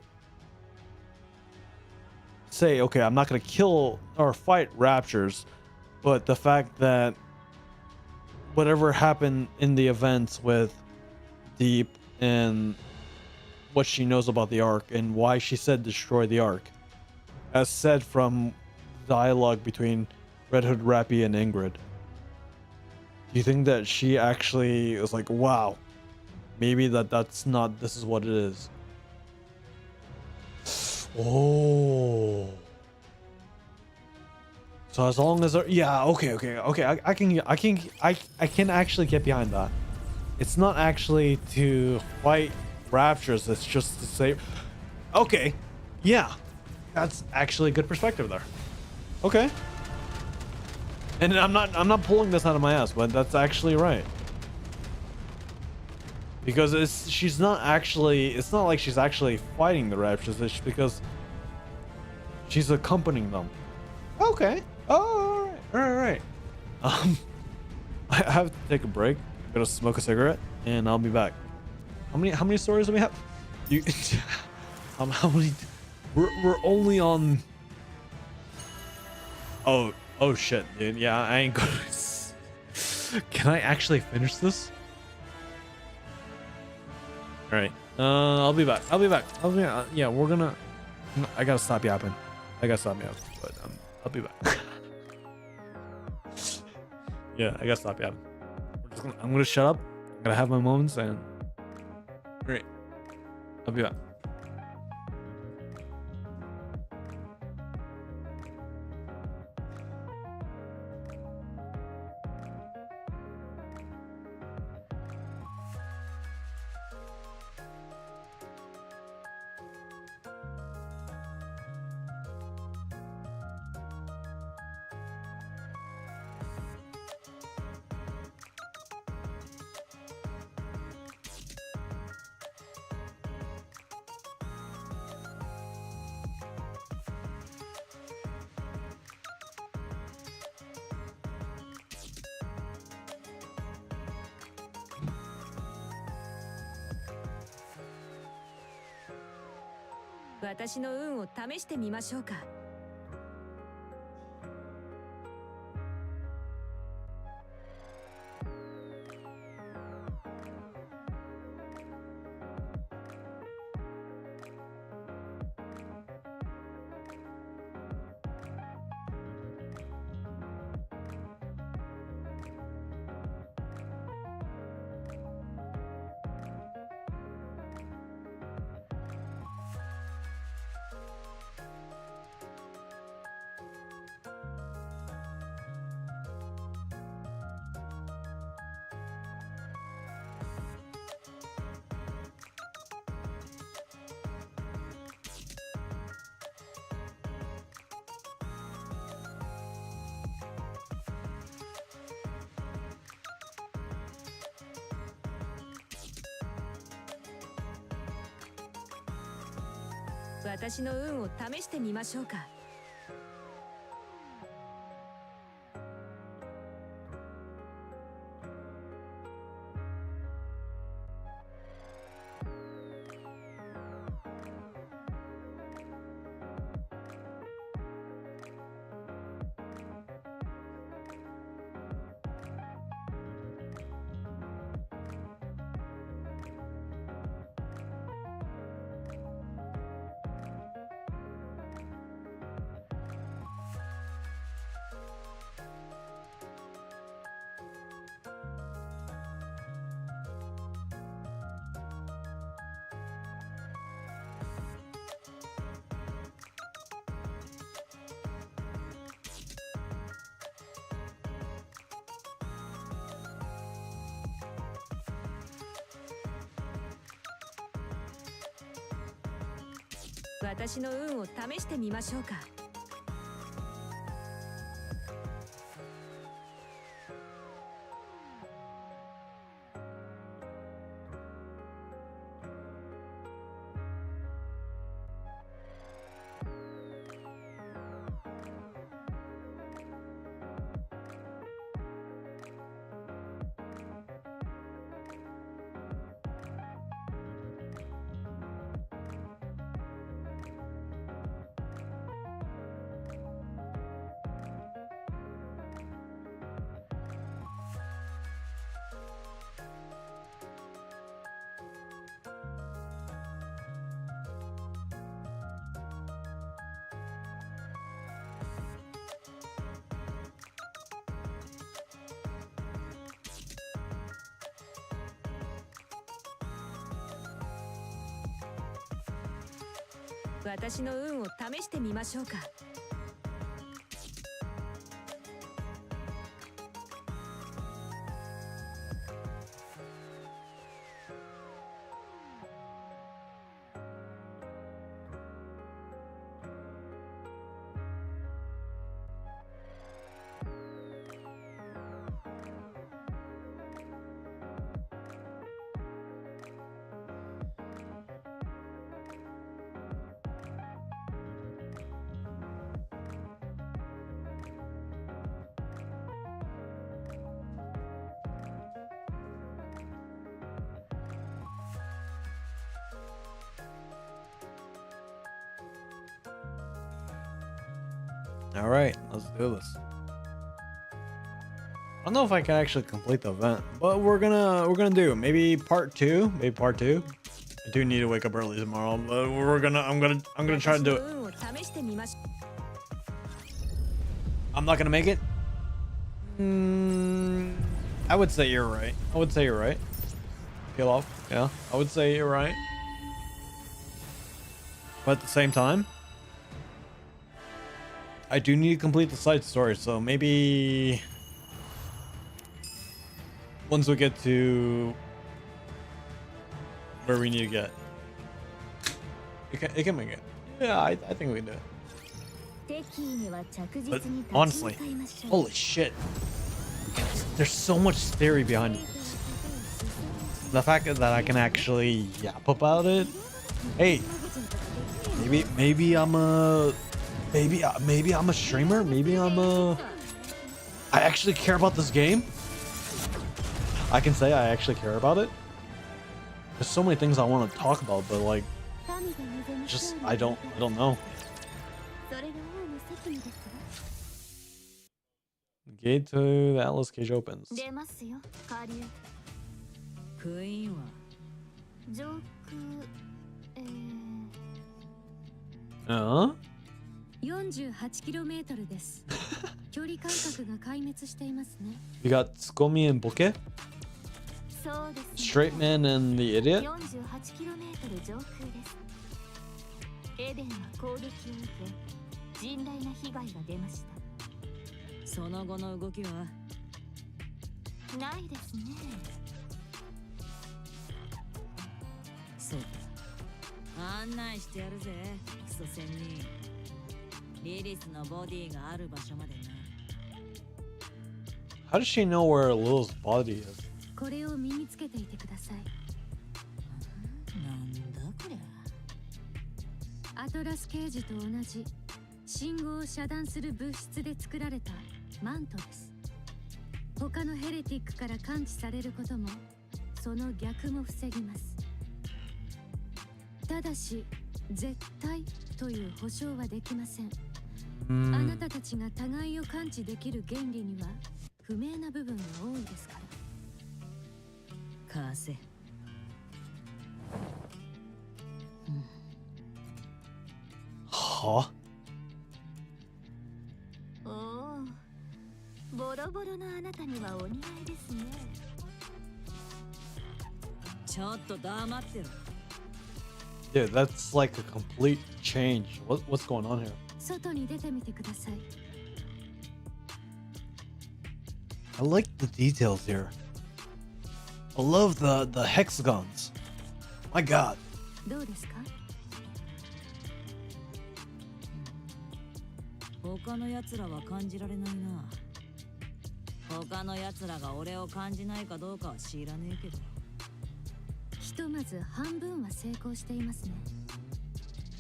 say, okay, I'm not going to kill or fight raptors, but the fact that whatever happened in the events with Deep and what she knows about the Ark and why she said destroy the Ark, as said from dialogue between Red Hood Rappy and Ingrid. Do you think that she actually was like, wow, maybe that's not, this is what it is? Oh. So as long as, yeah, okay. I can actually get behind that. It's not actually to fight raptures, it's just to say, okay, yeah, that's actually a good perspective there. Okay. And I'm not pulling this out of my ass, but that's actually right. Because it's not like she's actually fighting the raptors, it's because she's accompanying them. Okay. Oh, all right. I have to take a break. I'm gonna smoke a cigarette and I'll be back. How many stories do we have? How many? We're only on Oh shit, dude. Yeah, I ain't gonna. Can I actually finish this? All right. I'll be back. Yeah, we're gonna. I gotta stop yapping. But I'll be back. Yeah, I gotta stop yapping. I'm gonna shut up. I'm gonna have my moments and. All right. I'll be back.私の運を試してみましょうか。私の運を試してみましょうか。私の運を試してみましょうか。私の運を試してみましょうか。All right, let's do this. I don't know if I can actually complete the event, but we're gonna do maybe part two. Maybe part two. I do need to wake up early tomorrow, but I'm gonna try to do it. I'm not gonna make it. I would say you're right. I would say you're right. Peel off. Yeah, I would say you're right. But at the same time, I do need to complete the side story, so maybe once we get to where we need to get, it can make it. Yeah, I think we can do it. But honestly, holy shit, there's so much theory behind it. The fact that I can actually yap about it. Hey, maybe I'm a streamer. Maybe I actually care about this game. I can say I actually care about it. There's so many things I want to talk about, but like, just I don't know. The gate to the Atlas cage opens.48km です。距離感覚が壊滅していますね。We got Tsukomi and Boke, Straight Man and the Idiot. 48km 上空です。エデンは攻撃を受け、甚大な被害が出ました。その後の動きはないですね。そうか。案内してやるぜ、クソ仙人。リリスのボディがある場所までな。How does she know where Lil's body is? これを身につけていてください。なんだこりゃ。アトラスケージと同じ信号を遮断する物質で作られたマントです。他のヘレティックから感知されることもその逆も防ぎます。ただし絶対という保証はできません。あなたたちが互いを感知できる原理には不明な部分が多いですから。貸せ。は？おお、ボロボロのあなたにはお似合いですね。ちょっと黙ってろ。Yeah, that's like a complete change. What's going on here? 外に出てみてください。I like the details here. I love the hexagons. My God. どうですか？他の奴らは感じられないな。他の奴らが俺を感じないかどうかは知らねえけど。ひとまず半分は成功していますね。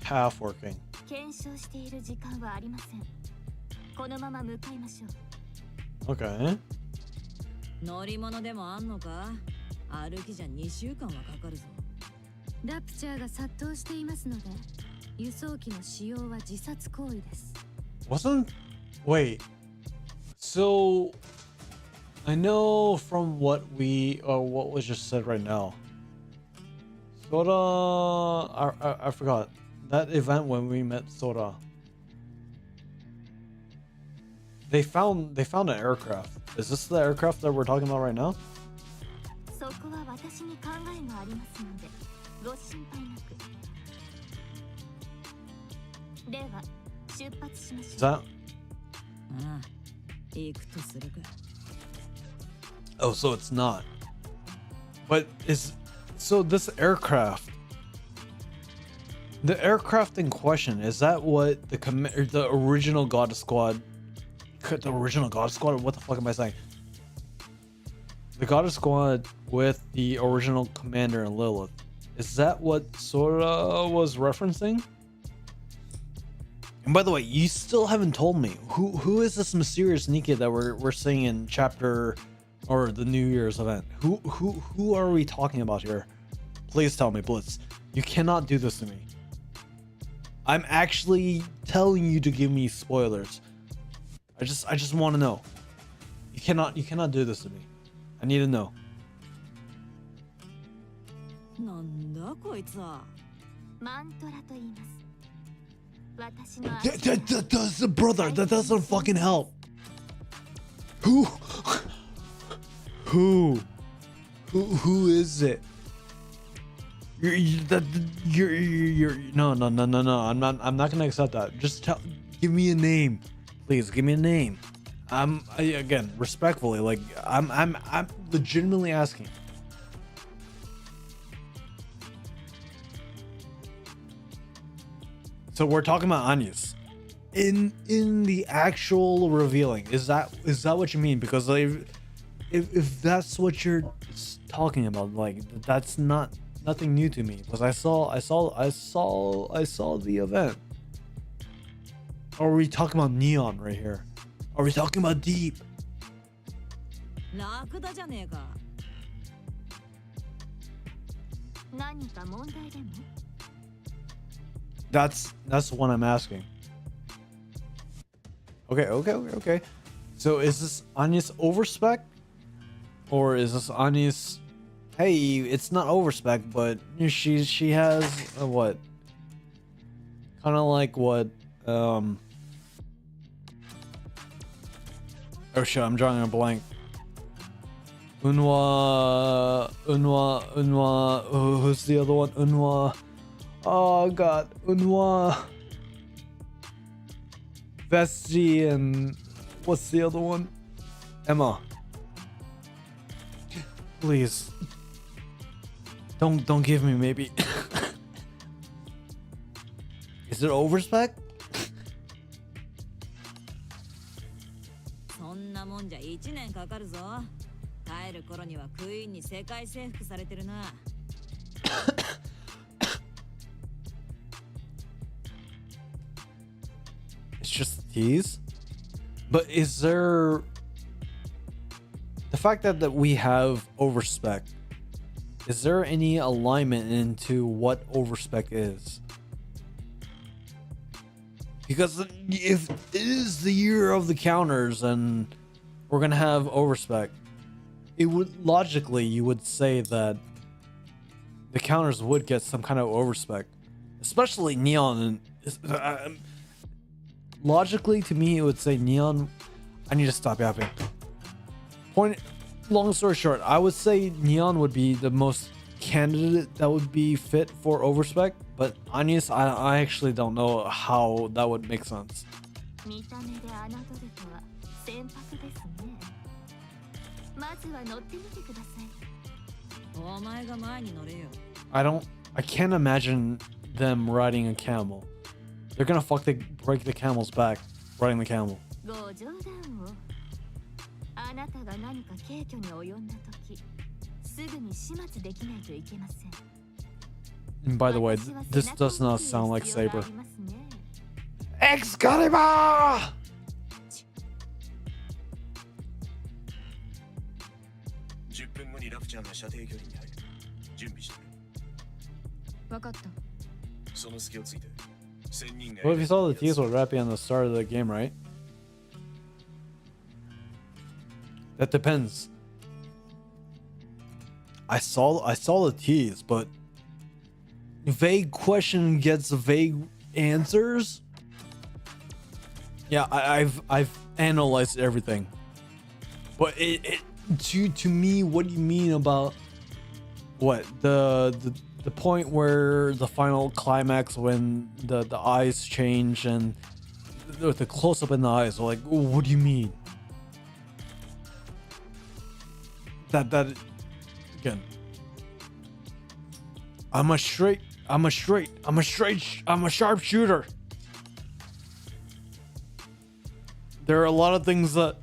Half working. 検証している時間はありません。このまま向かいましょう。Okay. 乗り物でもあんのか？歩きじゃ2週間はかかるぞ。ラプチャーが殺到していますので、輸送機の使用は自殺行為です。Wait. So I know from what was just said right now. Sora, I forgot that event when we met Sora. They found an aircraft. Is this the aircraft that we're talking about right now? そこは私に考えがありますので、ご心配なく。では出発しましょう。Is that? ああ、行くとするか。Oh, so it's not. But so this aircraft, the aircraft in question, is that what the original God Squad, the original God Squad? What the fuck am I saying? The God Squad with the original commander and Lilith. Is that what Sora was referencing? And by the way, you still haven't told me who is this mysterious NIKKE that we're seeing in chapter or the New Year's event? Who are we talking about here? Please tell me, Blitz. You cannot do this to me. I'm actually telling you to give me spoilers. I just want to know. You cannot do this to me. I need to know. なんだこいつは。マントラと言います。私の That's brother. That doesn't fucking help. Who is it? You're no. I'm not gonna accept that. Just give me a name, please. Give me a name. Again, respectfully, like I'm legitimately asking. So we're talking about Anya's in the actual revealing. Is that what you mean? Because like, if that's what you're talking about, like that's nothing new to me. Because I saw the event. Or are we talking about Neon right here? Are we talking about Deep? 楽だじゃねえか。何か問題でも？ That's what I'm asking. Okay. So is this Anya's overspec? Or is this Anya's, hey, it's not overspec, but she has what? Kind of like what oh shit, I'm drawing a blank. Unwa, who's the other one? Unwa. Oh god, Unwa, Vesti, and what's the other one? Emma. Please, don't give me maybe. Is it overspec? そんなもんじゃ1年かかるぞ。帰る頃にはクイーンに世界征服されてるな。It's just a tease. But is there the fact that we have overspec? Is there any alignment into what overspec is? Because if it is the year of the counters and we're gonna have overspec, it would logically you would say that the counters would get some kind of overspec, especially Neon. And logically, to me, it would say Neon. I need to stop yapping. Long story short, I would say Neon would be the most candidate that would be fit for overspec, but Anya's, I actually don't know how that would make sense. 見た目で侮るとは船舶ですね。まずは乗ってみてください。お前が前に乗れよ。I can't imagine them riding a camel. They're gonna break the camel's back riding the camel. ご冗談を。あなたが何か軽挙に及んだとき、すぐに始末できないといけません。And by the way, this does not sound like Saber. Excalibur! 10分後にラプチャーが射程距離に入る。準備してくれ。わかった。その隙をついて。Well, if you saw the tease was rapping on the start of the game, right? That depends. I saw the tease, but vague question gets vague answers. Yeah, I've analyzed everything, but to me, what do you mean about what the point where the final climax when the eyes change and the close up in the eyes? Like, what do you mean? That again. I'm a sharpshooter. There are a lot of things that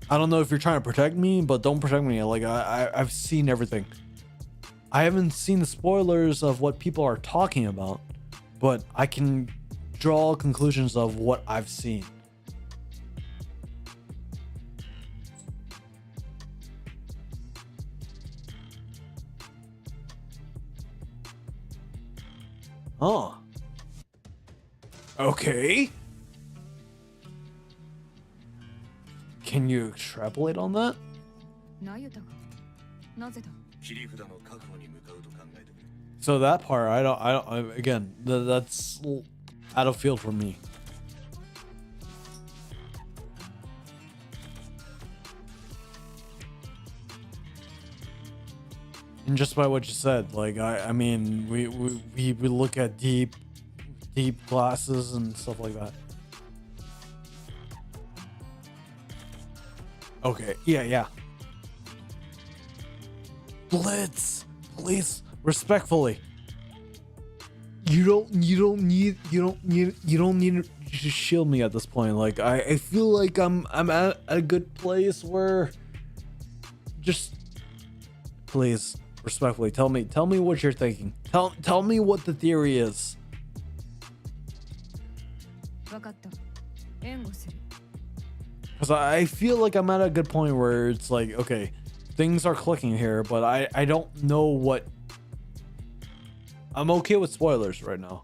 I don't know if you're trying to protect me, but don't protect me. Like I've seen everything. I haven't seen the spoilers of what people are talking about, but I can draw conclusions of what I've seen. Oh. can you extrapolate on that? なゆたがなぜだ 切り札の確保に向かうと考えてくれ So that part, again, that's out of field for me. And just by what you said, like I mean, we look at deep glasses and stuff like that. Okay, yeah. Blitz, please, respectfully. You don't need to shield me at this point. Like I feel like I'm at a good place where just please. Respectfully, tell me what you're thinking. Tell me what the theory is. 分かった援護する Because I feel like I'm at a good point where it's like, okay, things are clicking here, but I don't know what. I'm okay with spoilers right now.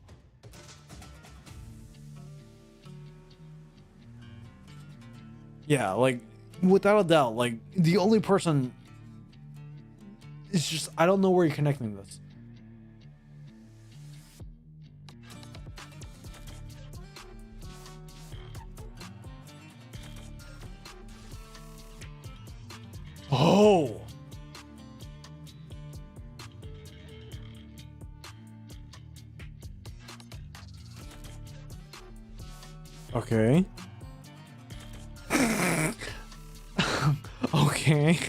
Yeah, like without a doubt, like the only person. It's just, I don't know where you're connecting this. Oh! Okay. Okay.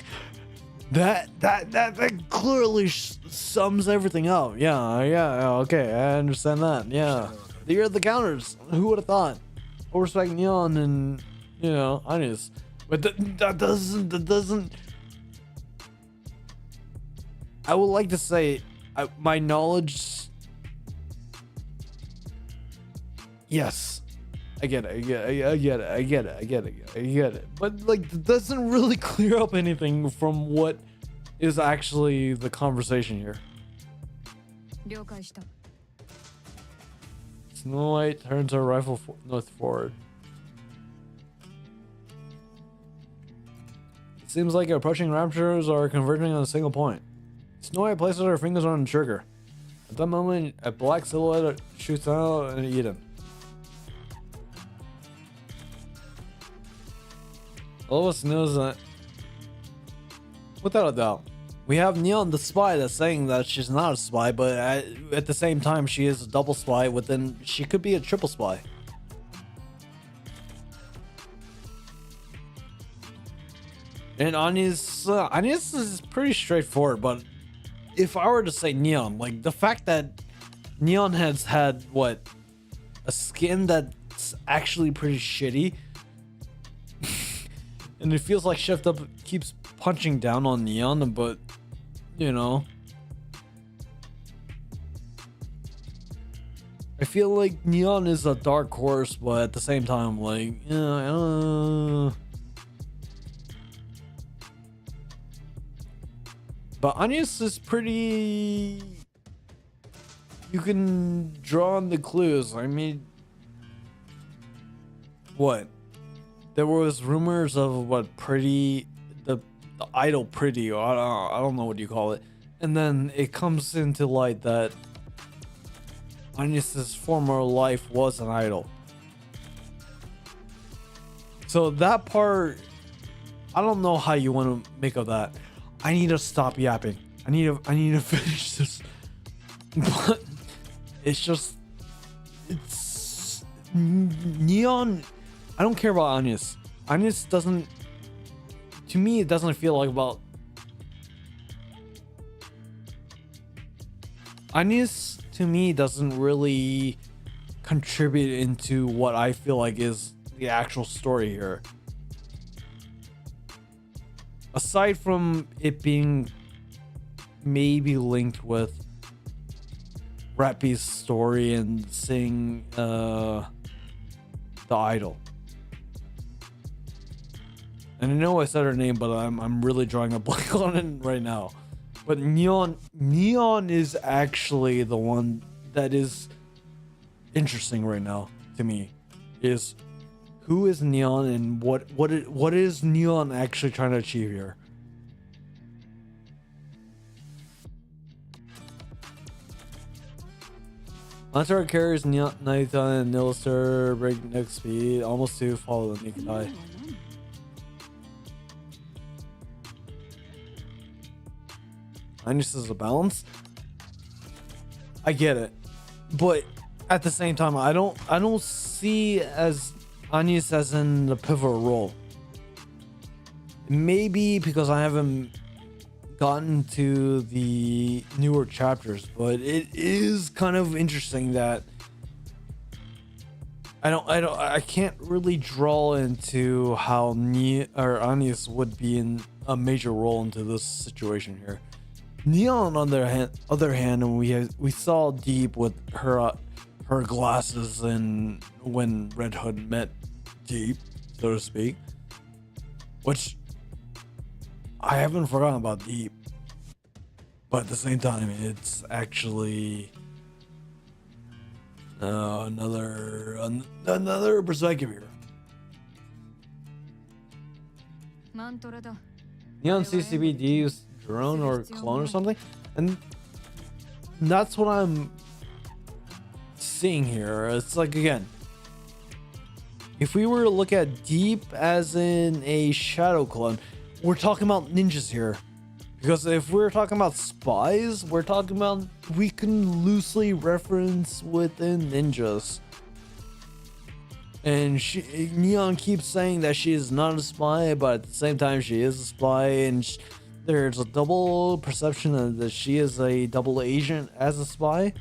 That clearly sums everything up. Yeah, okay, I understand that. Yeah, you're the counters. Who would have thought? Full respect, Neon, and you know, Ani's. But that doesn't. I would like to say, my knowledge. Yes, I get it. But like, it doesn't really clear up anything from what is actually the conversation here. 了解した Snow White turns her rifle north forward. It seems like approaching raptors are converging on a single point. Snow White places her fingers on the trigger. At that moment, a black silhouette shoots out and Eden. All of us knows that, without a doubt, we have Neon the spy that's saying that she's not a spy, but at the same time she is a double spy. Within, she could be a triple spy. And Ani's is pretty straightforward, but if I were to say Neon, like the fact that Neon has had what, a skin that's actually pretty shitty. And it feels like Shift Up keeps punching down on Neon, but you know, I feel like Neon is a dark horse, but at the same time, like, but Anya's is pretty. You can draw on the clues. I mean, what? There was rumors of what Pretty, the idol Pretty, or I don't know what you call it, and then it comes into light that Anya's former life was an idol. So that part, I don't know how you want to make of that. I need to stop yapping. I need to finish this. But it's just, it's Neon. I don't care about Anya's. Anya's doesn't, to me, it doesn't feel like about. Anya's, to me, doesn't really contribute into what I feel like is the actual story here. Aside from it being maybe linked with Rappy's story and seeing the idol. And I know I said her name, but I'm really drawing a blank on it right now. But Neon is actually the one that is interesting right now to me. Is who is Neon and what is Neon actually trying to achieve here? Hunter carries Neon, Nathan and Nilister breakneck speed, almost to follow the naked eye. Minus is a balance. I get it, but at the same time, I don't see as Agnes as in the pivotal role. Maybe because I haven't gotten to the newer chapters, but it is kind of interesting that I can't really draw into how Agnes would be in a major role into this situation here. Neon on the other hand, and we saw Deep with her glasses and when Red Hood met Deep, so to speak, which I haven't forgotten about Deep, but at the same time, it's actually another perspective here. Neon CCBD use drone or clone or something, and that's what I'm seeing here. It's like, again, if we were to look at Deep as in a shadow clone, we're talking about ninjas here, because if we're talking about spies, we're talking about, we can loosely reference within ninjas. And Neon keeps saying that she is not a spy, but at the same time she is a spy, and there's a double perception that she is a double agent as a spy.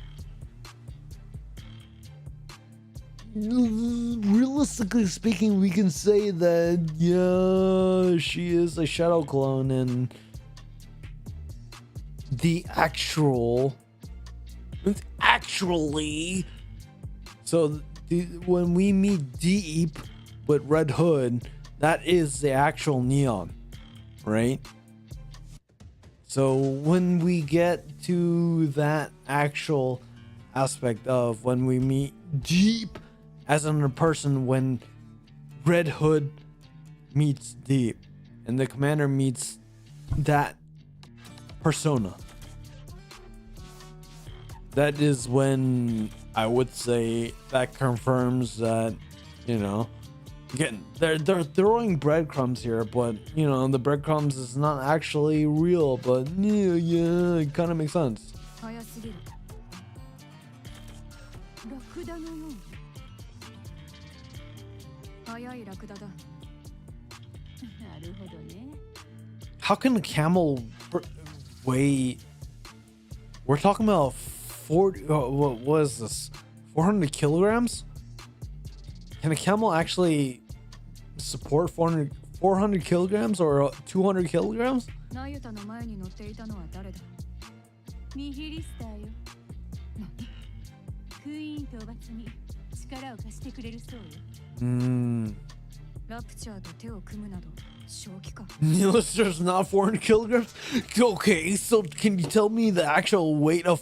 Realistically speaking, we can say that, yeah, she is a shadow clone, and so when we meet Deep with Red Hood, that is the actual Neon, right? So when we get to that actual aspect of when we meet Deep as another person, when Red Hood meets Deep and the commander meets that persona, that is when I would say that confirms that, you know, again, they're throwing breadcrumbs here, but, you know, the breadcrumbs is not actually real, but yeah, it kind of makes sense. How can a camel weigh? We're talking about 40. What was this? 400 kilograms? Can a camel actually support 400 kilograms or 200 kilograms? Nilister's not 400 kilograms? Okay, so can you tell me the actual weight of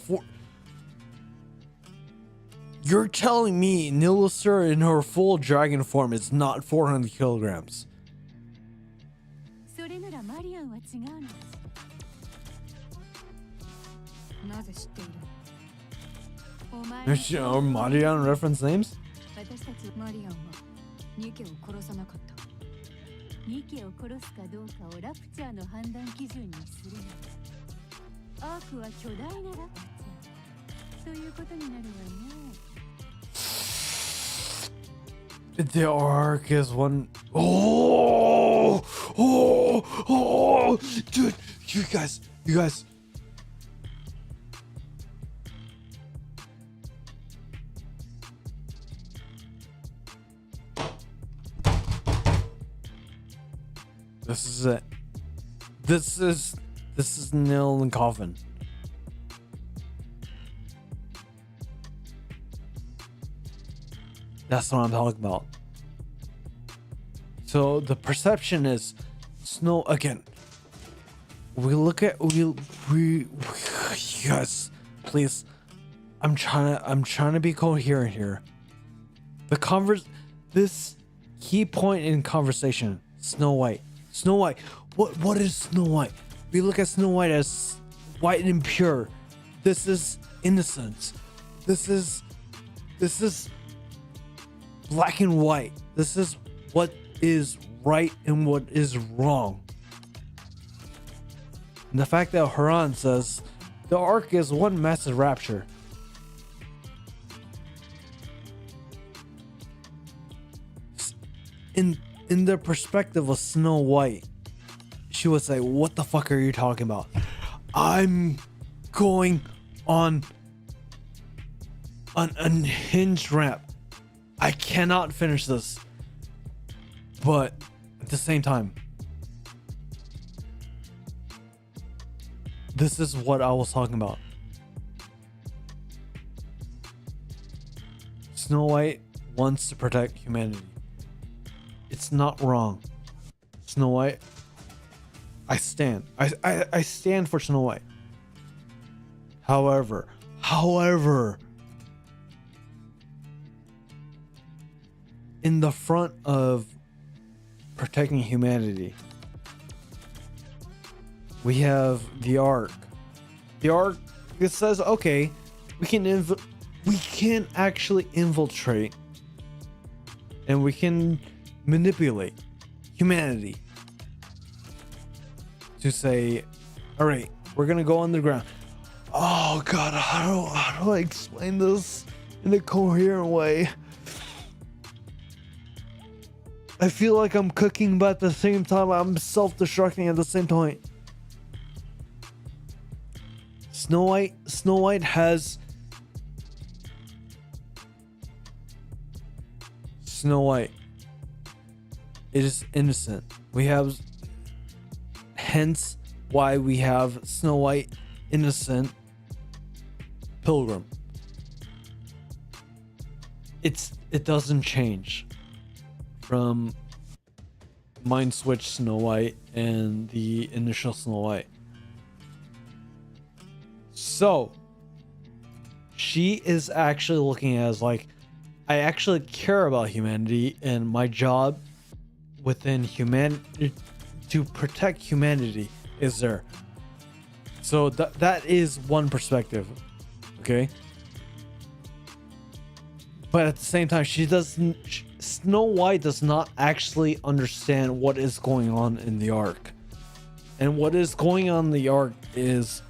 You're telling me Nilister in her full dragon form is not 400 kilograms? Are Marian reference names? The arc is one. Oh, dude, you guys. This is it. This is nail in the coffin. That's what I'm talking about. So the perception is Snow again. We look at we yes, please. I'm trying to be coherent here. This key point in conversation. Snow White. Snow White. What is Snow White? We look at Snow White as white and pure. This is innocence. This is black and white. This is what is right and what is wrong. And the fact that Haran says the arc is one massive rapture. In the perspective of Snow White, she would say, what the fuck are you talking about? I'm going on an unhinged ramp. I cannot finish this. But at the same time, this is what I was talking about. Snow White wants to protect humanity. It's not wrong. Snow White, I stand. I stand for Snow White. However, in the front of protecting humanity, we have the arc. The arc, it says, okay, we can actually infiltrate and we can manipulate humanity to say, all right, we're gonna go underground. Oh god, how do I explain this in a coherent way? I feel like I'm cooking, but at the same time I'm self-destructing at the same time. Snow White has Snow White. It is innocent. We have, hence why we have Snow White, innocent pilgrim. It doesn't change from Mind Switch Snow White and the initial Snow White. So she is actually looking at it as like, I actually care about humanity, and my job within humanity to protect humanity is there. So that is one perspective, okay? But at the same time, Snow White does not actually understand what is going on in the arc. And what is going on in the arc is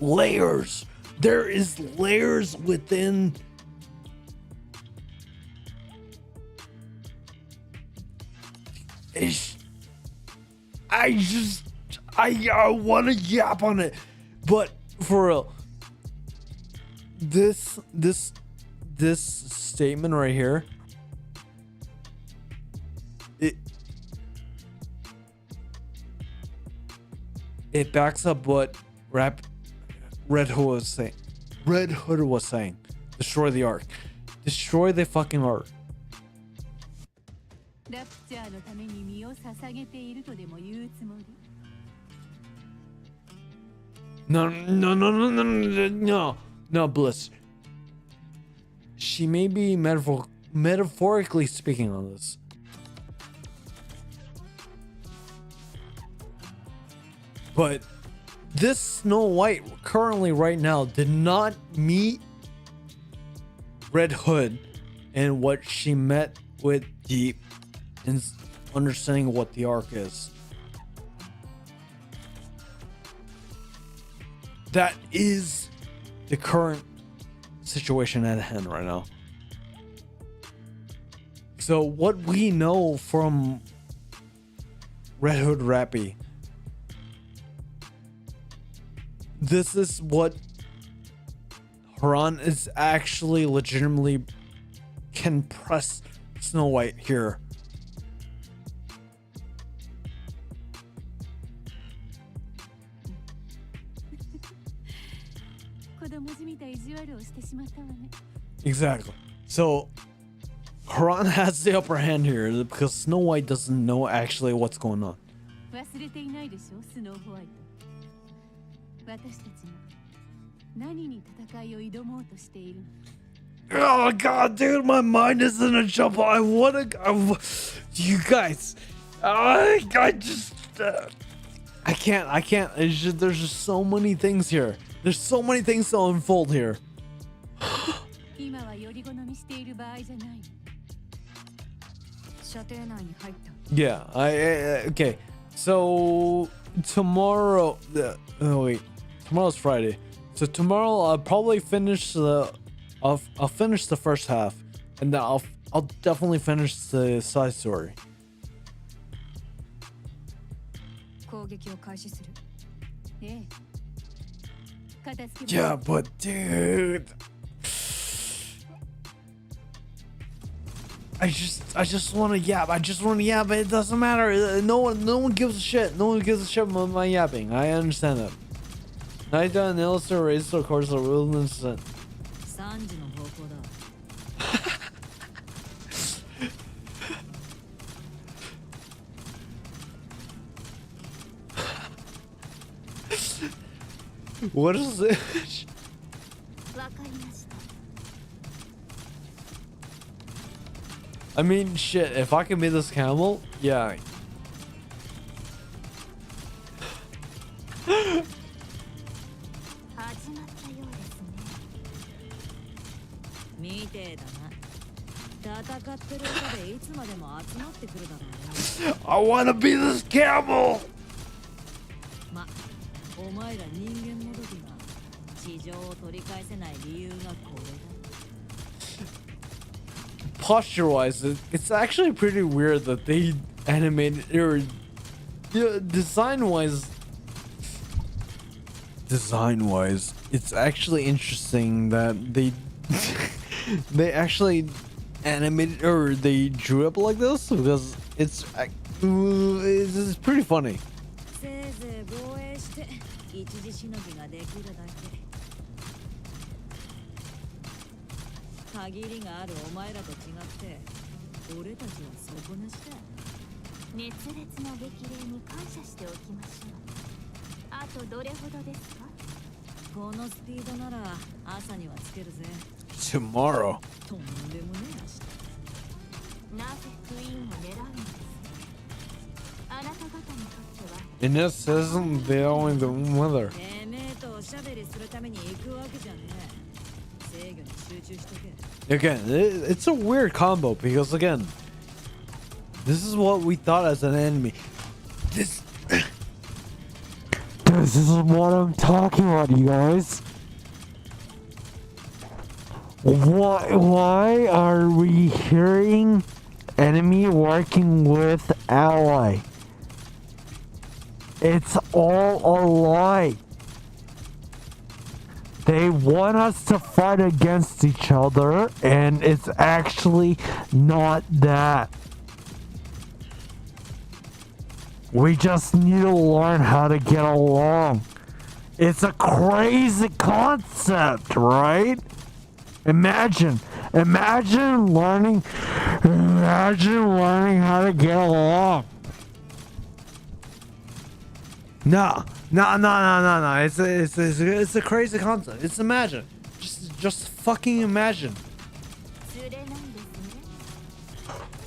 layers. There is layers within I want to yap on it, but for real, this statement right here, it backs up what Red Hood was saying. Red Hood was saying, destroy the arc, destroy the fucking arc. No, Bliss. She may be metaphorically speaking on this. But this Snow White currently right now did not meet Red Hood and what she met with Deep in understanding what the arc is. That is the current situation at hand right now. So what we know from Red Hood Rappy, this is what Haran is actually legitimately can press Snow White here. Exactly. So Haran has the upper hand here because Snow White doesn't know actually what's going on. Oh god, dude, my mind is in a jumble. You guys, I can't. It's just, there's just so many things here. There's so many things to unfold here. 今はより好みしている場合じゃない。射程内に入った。 Yeah, okay. So tomorrow, oh wait, tomorrow's Friday. So tomorrow I'll probably finish I'll finish the first half, and then I'll definitely finish the side story. 攻撃を開始する。ええ。片付け。 Yeah, but dude, I just want to yap. I just want to yap. It doesn't matter. No one gives a shit. No one gives a shit about my yapping. I understand that. NightBot and Illustrator raised the course of wilderness. 3時の方向だ。 What is this? わかりました。 I mean, shit. If I can be this camel, yeah. 始まったようですね。みてえだな。戦ってる中でいつまでも集まってくるだろうな。 I want to be this camel. ま、お前ら人間もどきが地上を取り返せない理由がこれだ。 Posture-wise, it's actually pretty weird that they animated or design-wise, it's actually interesting that they they actually animated or they drew up like this because it's pretty funny. せいぜい防衛して一時しのぎができるだけ。限りがあるお前らと違って俺たちは底なしだ。熱烈な激励に感謝しておきましょう。あとどれほどですか？このスピードなら朝にはつけるぜ。 Tomorrow. とんでもねえ明日。なぜクイーンを狙うんです？あなた方にとっては And this isn't the only the weather. てめえとおしゃべりするために行くわけじゃねえ。制御に集中しとけ。 Again, it's a weird combo because again, this is what we thought as an enemy. This is what I'm talking about, you guys. Why are we hearing enemy working with ally? It's all a lie. They want us to fight against each other, and it's actually not that. We just need to learn how to get along. It's a crazy concept, right? Imagine learning how to get along. No. It's a crazy concept. It's imagine. Just fucking imagine. 釣れないですね。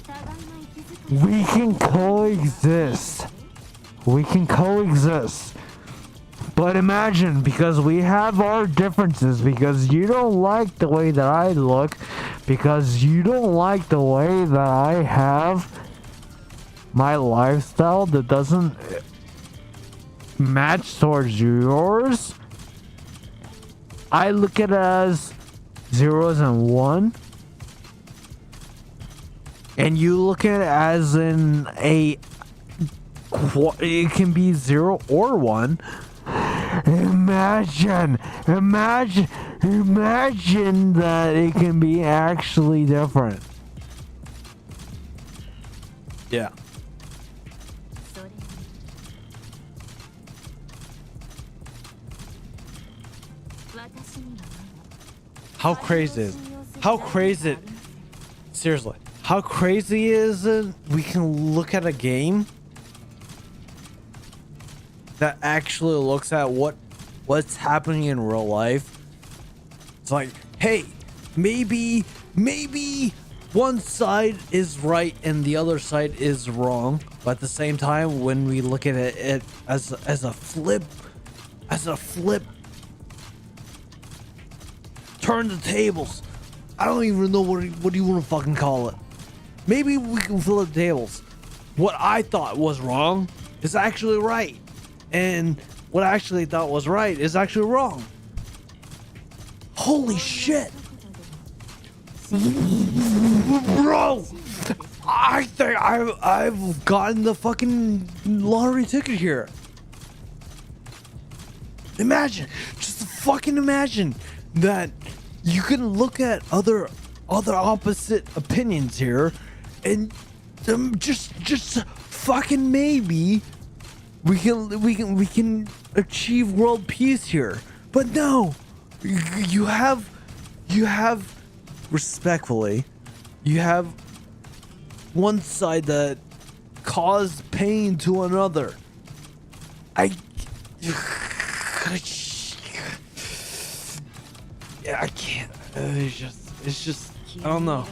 互いの息遣い We can coexist. But imagine, because we have our differences, because you don't like the way that I look, because you don't like the way that I have my lifestyle that doesn't match towards yours. I look at it as zeros and one, and you look at it as in it can be 0 or 1. Imagine that it can be actually different. Yeah. それに私にはまだ How crazy is it? Seriously, how crazy is it? We can look at a game that actually looks at what's happening in real life. It's like, hey, maybe one side is right and the other side is wrong, but at the same time, when we look at it as a flip, turn the tables. I don't even know what do you want to fucking call it. Maybe we can flip the tables. What I thought was wrong is actually right, and what I actually thought was right is actually wrong. Holy shit, bro! I think I've gotten the fucking lottery ticket here. Imagine, just fucking imagine that you can look at other opposite opinions here, and just fucking maybe we can achieve world peace here. But no, you have respectfully, you have one side that caused pain to another. Yeah, I can't. It's just, I don't know.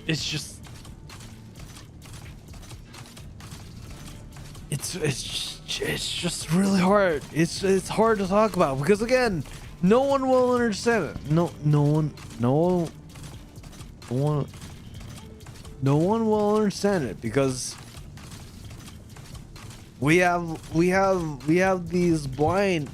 It's just, it's just really hard. It's hard to talk about because again, no one will understand it. No one will understand it because we have these blinders.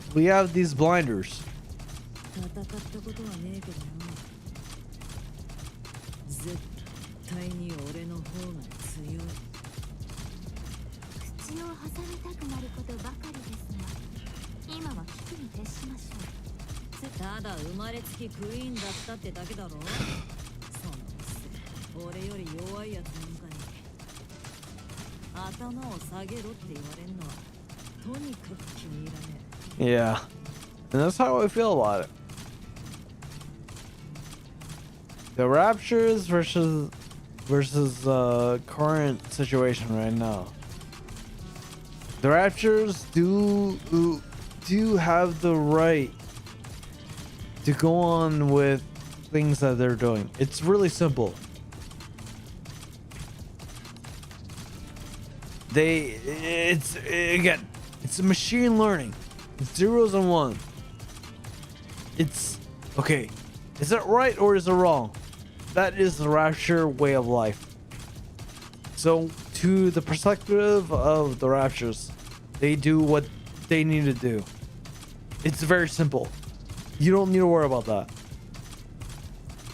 Yeah, and that's how I feel about it. The Raptures versus current situation right now. The Raptures do have the right to go on with things that they're doing. It's really simple. It's a machine learning. It's zeros and ones. It's okay. Is it right or is it wrong? That is the Rapture way of life. So to the perspective of the Raptures, they do what they need to do. It's very simple. You don't need to worry about that.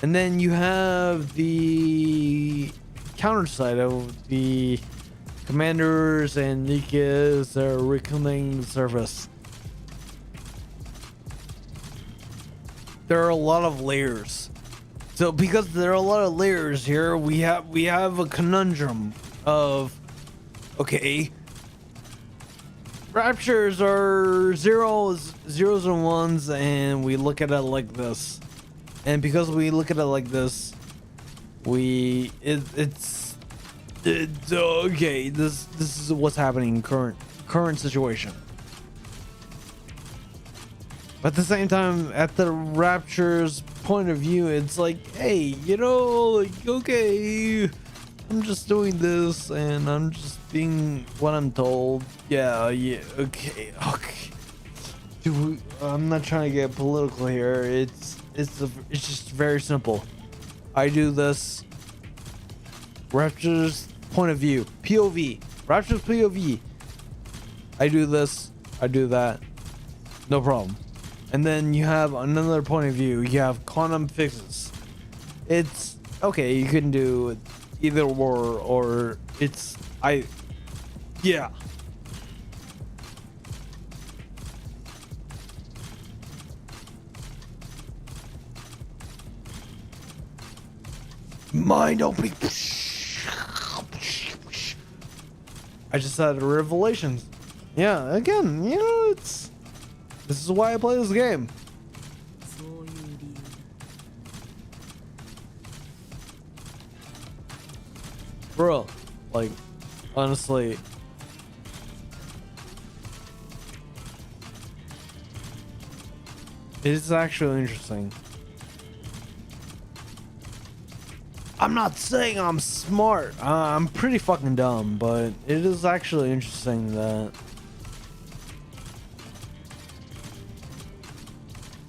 And then you have the counter side of the Commanders and NIKKE's that are reclaiming the surface. There are a lot of layers. So because there are a lot of layers here, we have a conundrum of, okay, Raptures are zeros and ones, and we look at it like this. And because we look at it like this, it's okay. This is what's happening in current situation. But at the same time, at the Rapture's point of view, it's like, hey, you know, like, okay, I'm just doing this and I'm just being what I'm told. Yeah, okay. I'm not trying to get political here. It's just very simple. I do this. Rapture's point of view, POV. Rapture's POV. I do this. I do that. No problem. And then you have another point of view. You have quantum fixes. It's okay. You can do either or it's yeah. Mind opening. I just had revelations. Yeah, again, you know, this is why I play this game. Bro, like, honestly, It is actually interesting. I'm not saying I'm smart. I'm pretty fucking dumb, but it is actually interesting that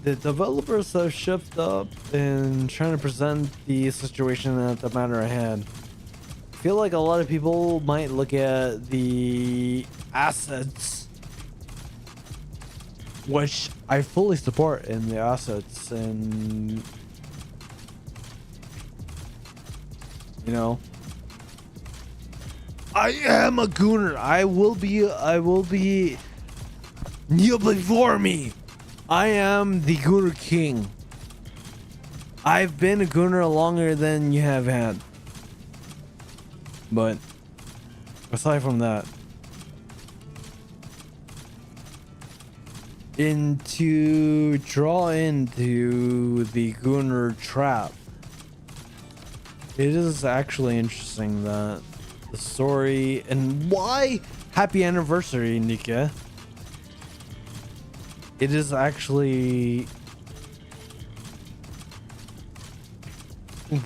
the developers have shifted up in trying to present the situation at the matter at hand. I feel like a lot of people might look at the assets, which I fully support in the assets, and you know, I am a gooner. I will be kneel before me. I am the gooner king. I've been a gooner longer than you have had. But aside from that, to draw into the gooner trap, it is actually interesting that the story and why happy anniversary, NIKKE. It is actually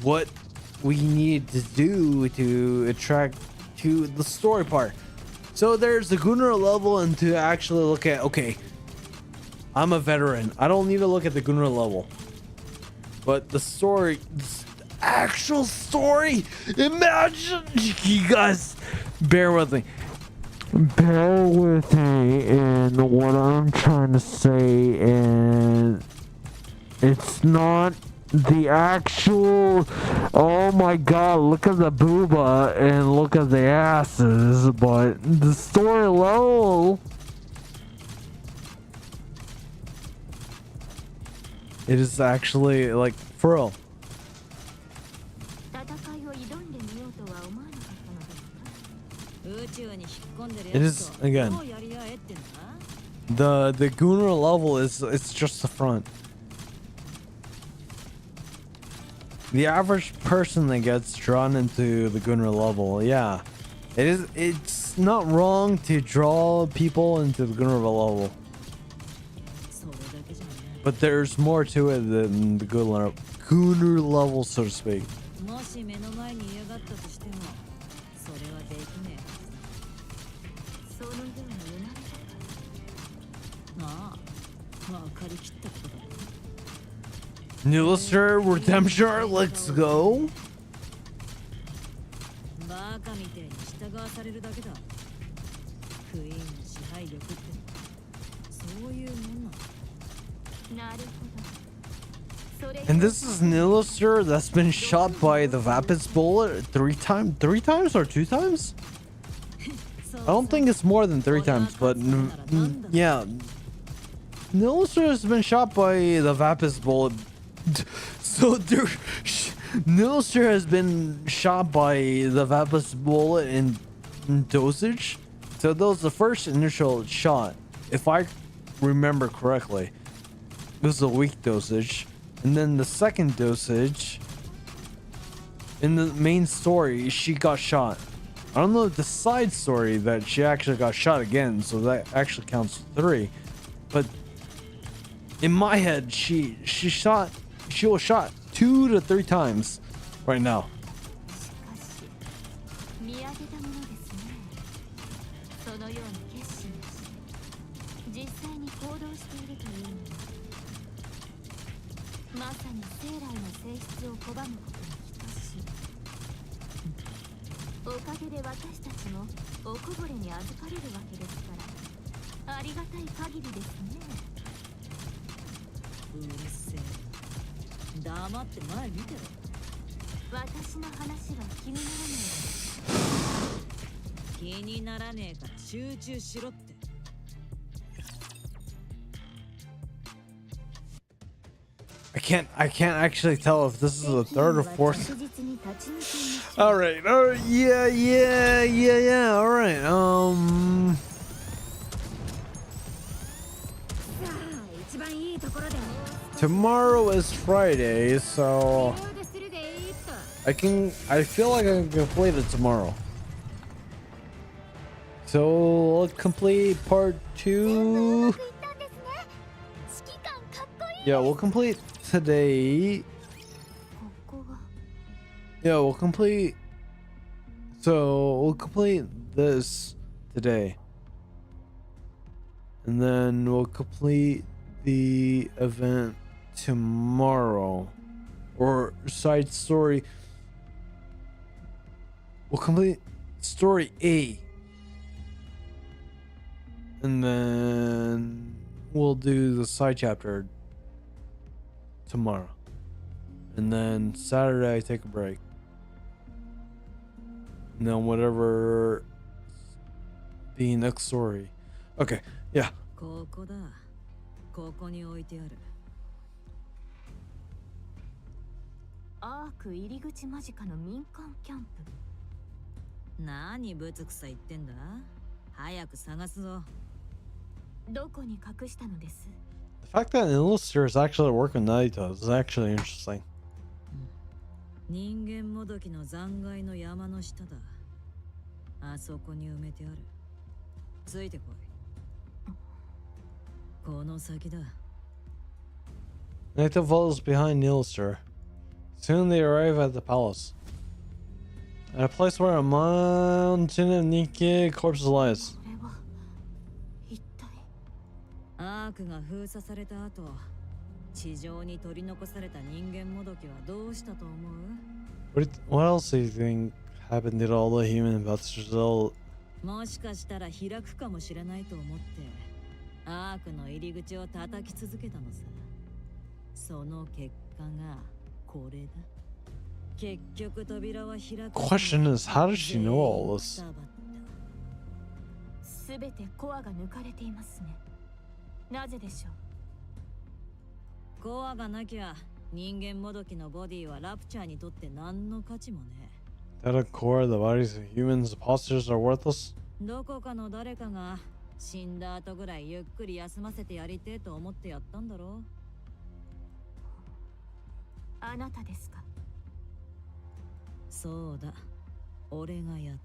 what we need to do to attract to the story part. So there's the Gunnar level, and to actually look at, okay, I'm a veteran. I don't need to look at the Gunnar level. But the story, the actual story, imagine, you guys, bear with me. Bear with me in what I'm trying to say, and it's not the actual, oh my god, look at the booba and look at the asses, but the story level, it is actually like, for real. It is, again, the Gunnar level is, it's just the front. The average person that gets drawn into the Gunnar level, yeah, it's not wrong to draw people into the Gunnar level, but there's more to it than the Gunnar level, so to speak. Newlister Redemption, let's go. And this is Newlister that's been shot by the Vapid's bullet three times or 2 times? I don't think it's more than 3 times, but yeah. Newlister has been shot by the Vapid's bullet. So dude, Nilster has been shot by the Vapid's bullet in dosage. So that was the first initial shot, if I remember correctly. It was a weak dosage, and then the second dosage in the main story, she got shot. I don't know the side story that she actually got shot again, so that actually counts 3. But in my head, she was shot 2 to 3 times right now. I can't actually tell if this is the 3rd or 4th. All right, yeah. All right, tomorrow is Friday, so I feel like I can complete it tomorrow. So let's complete part 2. Yeah, we'll complete today. ここは Yeah, we'll complete. So we'll complete this today. And then we'll complete the event tomorrow. Or side story. We'll complete story A. And then we'll do the side chapter tomorrow. And then Saturday I take a break. And then whatever the next story. Okay, yeah. ここだ。ここに置いてある。アーク入り口間近の民間キャンプ。何ブツクサ言ってんだ。早く探すぞ。どこに隠したのです？ The fact that an illustrator is actually working Naito is actually interesting. 人間もどきの残骸の山の下だ。あそこに埋めてある。ついてこい。この先だ。Naito follows behind the illustrator. Soon they arrive at the palace. At a place where a mountain of NIKKE corpses lies. これは一体。アークが封鎖された後、地上に取り残された人間もどきはどうしたと思う？ What else do you think happened to all the human investors? もしかしたら開くかもしれないと思って、アークの入り口を叩き続けたのさ。その結果がこれだ。結局扉は開く。Question is, how does she know all this? すべてコアが抜かれていますね。なぜでしょう？コアがなきゃ人間もどきのボディはラプチャーにとって何の価値もね。At a core, the bodies of humans imposters are worthless. どこかの誰かが死んだ後ぐらいゆっくり休ませてやりてえと思ってやったんだろう。あなたですか？そうだ、俺がやっ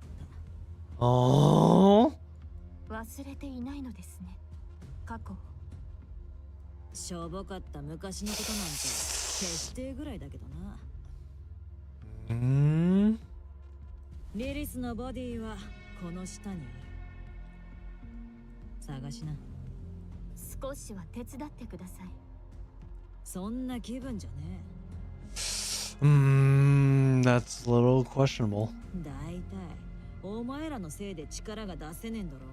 た。Oh. 忘れていないのですね。過去。しょぼかった昔のことなんて決してぐらいだけどな。リリスのボディはこの下にある。探しな。少しは手伝ってください。そんな気分じゃねThat's a little questionable. え。だいたいお前らのせいで力が出せねえんだろうが。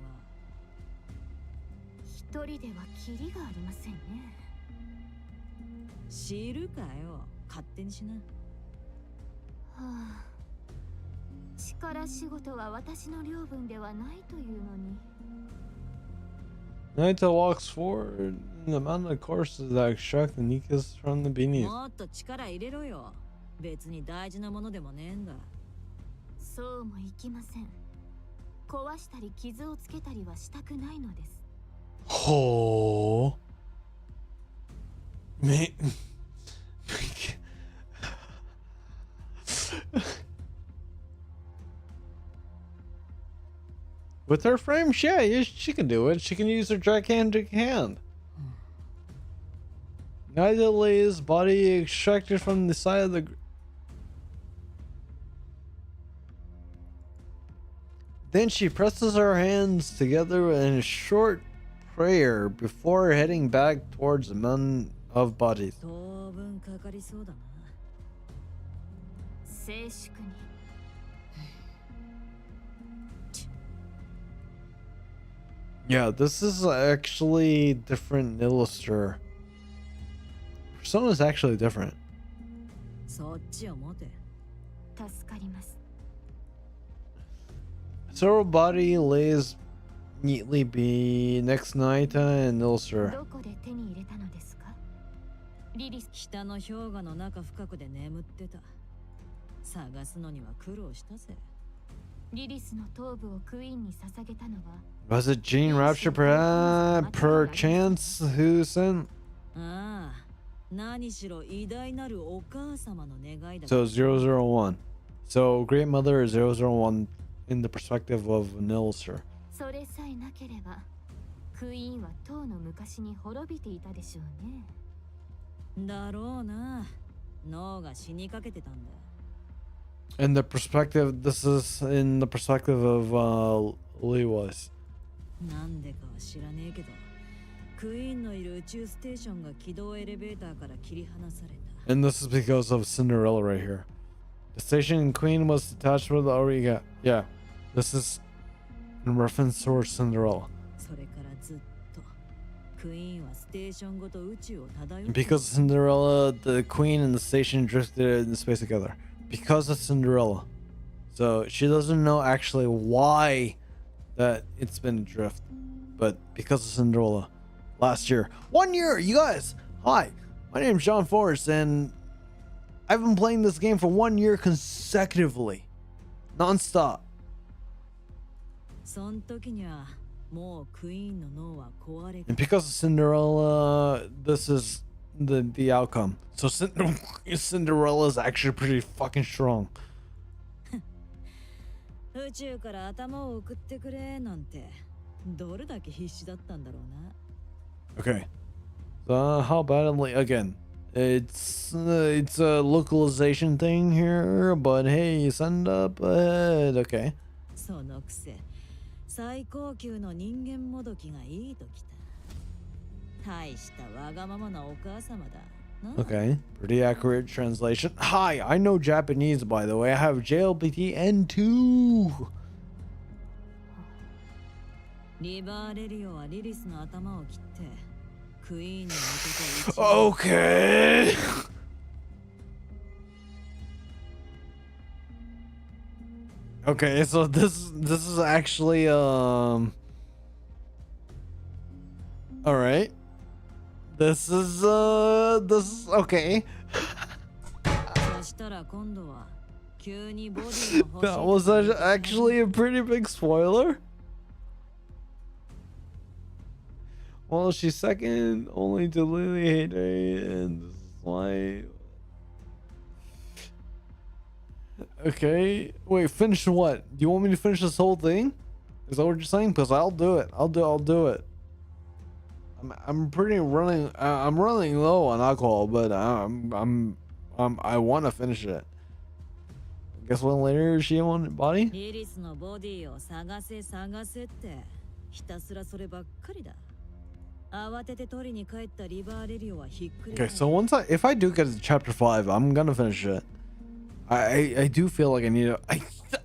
一人ではキリがありませんね。知るかよ、勝手にしな。はあ、力仕事は私の領分ではないというのに。Naito walks forward in the mountain of courses that extract the Nikkas from the beneath. もっと力入れろよ。別に大事なものでもねえんだ。そうもいきません。壊したり傷をつけたりはしたくないのです。Oh. Me. With her frame, yeah, she can do it. She can use her gigantic hand. Naido's body extracted from the side of the. Then she presses her hands together in a short prayer before heading back towards the mountain of bodies. 当分かかりそうだな。静粛に。Yeah, this is actually different illustrator. Persona is actually different. そっちを持て。助かります。So her body lays neatly next Naita and illustrator. どこで手に入れたのですか？リリス。北の氷河の中深くで眠ってた。探すのには苦労したぜ。リリスの頭部をクイーンに捧げたのは。Was it Gene Rapture perchance who sent? ああ、何しろ偉大なるお母様の願いだ。 So 001. So Great Mother is 001 in the perspective of an illustrator. それさえなければ、クイーンはとうの昔に滅びていたでしょうね。だろうな。脳が死にかけてたんだ。In the perspective, this is in the perspective of Leewise. なんでかは知らねえけど、クイーンのいる宇宙ステーションが軌道エレベーターから切り離された。And this is because of Cinderella right here. The station in Queen was detached with the Origa. Yeah, this is in reference towards Cinderella. それからずっとクイーンはステーションごと宇宙を漂っ And て because of Cinderella, the Queen and the station drifted in space together. Because of Cinderella. So she doesn't know actually why that it's been adrift. But because of Cinderella. Last year. 1 year, you guys! Hi, my name is John Forrest, and I've been playing this game for 1 year consecutively. Non-stop. そん時にはもうクイーンの脳は壊れて And because of Cinderella, this is the outcome. So Cinderella is actually pretty fucking strong. 宇宙から頭を送ってくれなんてどれだけ必死だったんだろうな。 Okay. So how badly again? It's a localization thing here, but hey, send up ahead. Okay. そのくせ最高級の人間もどきがいいときた。大したわがままなお母様だ。な Okay. Pretty accurate translation. Hi, I know Japanese, by the way. I have JLPT N2. リバーレリオはリリスの頭を切ってクイーンの男を Okay. Okay, so this is actually all right. This is okay. そしたら今度は急にボディの欲しい That was actually a pretty big spoiler. Well, she's second only to Lily Hayday, and this is why. Okay, wait, finish what? Do you want me to finish this whole thing? Is that what you're saying? Because I'll do it. I'll do it. I'm pretty running. I'm running low on alcohol, but I want to finish it. Guess what? Later, is she on body? リリスのボディを探せ探せってひたすらそればっかりだ。慌てて取りに帰ったリバーレリオはひっくり Okay, so if I do get to chapter 5, I'm gonna finish it. I do feel like I need to.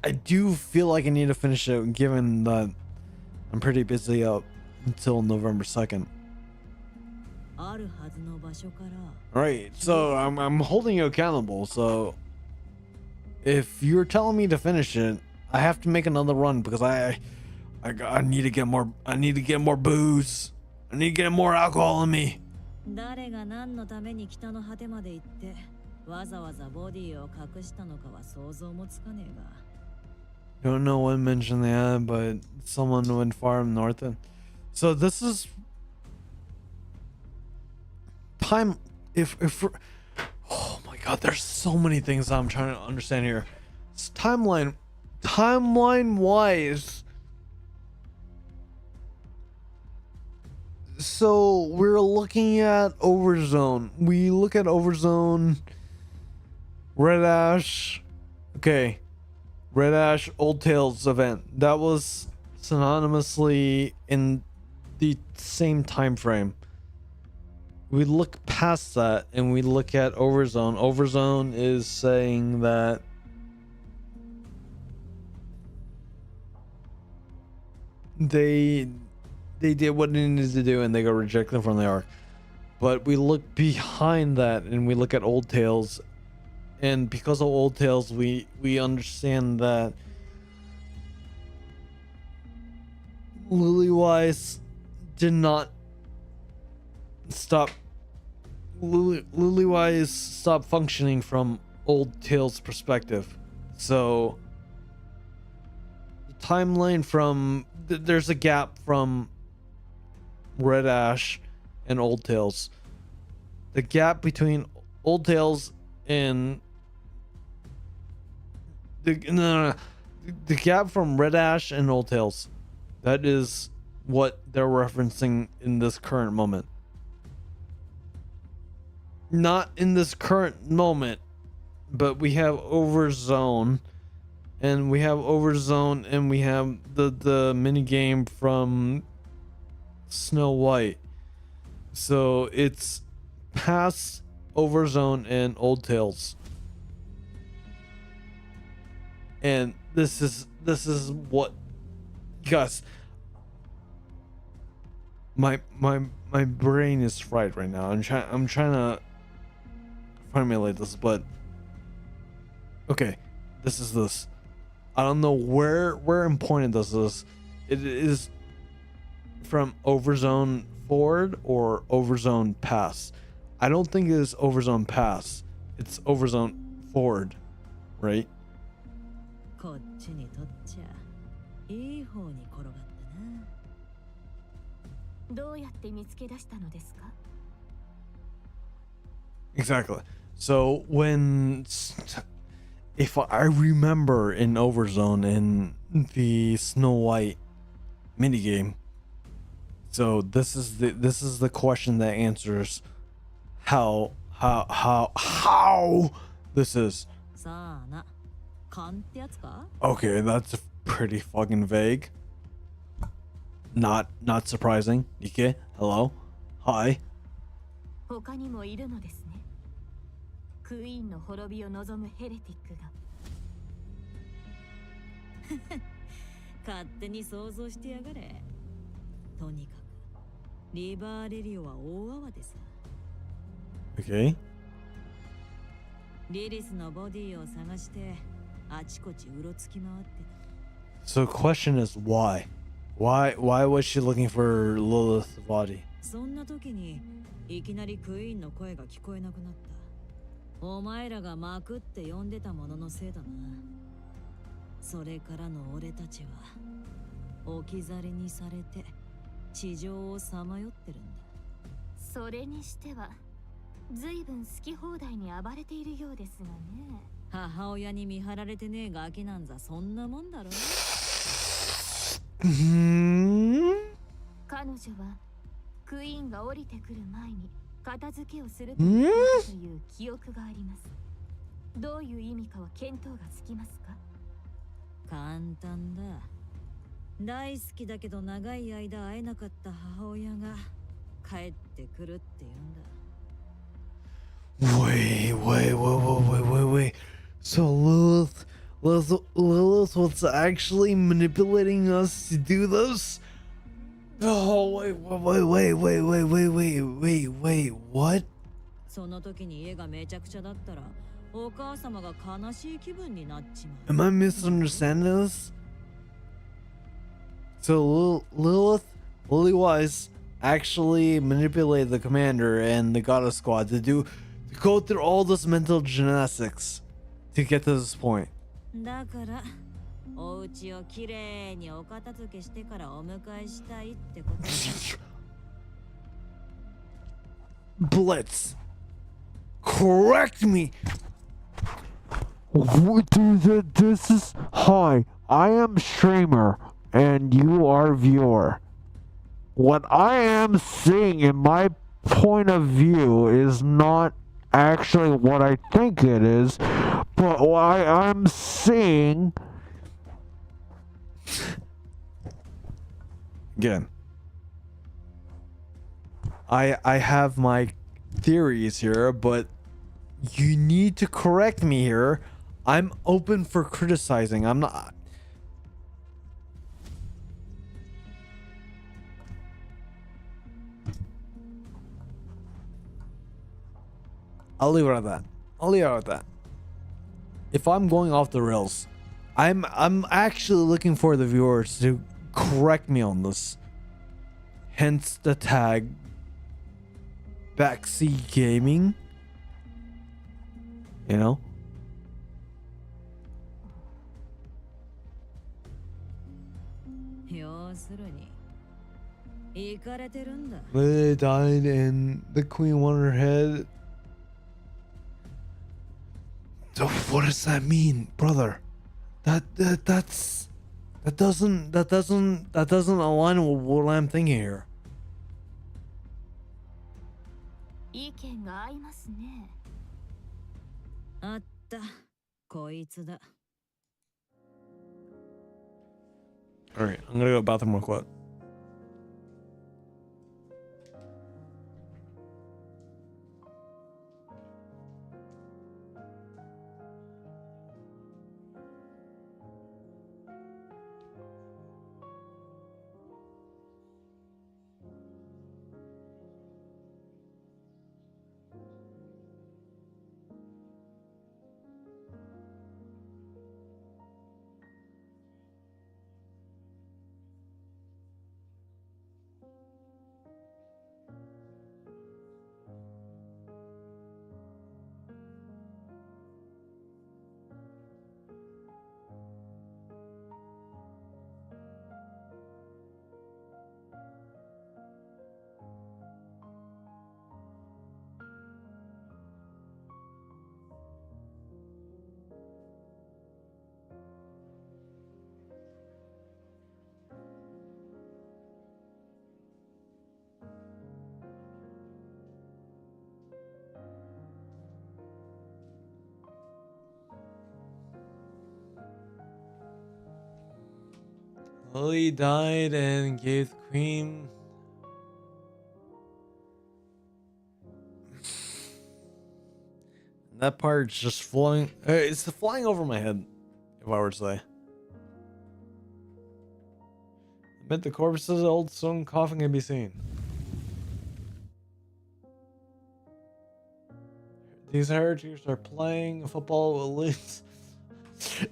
I do feel like I need to finish it, given that I'm pretty busy up until November 2nd. あるはずの場所から Right, so I'm holding you accountable. So if you're telling me to finish it, I have to make another run because I need to get more. I need to get more booze. I need to get more alcohol in me. 誰が何のために北の果てまで行ってわざわざボディを隠したのかは想像もつかねえが Don't know what mentioned that, but someone went far north. So this is time. If oh my god, there's so many things I'm trying to understand here. It's timeline wise. So we're looking at Overzone. We look at Overzone, Red Ash. Okay. Red Ash Old Tales event. That was synonymously in the same time frame. We look past that and we look at Overzone. Overzone is saying that they did what they needed to do and they got rejected from the arc. But we look behind that and we look at Old Tales, and because of Old Tales we understand that Lilywise did not stop. Lilywise stopped functioning from Old Tales perspective. So the timeline from there's a gap from Red Ash and Old Tales. The gap between Old Tales and the gap from Red Ash and Old Tales. That is what they're referencing in this current moment. not in this current moment, but we have Overzone, and we have Overzone, and we have the mini game from Snow White. So it's past Overzone and Old Tales. And this is what, guys, my brain is fried right now. I'm trying to formulate this, but okay, this is this. I don't know where important this is. It is from Overzone forward or Overzone past. I don't think it is Overzone past. It's Overzone forward, right? こっちにとっちゃいい方に転がったな。どうやって見つけ出したのですか？ Exactly. So if I remember in Overzone in the Snow White minigame, so this is the question that answers how this is. さあな、勘ってやつか？ Okay, that's pretty fucking vague. Not surprising. NIKKE, hello, hi. 他にもいるのですね。クイーンの滅びを望むヘレティックが。勝手に想像してやがれ。とにかくリバーレリオは大慌てさ。 Okay. リリスのボディを探してあちこちうろつき回ってた。 So question is why? Why was she looking for Lilith's body? そんな時にいきなりクイーンの声が聞こえなくなった。お前らがマクって呼んでたもののせいだな。それからの俺たちは置き去りにされて地上をさまよってるんだ。それにしてはずいぶん好き放題に暴れているようですがね。母親に見張られてねえガキなんざそんなもんだろ。彼女はクイーンが降りてくる前に片付けをするという記憶があります。どういう意味かは見当がつきますか？簡単だ。大好きだけど長い間会えなかった母親が帰ってくるって言うんだ。 Wait. So Lilith was actually manipulating us to do this? Oh, wait, what? その時に家がめちゃくちゃだったらお母様が悲しい気分になっちまう。 Am I misunderstanding this? So Lily-wise actually manipulated the commander and the goddess squad to go through all this mental gymnastics to get to this point. だからお家をきれいにお片付けしてからお迎えしたいってことだ。Blitz, correct me. This is hi. I am streamer and you are viewer. What I am seeing in my point of view is not actually what I think it is, but what I'm seeing. Again, I have my theories here, but you need to correct me here. I'm open for criticizing. I'm not. I'll leave it at that. If I'm going off the rails, I'm actually looking for the viewers to correct me on this. Hence the tag Backseat Gaming. You know? They died and the queen won her head. So what does that mean, brother? That doesn't align with what I'm thinking here. 意見が合いますね。あった。こいつだ。Alright, I'm gonna go to the bathroom real quick. Lily died and gave the queen. That part's just flying. It's flying over my head, if I were to say. Amid the corpses, old stone coffin can be seen. These heretics are playing football with elites.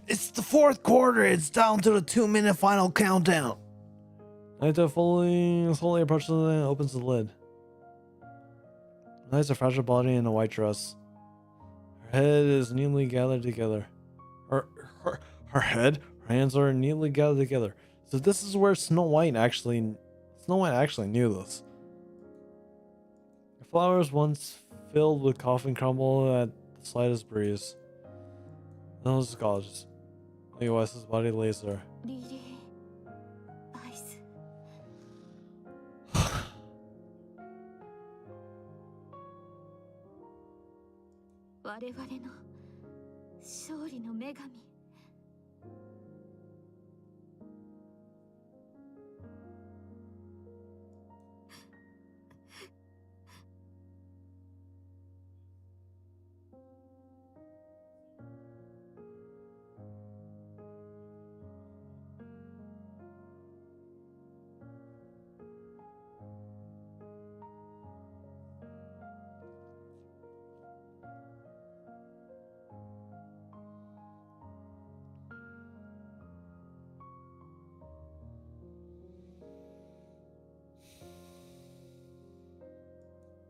It's the fourth quarter. It's down to the 2-minute final countdown. Naito slowly approaches and opens the lid. Naito's a fragile body in a white dress. Her head is neatly gathered together. Her head, her hands are neatly gathered together. So this is where Snow White actually knew this. The flowers once filled with coffin crumble at the slightest breeze. Those scholars. Lee West's body lays there. リリーアイス。我々の勝利の女神。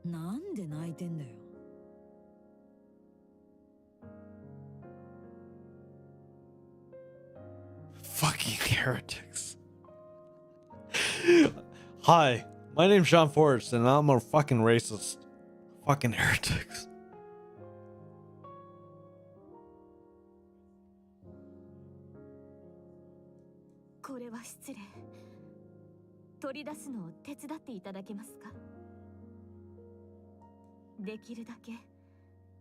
なんで泣いてんだよ。Fucking heretics. Hi, my name's Sean Forrest, and I'm a fucking racist. Fucking heretics. これは失礼。取り出すのを手伝っていただけますか。できるだけ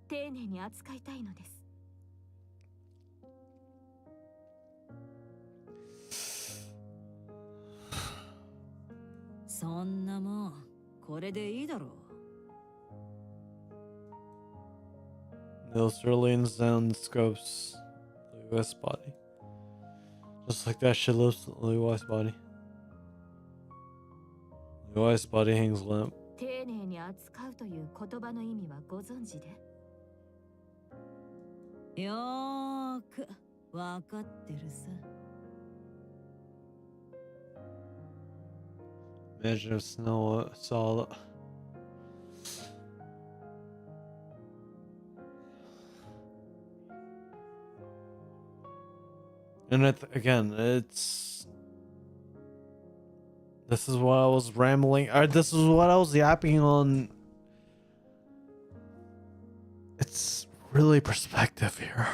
丁寧に扱いたいのです。そんなもんこれでいいだろう。No Sterling's down scopes the US body. Just like that shit lifts the US body. The US body hangs limp. 丁寧に扱うという言葉の意味はご存知で。よーくわかってるさ。Imagine if Snow saw and again, this is what I was rambling, or this is what I was yapping on. It's really perspective here.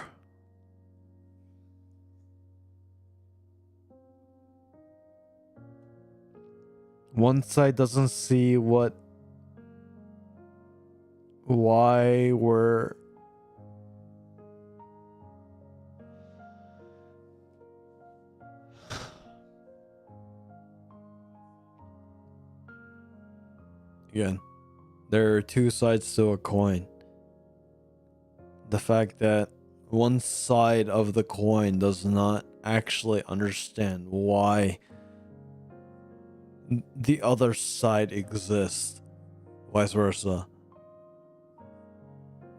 One side doesn't see what why we're again, there are two sides to a coin. The fact that one side of the coin does not actually understand why the other side exists, vice versa.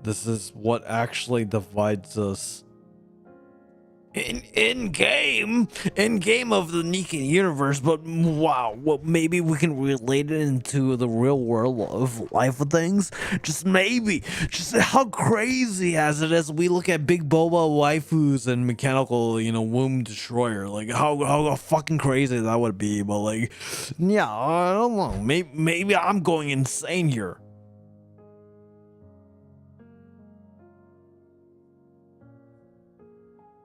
This is what actually divides us in game of the NIKKE universe. But wow, well, maybe we can relate it into the real world of life of things. Just maybe, just how crazy as it is. We look at Big Boba waifus and mechanical, womb destroyer. Like how fucking crazy that would be. But like, yeah, I don't know. Maybe I'm going insane here.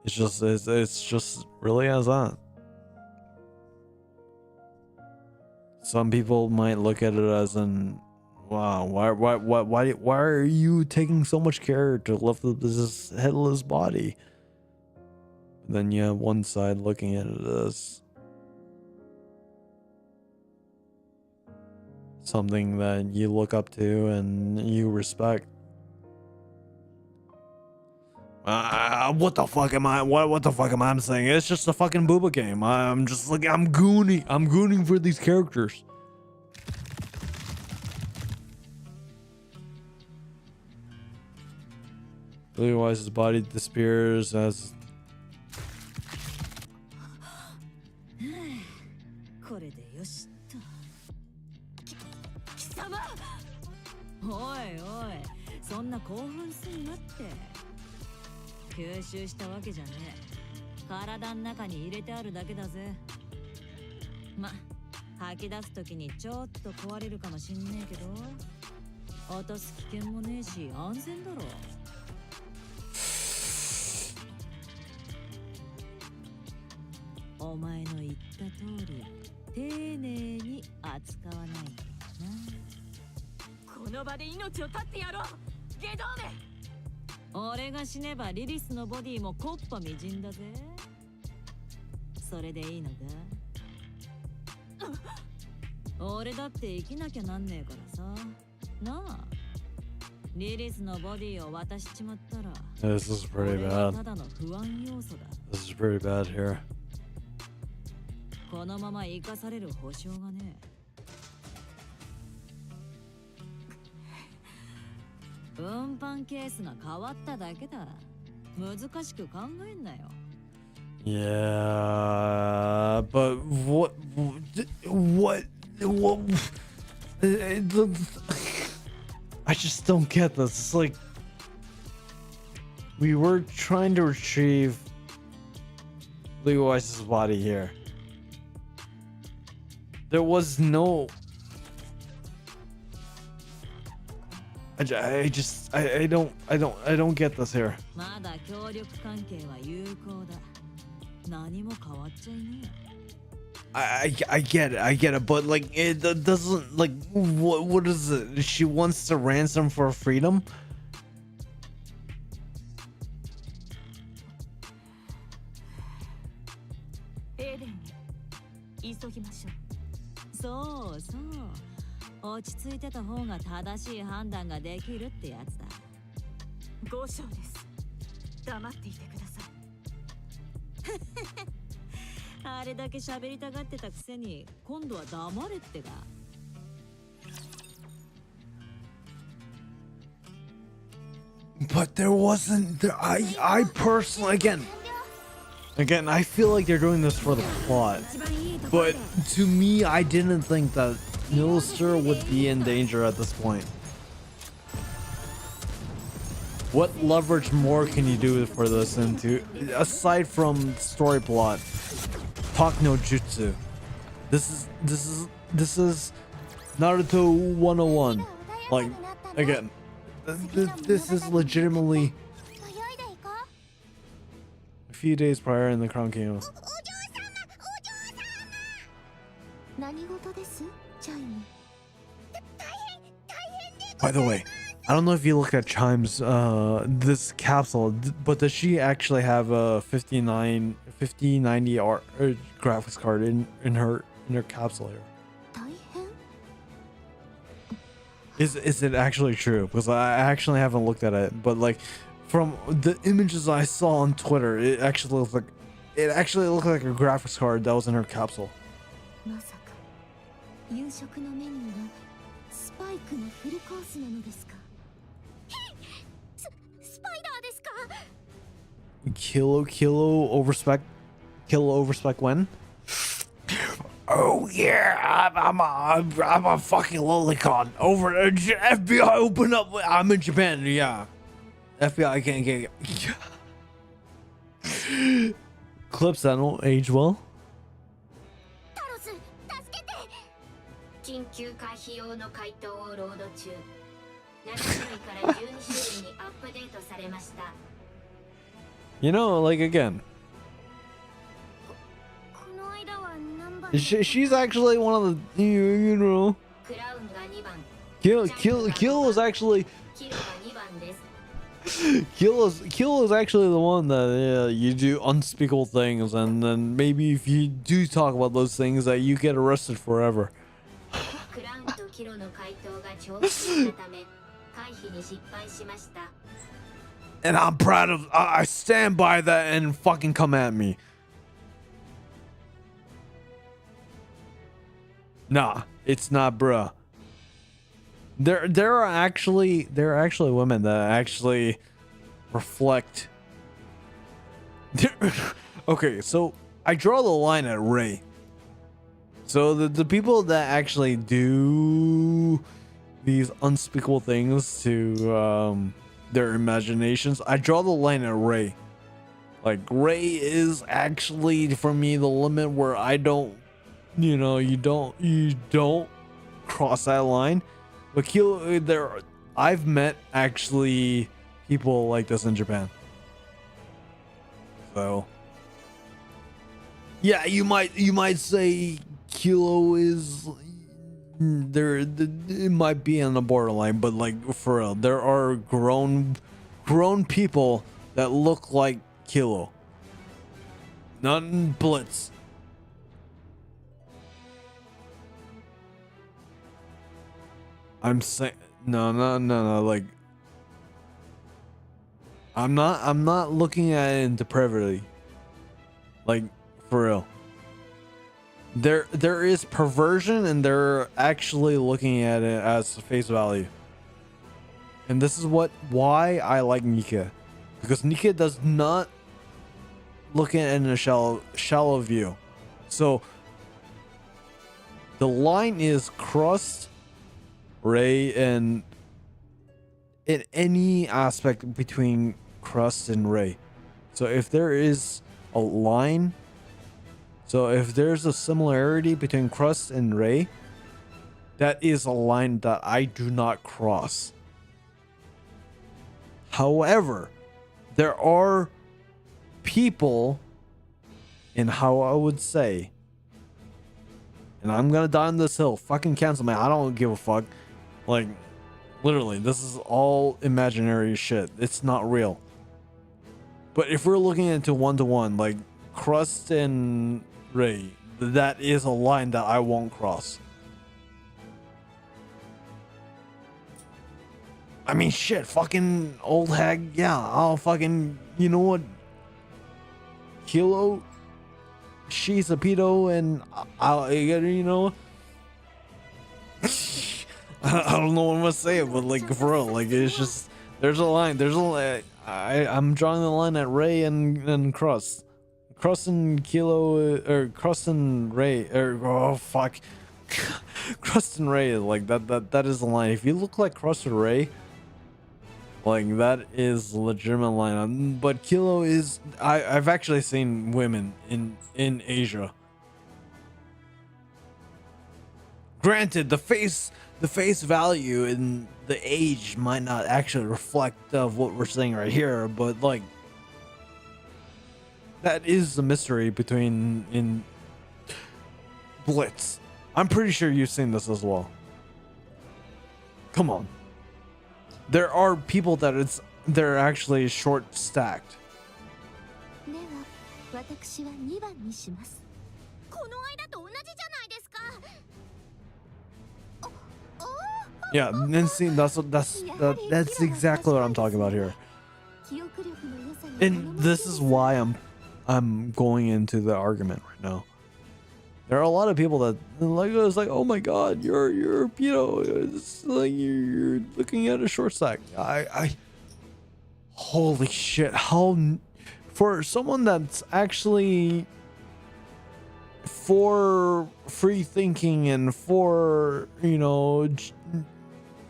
It's just really as that. Some people might look at it as an, wow, why are you taking so much care to lift up this headless body? Then you have one side looking at it as something that you look up to and you respect. What the fuck am I? What the fuck am I saying? It's just a fucking booba game. I'm just like, I'm gooning for these characters. Otherwise, his body disappears as. これでよしっと。貴様。おいおい、そんな興奮すんなって。吸収したわけじゃねえ。体の中に入れてあるだけだぜ。ま、吐き出すときにちょっと壊れるかもしんねえけど、落とす危険もねえし安全だろ。お前の言った通り、丁寧に扱わないとな。この場で命を絶ってやろう、ゲドウめ。俺が死ねばリリスのボディもコッパみじんだぜ。それでいいのか？俺だって生きなきゃなんねえからさ。なあ。リリスのボディを渡しちまったら。This is pretty bad. ただの不安要素だ。This is pretty bad here. このまま生かされる保証がねえ。運搬ケースが変わっただけだ。難しく考えんなよ。Yeah, but what I just don't get this. It's like we were trying to retrieve Lewis's body here. There was no. I don't get this here. まだ協力関係は有効だ。何も変わっちゃいねえ。I get it, but like it doesn't like what is it? She wants to ransom for freedom.そうそう。落ち着いてた方が正しい判断ができるってやつだ。五章です。黙っていてください。あれだけ喋りたがってたくせに今度は黙れってか。But there wasn't there, I personally again I feel like they're doing this for the plot, but to me I didn't think that Nilster would be in danger at this point. What leverage more can you do for this into aside from story plot? Talk no jutsu. This is Naruto 101. Like again, this is legitimately a few days prior in the Crown Kingdom. By the way, I don't know if you look at Chime's this capsule, but does she actually have a 5090 graphics card in her capsule here? 大変 Is it actually true? Because I actually haven't looked at it, but like from the images I saw on Twitter, it actually looked like a graphics card that was in her capsule. まさか夕食のメニューはスパイクのフルコースなのですかスパイダーですか Kilo overspec when? Oh yeah, I'm a fucking lolicon. Over FBI open up. I'm in Japan. Yeah, FBI can't get clips that don't age well. タロス助けて緊急回避用の回答をロード中7種類から12種類にアップデートされました You know, like again, この間は何番 she's actually one of the you know. クラウンが2番 Kill is actually キルが2番です Kill is actually the one that you do unspeakable things, and then maybe if you do talk about those things, that you get arrested forever. クラウンとキロの回答が重複したため回避に失敗しました And I'm proud of. I stand by that and fucking come at me. Nah, it's not, bruh. There are actually women that actually reflect. Okay, so I draw the line at Ray. So the people that actually do these unspeakable things to their imaginations, I draw the line at Ray. Like Ray is actually for me the limit where I don't, you don't cross that line. But Kilo, I've met actually people like this in Japan. So yeah, you might say Kilo is there. It might be on the borderline, but like for real, there are grown people that look like Kilo. Not in Blitz. I'm saying no. Like I'm not looking at it in depravity. Like for real. There is perversion, and they're actually looking at it as face value. And this is why I like NIKKE, because NIKKE does not look at it in a shallow view. So the line is Crust, Ray, and in any aspect between Crust and Ray. So if there is a line, so if there's a similarity between Crust and Ray, that is a line that I do not cross. However, there are people, in how I would say, and I'm gonna die on this hill, fucking cancel me, I don't give a fuck. Like, literally, this is all imaginary shit. It's not real. But if we're looking into one-to-one, like Crust and Ray, that is a line that I won't cross. I mean, shit, fucking old hag, yeah, I'll fucking, you know what? Kilo, she's a pedo, and I'll, you know, I don't know what I'm gonna say, but like for real, like it's just there's a line. I'm drawing the line at Ray and Crust. Crust and Kilo, or Crust and Ray, or oh fuck, Crust and Ray is like that is the line. If you look like Crust or Ray, like that is a legitimate line. But Kilo is I've actually seen women in Asia. Granted, the face value and the age might not actually reflect of what we're saying right here, but like that is the mystery in Blitz. I'm pretty sure you've seen this as well. Come on. there are people that they're actually short stacked. では私は2番にします。この間と同じじゃないですか。Yeah, and see, that's exactly what I'm talking about here. 記憶力の良さに And this is why I'm going into the argument right now. There are a lot of people that like it's like, oh my god, you're you know, it's like you're looking at a short stack. I holy shit, how for someone that's actually for free thinking and for, you know,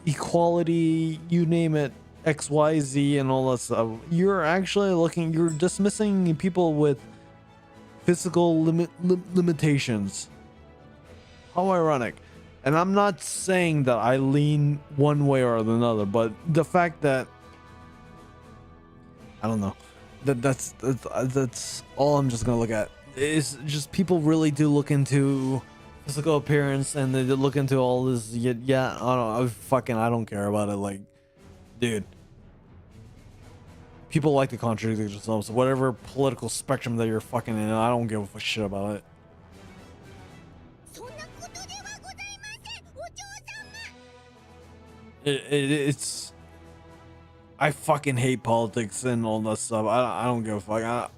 equality, you name it, XYZ and all that stuff, you're dismissing people with physical limitations. How ironic. And I'm not saying that I lean one way or another, but the fact that I don't know, that's all I'm just gonna look at. It's just people really do look into physical appearance and they look into all this. Yeah, I don't care about it. Like, dude, people like to contradict themselves. Whatever political spectrum that you're fucking in, I don't give a shit about it. そんなことではございません、お嬢様。 It's I fucking hate politics and all that stuff. I don't give a fuck.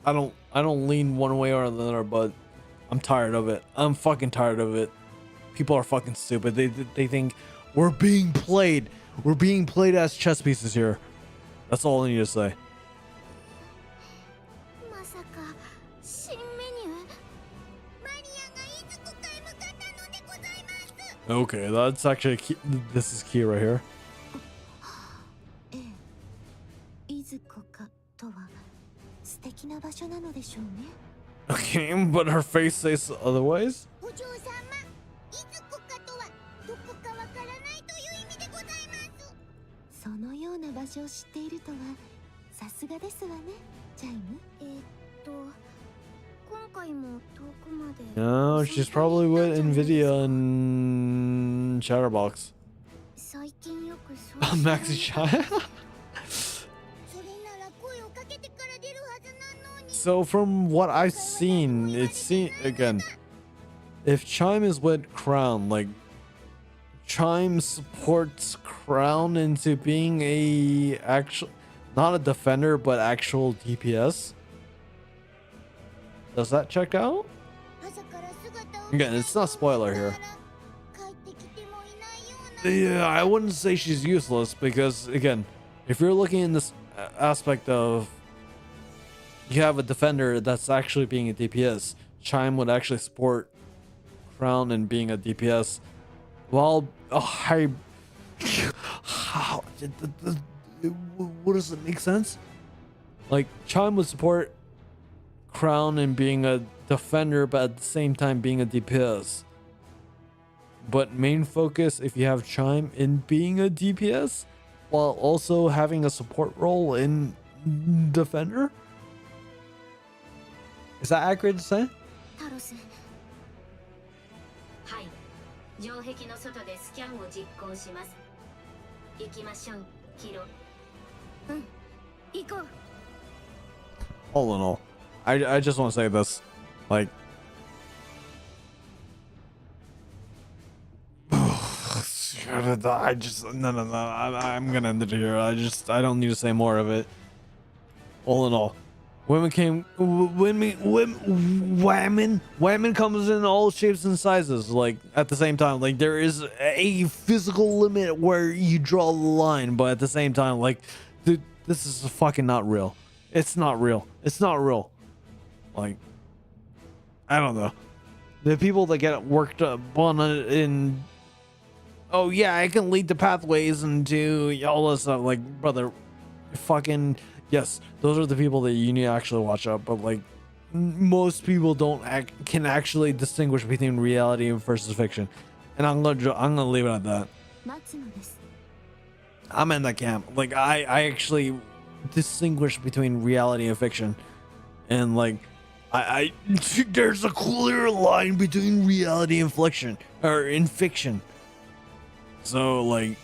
I don't lean one way or another, but I'm tired of it. I'm fucking tired of it. People are fucking stupid. They think we're being played. We're being played as chess pieces here. That's all I need to say. まさか新メニューマリアがいつこかへ向かったのでございます。 Okay, that's actually key. This is key right here. ええ、いずこかとは素敵な場所なのでしょうね。 Okay, but her face says otherwise. お嬢様、いずこかとはどこかわからないという意味でございます。そのような場所を知っているとはさすがですわね、チャイム。今回も遠くまで。 No, she's probably with Nvidia and Chatterbox. 最近よくそう。 Maxi Chat. それなら声をかけてから出るはずなのに。 So from what I've seen, again, if Chime is with Crown, like Chime supports Crown into being a actual, not a defender, but actual DPS. Does that check out? Again, it's not spoiler here. Yeah, I wouldn't say she's useless because, again, if you're looking in this aspect of you have a defender that's actually being a DPS, Chime would actually support Crown in being a DPS. Well, how what does it make sense? Like, Chime would support Crown in being a defender, but at the same time being a DPS. But main focus, if you have Chime in being a DPS while also having a support role in defender. Is that accurate to say? タロス。はい。城壁の外でスキャンを実行します。行きましょう、キロ。うん、行こう。 All in all, I just want to say this, like, no, I'm gonna end it here. I don't need to say more of it. All in all, women comes in all shapes and sizes. Like, at the same time, like, there is a physical limit where you draw the line, but at the same time, like, dude, this is fucking not real. It's not real. It's not real. Like, I don't know. The people that get worked up on in, oh yeah, I can lead the pathways and do all this stuff. Like, brother, fucking yes, those are the people that you need to actually watch out. But like, most people can actually distinguish between reality versus fiction, and I'm gonna leave it at that. I'm in that camp. Like, I actually distinguish between reality and fiction, and like, I there's a clear line between reality and fiction, or in fiction. So like,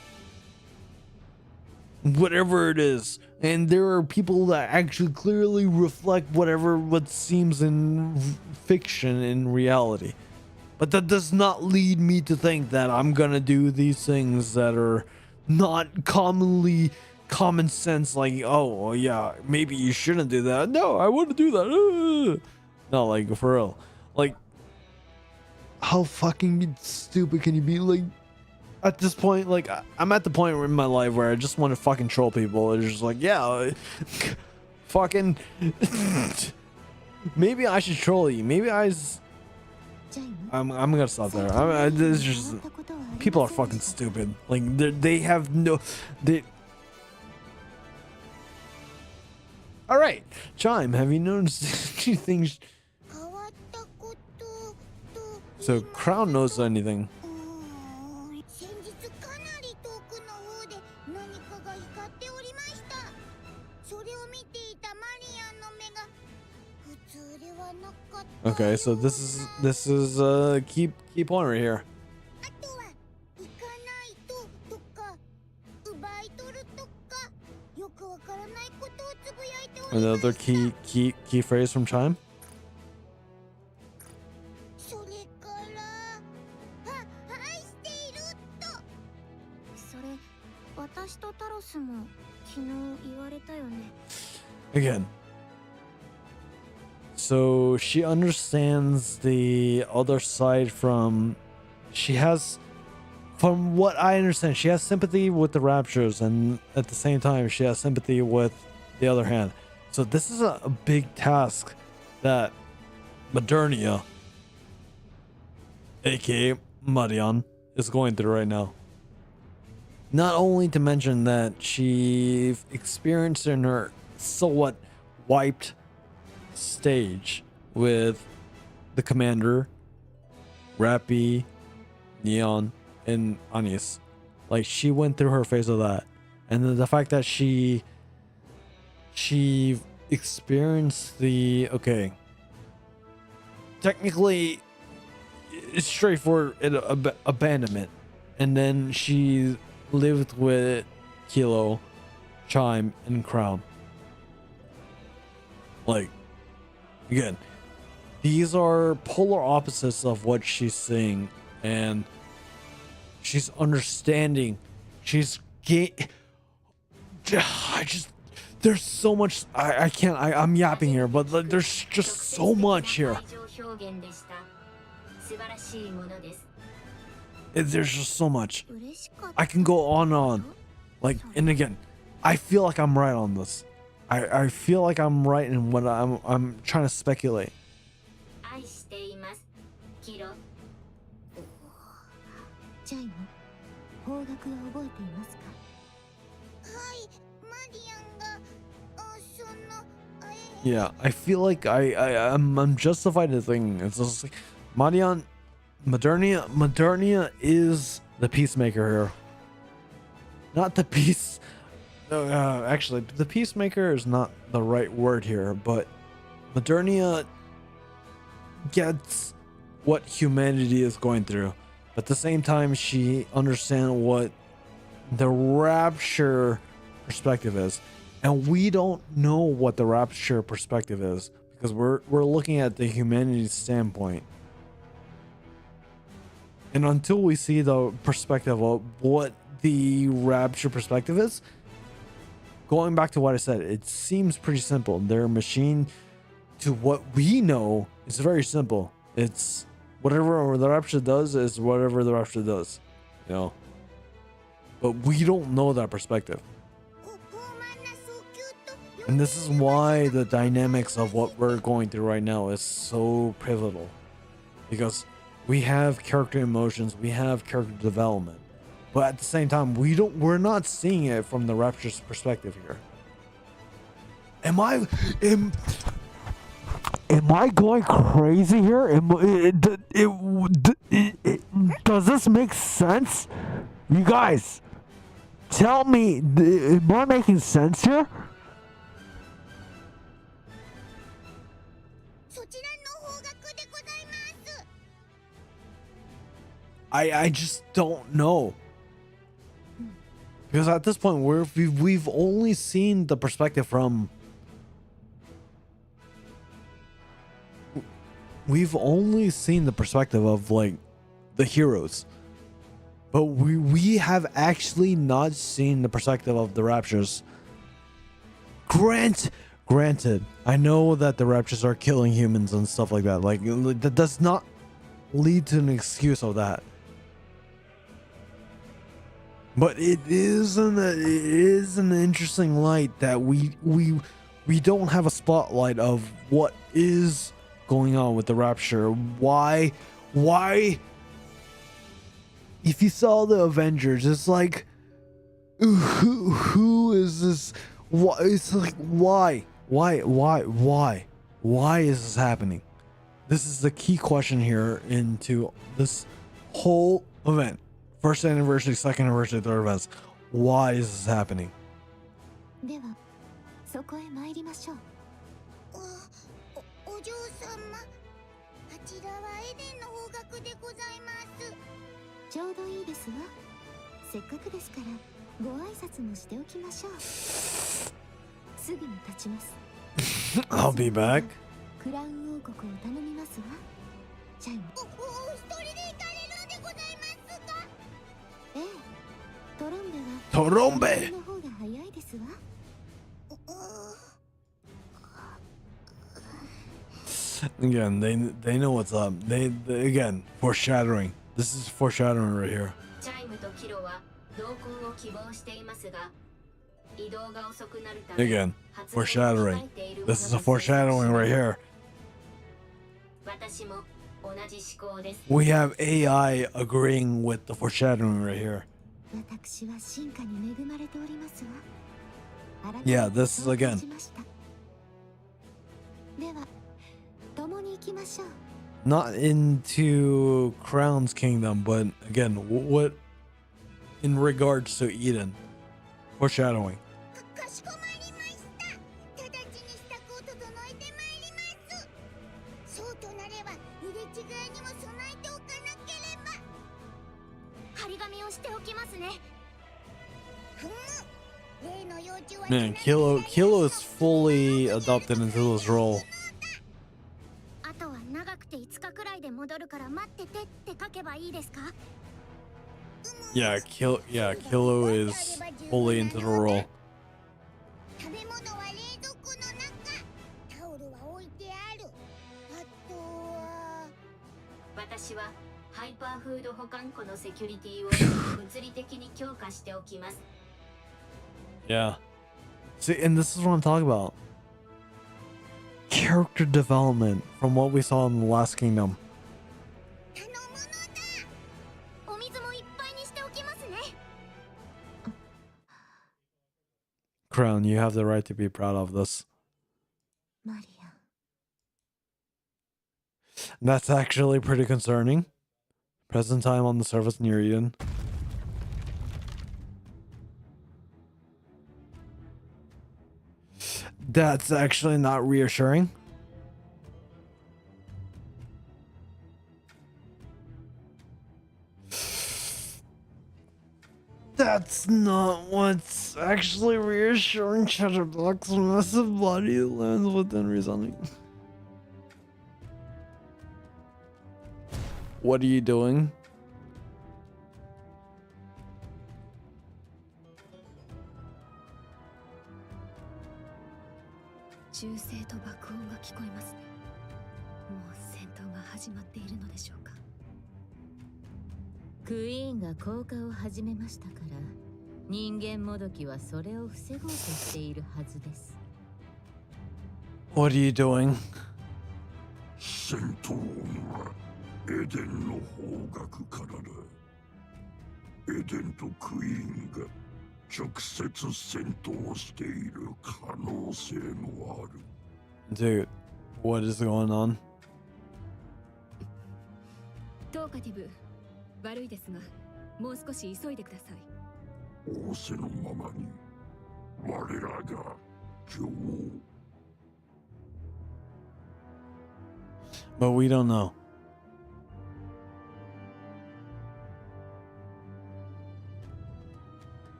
whatever it is, and there are people that actually clearly reflect what seems in fiction in reality. But that does not lead me to think that I'm gonna do these things that are not common sense, like, oh yeah, maybe you shouldn't do that. No, I want to do that. No, like, for real. Like, how fucking stupid can you be? Like, at this point, like, I'm at the point in my life where I just want to fucking troll people. It's just like, yeah, fucking maybe I should troll you. Maybe I'm gonna stop there. This is just, people are fucking stupid. Like, they have no, all right, Chime, have you noticed anything? So Crown knows anything. Okay, so this is key point right here. Another key phrase from Chime. 私とタロスも昨日言われたよね。 Again. So she understands the other side from, from what I understand, she has sympathy with the Raptures, and at the same time she has sympathy with the other hand. So this is a big task that Modernia, aka Marion, is going through right now. Not only to mention that she experienced in her somewhat wiped stage with the commander, Rappy, Neon, and Anis. Like, she went through her phase of that. And then the fact that she experienced the, okay, technically it's straightforward abandonment, and then she lived with Kilo, Chime, and Crown. Like, again, these are polar opposites of what she's seeing, and she's understanding. There's so much. I'm yapping here, but there's just so much here. There's just so much. I can go on and on. Like, and again, I feel like I'm right on this. I feel like I'm right in what I'm trying to speculate. Yeah, I feel like I'm justified in thinking it's just like Modernia is the peacemaker here. Not the peace. Actually, the peacemaker is not the right word here, but Modernia gets what humanity is going through. But at the same time, she understands what the Rapture perspective is. And we don't know what the Rapture perspective is because we're looking at the humanity standpoint. And until we see the perspective of what the Rapture perspective is, going back to what I said, it seems pretty simple. Their machine, to what we know, is very simple. It's whatever the Rapture does is whatever the Rapture does, you know. But we don't know that perspective. And this is why the dynamics of what we're going through right now is so pivotal. Because we have character emotions, we have character development. But at the same time, we're not seeing it from the Rapture's perspective here. Am I going crazy here? Does this make sense? You guys, tell me, am I making sense here? I just don't know. Because at this point, we've only seen the perspective from. We've only seen the perspective of like the heroes, but we have actually not seen the perspective of the Raptures. Granted, I know that the Raptures are killing humans and stuff like that. Like that does not lead to an excuse of that. But it is an interesting light that we don't have a spotlight of what is going on with the Rapture. Why if you saw the Avengers, it's like who is this? Why? It's like why is this happening? This is the key question here into this whole event. First anniversary, second anniversary, third events. Why is this happening? ではそこへ参りましょう。お嬢様、あちらはエデンの方角でございます。ちょうどいいですわ。せっかくですからご挨拶もしておきましょう。すぐに立ちます。I'll be back. クラウン王国を頼みますわ。チャイム。お一人で行かれるんでございますか？ええ。トロンベはトロンベの方が早いですわ。Again, they know what's up. They again foreshadowing. This is foreshadowing right here. チャイムとキロは同行を希望していますが、移動が遅くなるため Again, foreshadowing. This is a foreshadowing right here. 私も同じ思考です。 We have AI agreeing with the foreshadowing right here. 私は進化に恵まれておりますわ。 Yeah, this is again. では共に行きましょう。 Not into Crown's kingdom, but again, what in regards to Eden, foreshadowing. かしこまりました。直ちに支度を整えてまいります。そうとなれば入れ違いにも備えておかなければ。張り紙をしておきますね。例の幼虫は Man, Kilo is fully adopted into this role. あとは長くて5日くらいで戻るから待っててって書けばいいですか？ Yeah, Kilo is fully into the role. 食べ物は冷蔵庫の中。タオルは置いてある。あとは私はハイパーフード保管庫のセキュリティを物理的に強化しておきます。 Yeah. See, and this is what I'm talking about. Character development from what we saw in the last kingdom. 頼むのだ。お水もいっぱいにしておきますね。 Crown, you have the right to be proud of this. マリア。 That's actually pretty concerning. Present time on the surface near Eden. That's actually not reassuring. That's not what's actually reassuring. Chatterbox's massive body lands within reasoning. What are you doing? What are you doing? 戦闘はエデンの方角からだ。エデンとクイーンが直接戦闘している可能性もある。Dude, what is going on? トーカティブ、悪いですが、もう少し急いでください。仰せのままに我らが女王。But we don't know.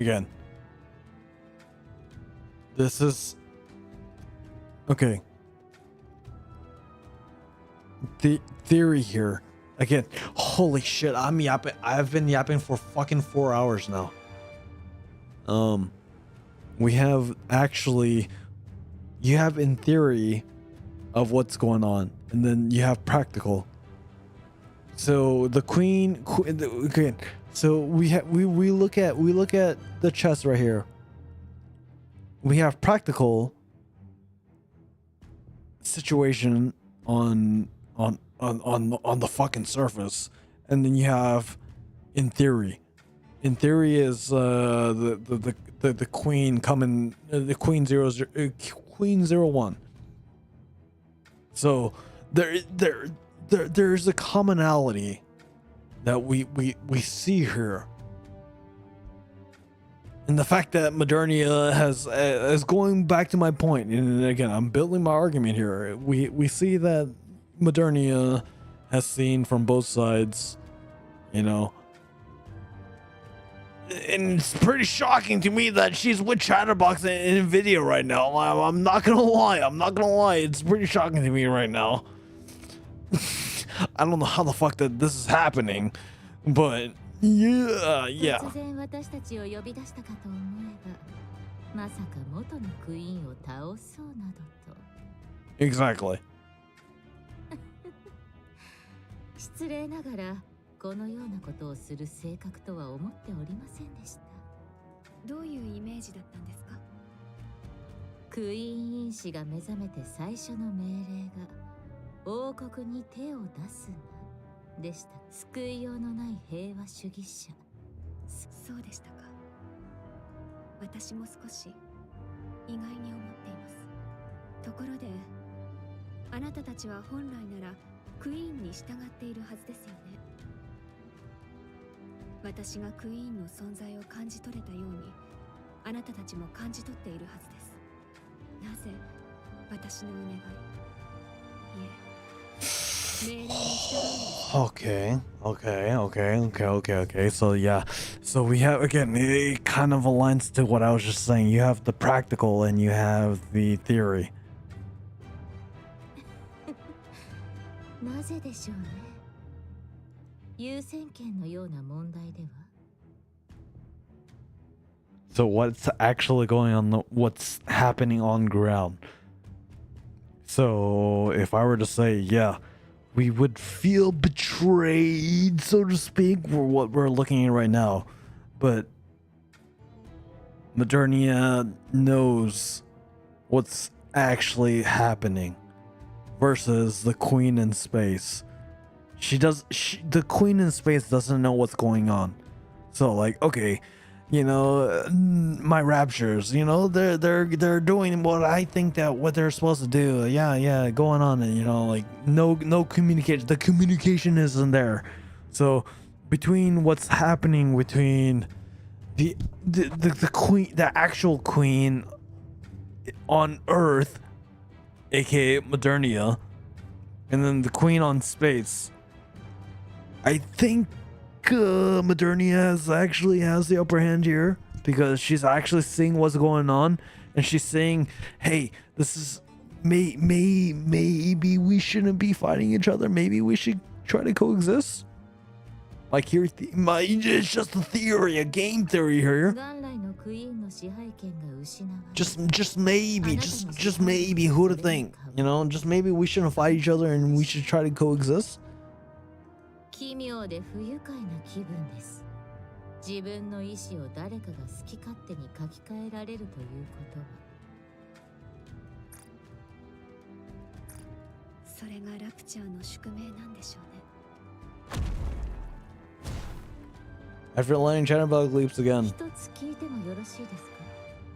again, this is okay. The theory here again. Holy shit! I'm yapping. I've been yapping for fucking 4 hours now. We have actually, you have in theory of what's going on, and then you have practical. So the queen okay. So we look at the chest right here. We have practical situation on the fucking surface, and then you have in theory. In theory is the queen coming, the queen 01. So there's a commonality that we see here. And the fact that Modernia is going back to my point, and again, I'm building my argument here. We see that Modernia has seen from both sides, you know. And it's pretty shocking to me that she's with Chatterbox in video right now. I'm not gonna lie. It's pretty shocking to me right now. I don't know how the fuck that this is happening, but yeah. 突然私たちを呼び出したかと思えば、まさか元のクイーンを倒そうなどと。Exactly. 失礼ながらこのようなことをする性格とは思っておりませんでした。どういうイメージだったんですか？クイーン因子が目覚めて最初の命令が王国に手を出すなでした。救いようのない平和主義者。そうでしたか。私も少し意外に思っています。ところで、あなたたちは本来ならクイーンに従っているはずですよね。私がクイーンの存在を感じ取れたように、あなたたちも感じ取っているはずです。なぜ私のお願い、いえ、命令に従うのですか？ Okay. So yeah. So we have, again, it kind of aligns to what I was just saying. You have the practical and you have the theory. なぜでしょうね。優先権のような問題では。So what's actually going on? What's happening on ground? So if I were to say, yeah, we would feel betrayed, so to speak, for what we're looking at right now. But Modernia knows what's actually happening versus the Queen in space. The Queen in space doesn't know what's going on. So like, okay, you know, my raptures, you know, they're doing what I think that what they're supposed to do. Yeah, going on, and you know, like no communication. The communication isn't there. So between what's happening between the queen, the actual queen on Earth, aka Modernia, and then the queen on space, I think Modernia actually has the upper hand here because she's actually seeing what's going on, and she's saying, "Hey, this is maybe we shouldn't be fighting each other. Maybe we should try to coexist." Like here, it's just a theory, a game theory here. Just maybe, who to think? You know, just maybe we shouldn't fight each other and we should try to coexist. 奇妙で不愉快な気分です。自分の意志を誰かが好き勝手に書き換えられるということは。それがラプチャーの宿命なんでしょうね。After landing, Chatterbug leaps again. 一つ聞いてもよろしいですか？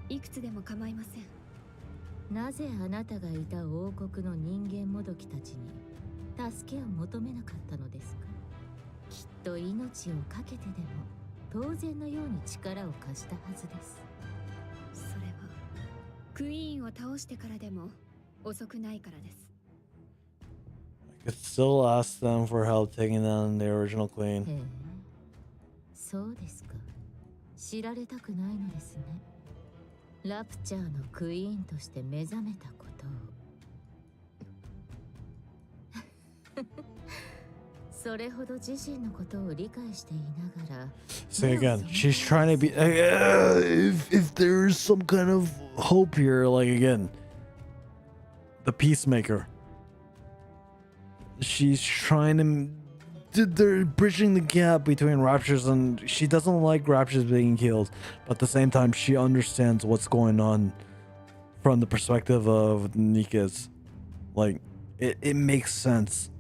いくつでも構いません。なぜあなたがいた王国の人間もどきたちに助けを求めなかったのですか？きっと命を懸けてでも当然のように力を貸したはずです。それはクイーンを倒してからでも遅くないからです。I could still ask them for help taking down the original queen. へえ、そうですか。知られたくないのですね。ラプチャーのクイーンとして目覚めたことを。それほど自身のことを理解していながら。Say again. She's trying to be. If there's some kind of hope here, like again, the peacemaker. She's trying to. They're bridging the gap between Raptures, and she doesn't like Raptures being killed, but at the same time, she understands what's going on from the perspective of NIKKE's. Like, it makes sense.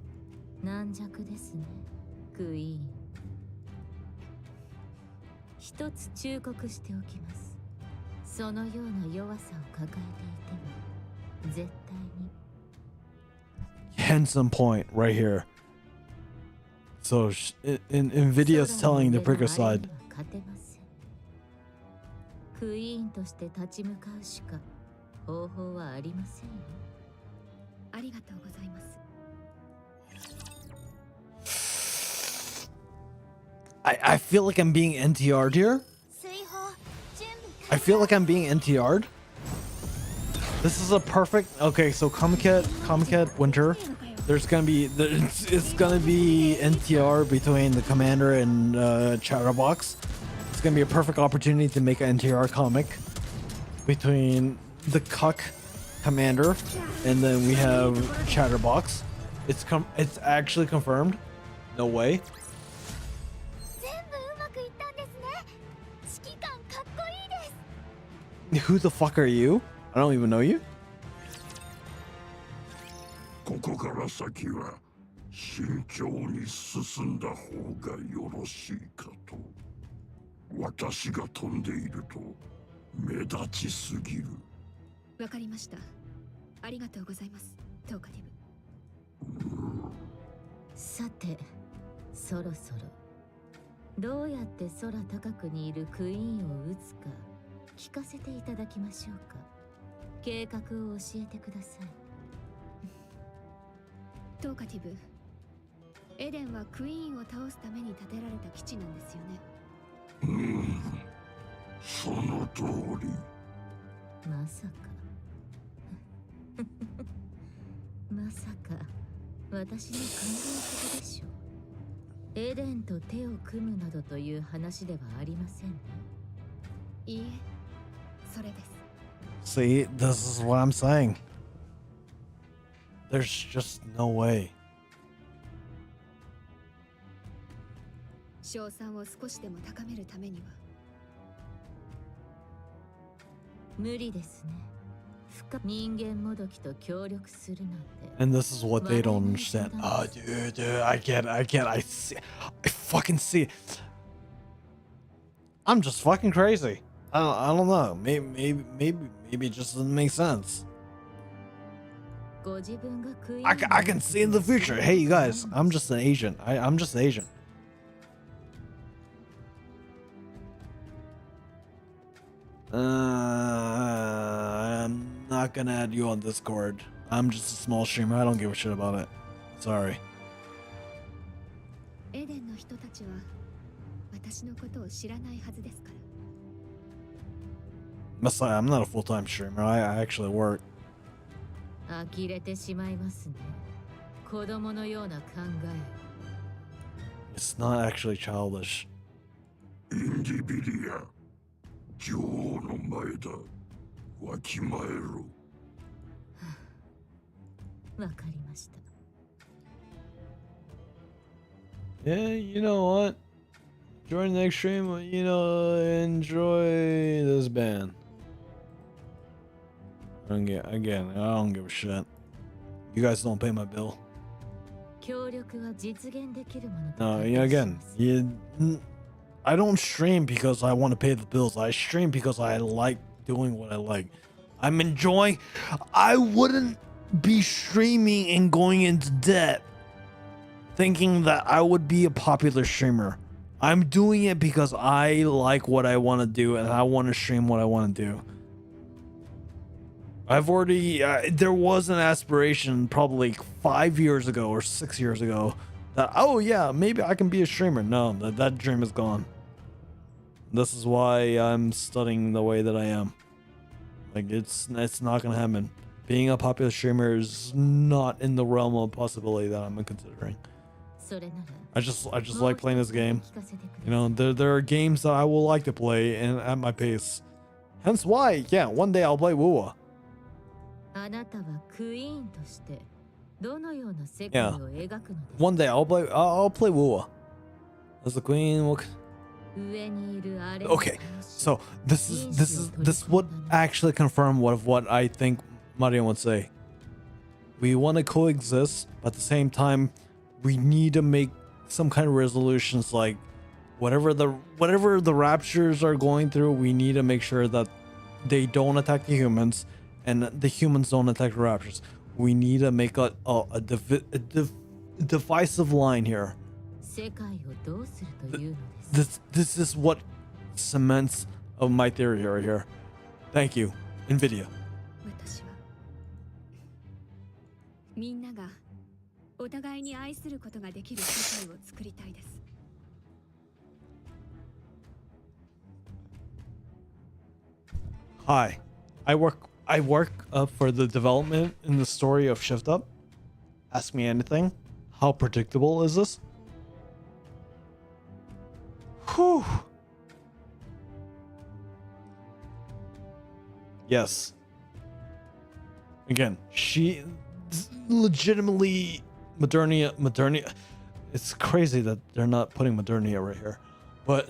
軟弱ですね、クイーン。一つ忠告しておきます。そのような弱さを抱えていても絶対に。Handsome point right here. So Nvidia's telling the bigger side. クイーンとして立ち向かうしか方法はありませんよ。ありがとうございます。I feel like I'm being NTR'd here. I feel like I'm being NTR'd. This is a perfect. Okay, so Comiket Winter. There's gonna be it's gonna be NTR between the commander and Chatterbox. It's gonna be a perfect opportunity to make an NTR comic between the Cuck commander and then we have Chatterbox. It's actually confirmed. No way. Who the fuck are you? I don't even know you. ここから先は慎重に進んだ方がよろしいかと。私が飛んでいると目立ちすぎる。わかりました。ありがとうございます、トーカティブ。さて、そろそろどうやって空高くにいるクイーンを撃つか聞かせていただきましょうか。計画を教えてください。トーカティブ、エデンはクイーンを倒すために建てられた基地なんですよね。その通り。まさかまさか私の考え方でしょう。エデンと手を組むなどという話ではありませんね。いいえ、それです。See, this is what I'm saying. There's just no way. 賞賛を少しでも高めるためには無理ですね。人間もどきと協力するなんて。 And this is what they don't understand. Oh, dude, I get it. I see. I fucking see it. I'm just fucking crazy. I don't know. Maybe it just doesn't make sense. I can see in the future. Hey, you guys, I'm just an agent. I'm just an agent. I'm not gonna add you on Discord. I'm just a small streamer. I don't give a shit about it. Sorry. エデンの人たちは私のことを知らないはずですから。Messiah, I'm not a full-time streamer. I actually work. 呆れてしまいますね。子供のような考え。 It's not actually childish. インディビリア、女王の前だ。わきまえろ。わかりました。 Yeah, you know what? Join the next stream. You know, enjoy this band. I don't give a shit. You guys don't pay my bill. No, again, I don't stream because I want to pay the bills. I stream because I like doing what I like. I'm enjoying. I wouldn't be streaming and going into debt thinking that I would be a popular streamer. I'm doing it because I like what I want to do and I want to stream what I want to do. I've already, there was an aspiration probably 5 years ago or 6 years ago that, oh yeah, maybe I can be a streamer. No, that dream is gone. This is why I'm studying the way that I am. Like, it's not gonna happen. Being a popular streamer is not in the realm of possibility that I'm considering. I just like playing this game. You know, there are games that I will like to play and at my pace. Hence why, yeah, one day I'll play WoW. Yeah. One day I'll play WoW. As the queen. Okay, so this would actually confirm what I think Mario would say. We want to coexist, but at the same time, we need to make some kind of resolutions, like whatever the raptures are going through, we need to make sure that they don't attack the humans and the humans don't attack the raptors. We need to make a divisive line here. This is what cements of my theory right here. Thank you, NVIDIA. みんながお互いに愛することができる世界を作りたいです。Hi, I work for the development in the story of Shift Up. Ask me anything. How predictable is this? Whew. Yes. Again, she legitimately Modernia. It's crazy that they're not putting Modernia right here, but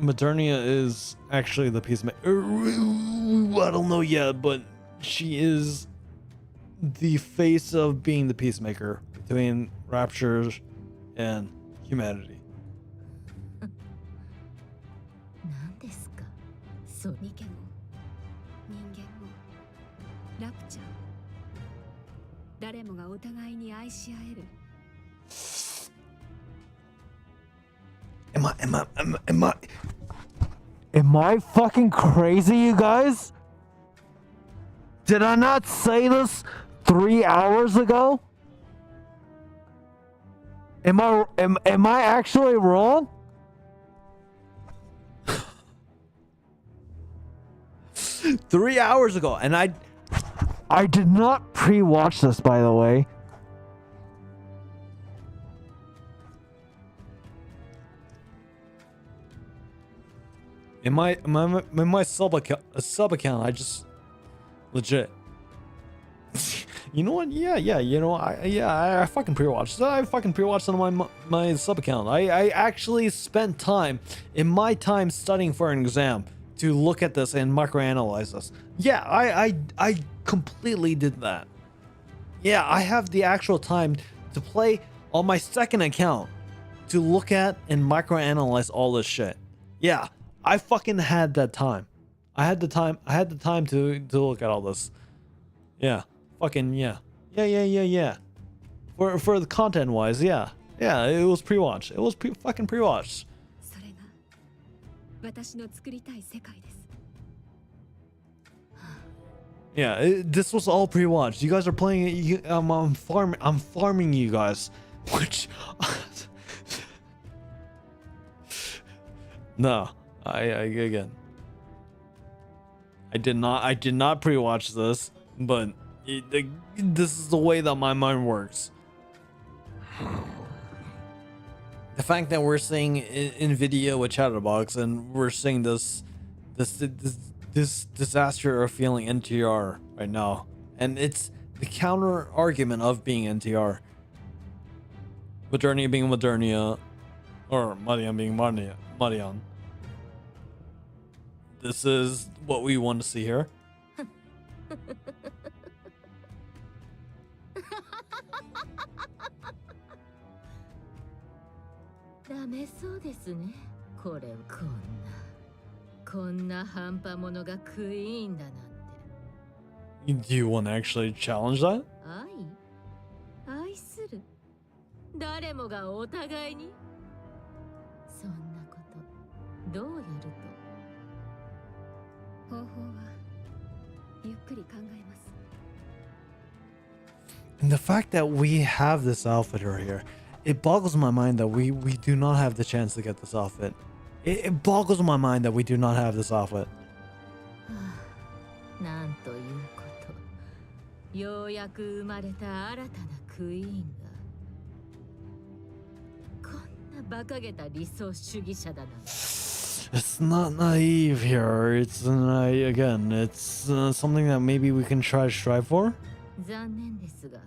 Modernia is actually the peacemaker. I don't know yet, but she is the face of being the peacemaker between raptures and humanity. 何ですか？そう、ニケも人間もラプチャー、誰もがお互いに愛し合える。Am I fucking crazy, you guys? Did I not say this 3 hours ago? Am I actually wrong? Three hours ago, and I did not pre-watch this, by the way. In my sub account, I just legit. You know what? Yeah. You know, I fucking pre-watched. I fucking pre-watched on my sub account. I actually spent time in my time studying for an exam to look at this and microanalyze this. Yeah, I completely did that. Yeah, I have the actual time to play on my second account to look at and microanalyze all this shit. Yeah. I fucking had that time. I had the time to look at all this. Yeah. Fucking yeah. Yeah. For the content wise, yeah. Yeah, it was pre-watched. It was fucking pre-watched. それが私の作りたい世界です。Yeah, this was all pre-watched. You guys are playing it. I'm farming you guys, which no. I did not pre-watch this, but this is the way that my mind works. The fact that we're seeing NVIDIA with Chatterbox and we're seeing this disaster of feeling NTR right now, and it's the counter argument of being NTR. Modernia being Modernia, or Marian being Marian. This is what we want to see here. ダメそうですね。これこんな半端者がクイーンだなんて。 Do you want to actually challenge that? 愛する。誰もがお互いに。そんなことどうやると。方法はゆっくり考えます。 And the fact that we have this outfit right here, it boggles my mind that we do not have the chance to get this outfit. It boggles my mind that we do not have this outfit. なんということ。ようやく生まれた新たなクイーンがこんな馬鹿げた理想主義者だなんて。 It's not naive here. It's again, it's something that maybe we can try to strive for. 残念ですが、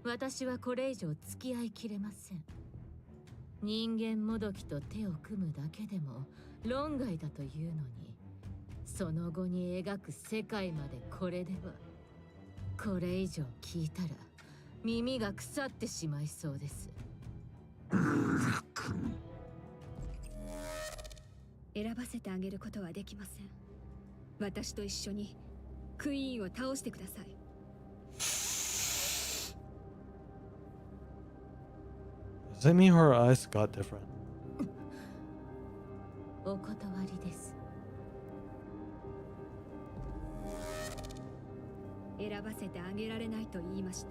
私はこれ以上付き合いきれません。人間もどきと手を組むだけでも論外だというのに、その後に描く世界までこれでは、これ以上聞いたら耳が腐ってしまいそうです。選ばせてあげることはできません。私と一緒にクイーンを倒してください。Does that mean her eyes got different? お断りです。選ばせてあげられないと言いました。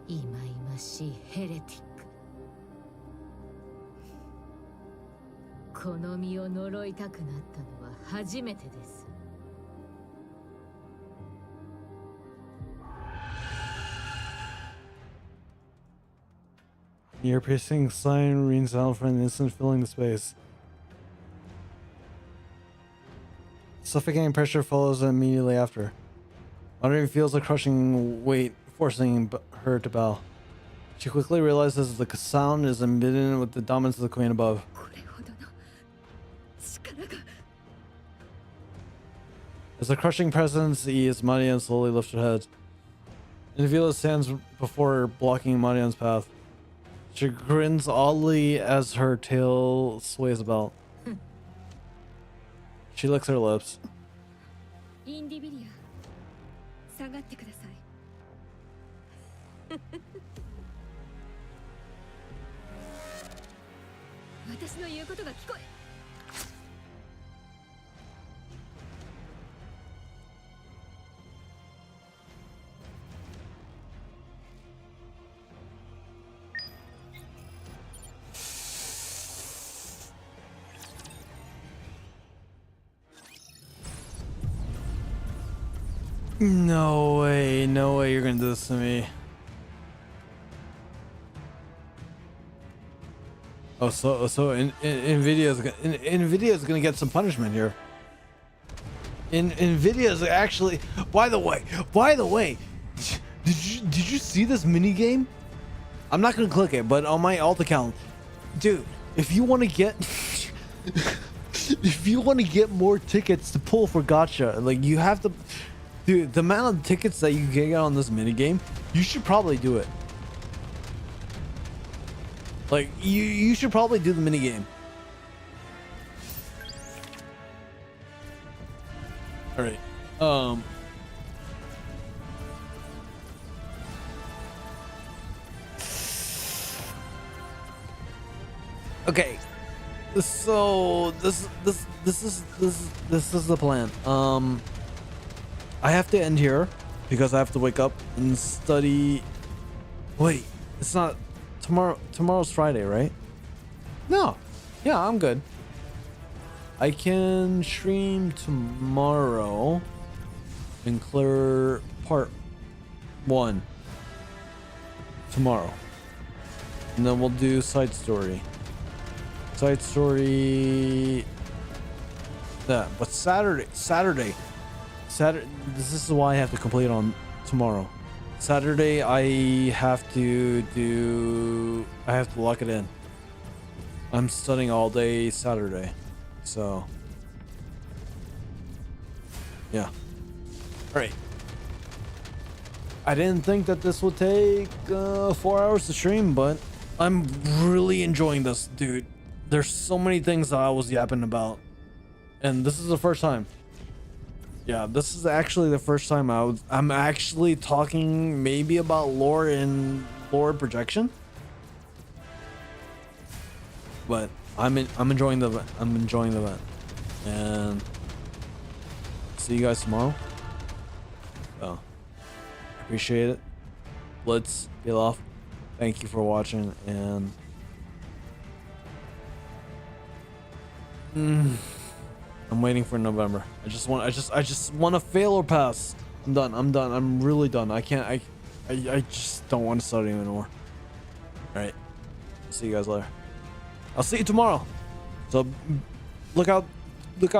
いまいましいヘレティック。この身を呪いたくなったのは初めてです。 Ear-piercing sign rings out for an instant, filling the space. Suffocating pressure follows immediately after. Marine feels a crushing weight forcing her to bow. She quickly realizes the sound is emitted with the dominance of the queen above. As the crushing presence eases, Marian slowly lifts her head. Navila stands before her, blocking Marian's path. She grins oddly as her tail sways about. She licks her lips. インディビリア、下がってください。私の言うことが聞こえ。 No way you're gonna do this to me. Oh, so Nvidia's gonna get some punishment here. Nvidia's actually, by the way, did you see this mini game? I'm not gonna click it, but on my alt account, dude, if you want to get if you want to get more tickets to pull for gacha, like you have to. Dude, the amount of tickets that you can get on this minigame, you should probably do it. Like, you should probably do the minigame. Alright. Okay. So this is the plan. I have to end here because I have to wake up and study. Wait, it's not tomorrow. Tomorrow's Friday, right? No. Yeah, I'm good. I can stream tomorrow and clear part 1 tomorrow. And then we'll do side story. Side story. Yeah, but Saturday. This is why I have to complete on tomorrow. Saturday I have to lock it in. I'm studying all day Saturday. So yeah. Alright. I didn't think that this would take 4 hours to stream, but I'm really enjoying this, dude. There's so many things that I was yapping about. And this is the first time. Yeah, this is actually the first time I'm actually talking maybe about lore and lore projection. But I'm enjoying the event. I'm enjoying the event. And see you guys tomorrow. So appreciate it. Let's get off. Thank you for watching, and I'm waiting for November. I just want a failure pass. I'm done. I'm really done. I can't. I just don't want to study anymore. All right. See you guys later. I'll see you tomorrow. So look out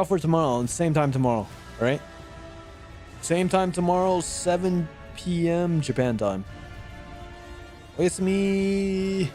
for tomorrow and same time tomorrow. All right. Same time tomorrow, 7 p.m. Japan time. With me.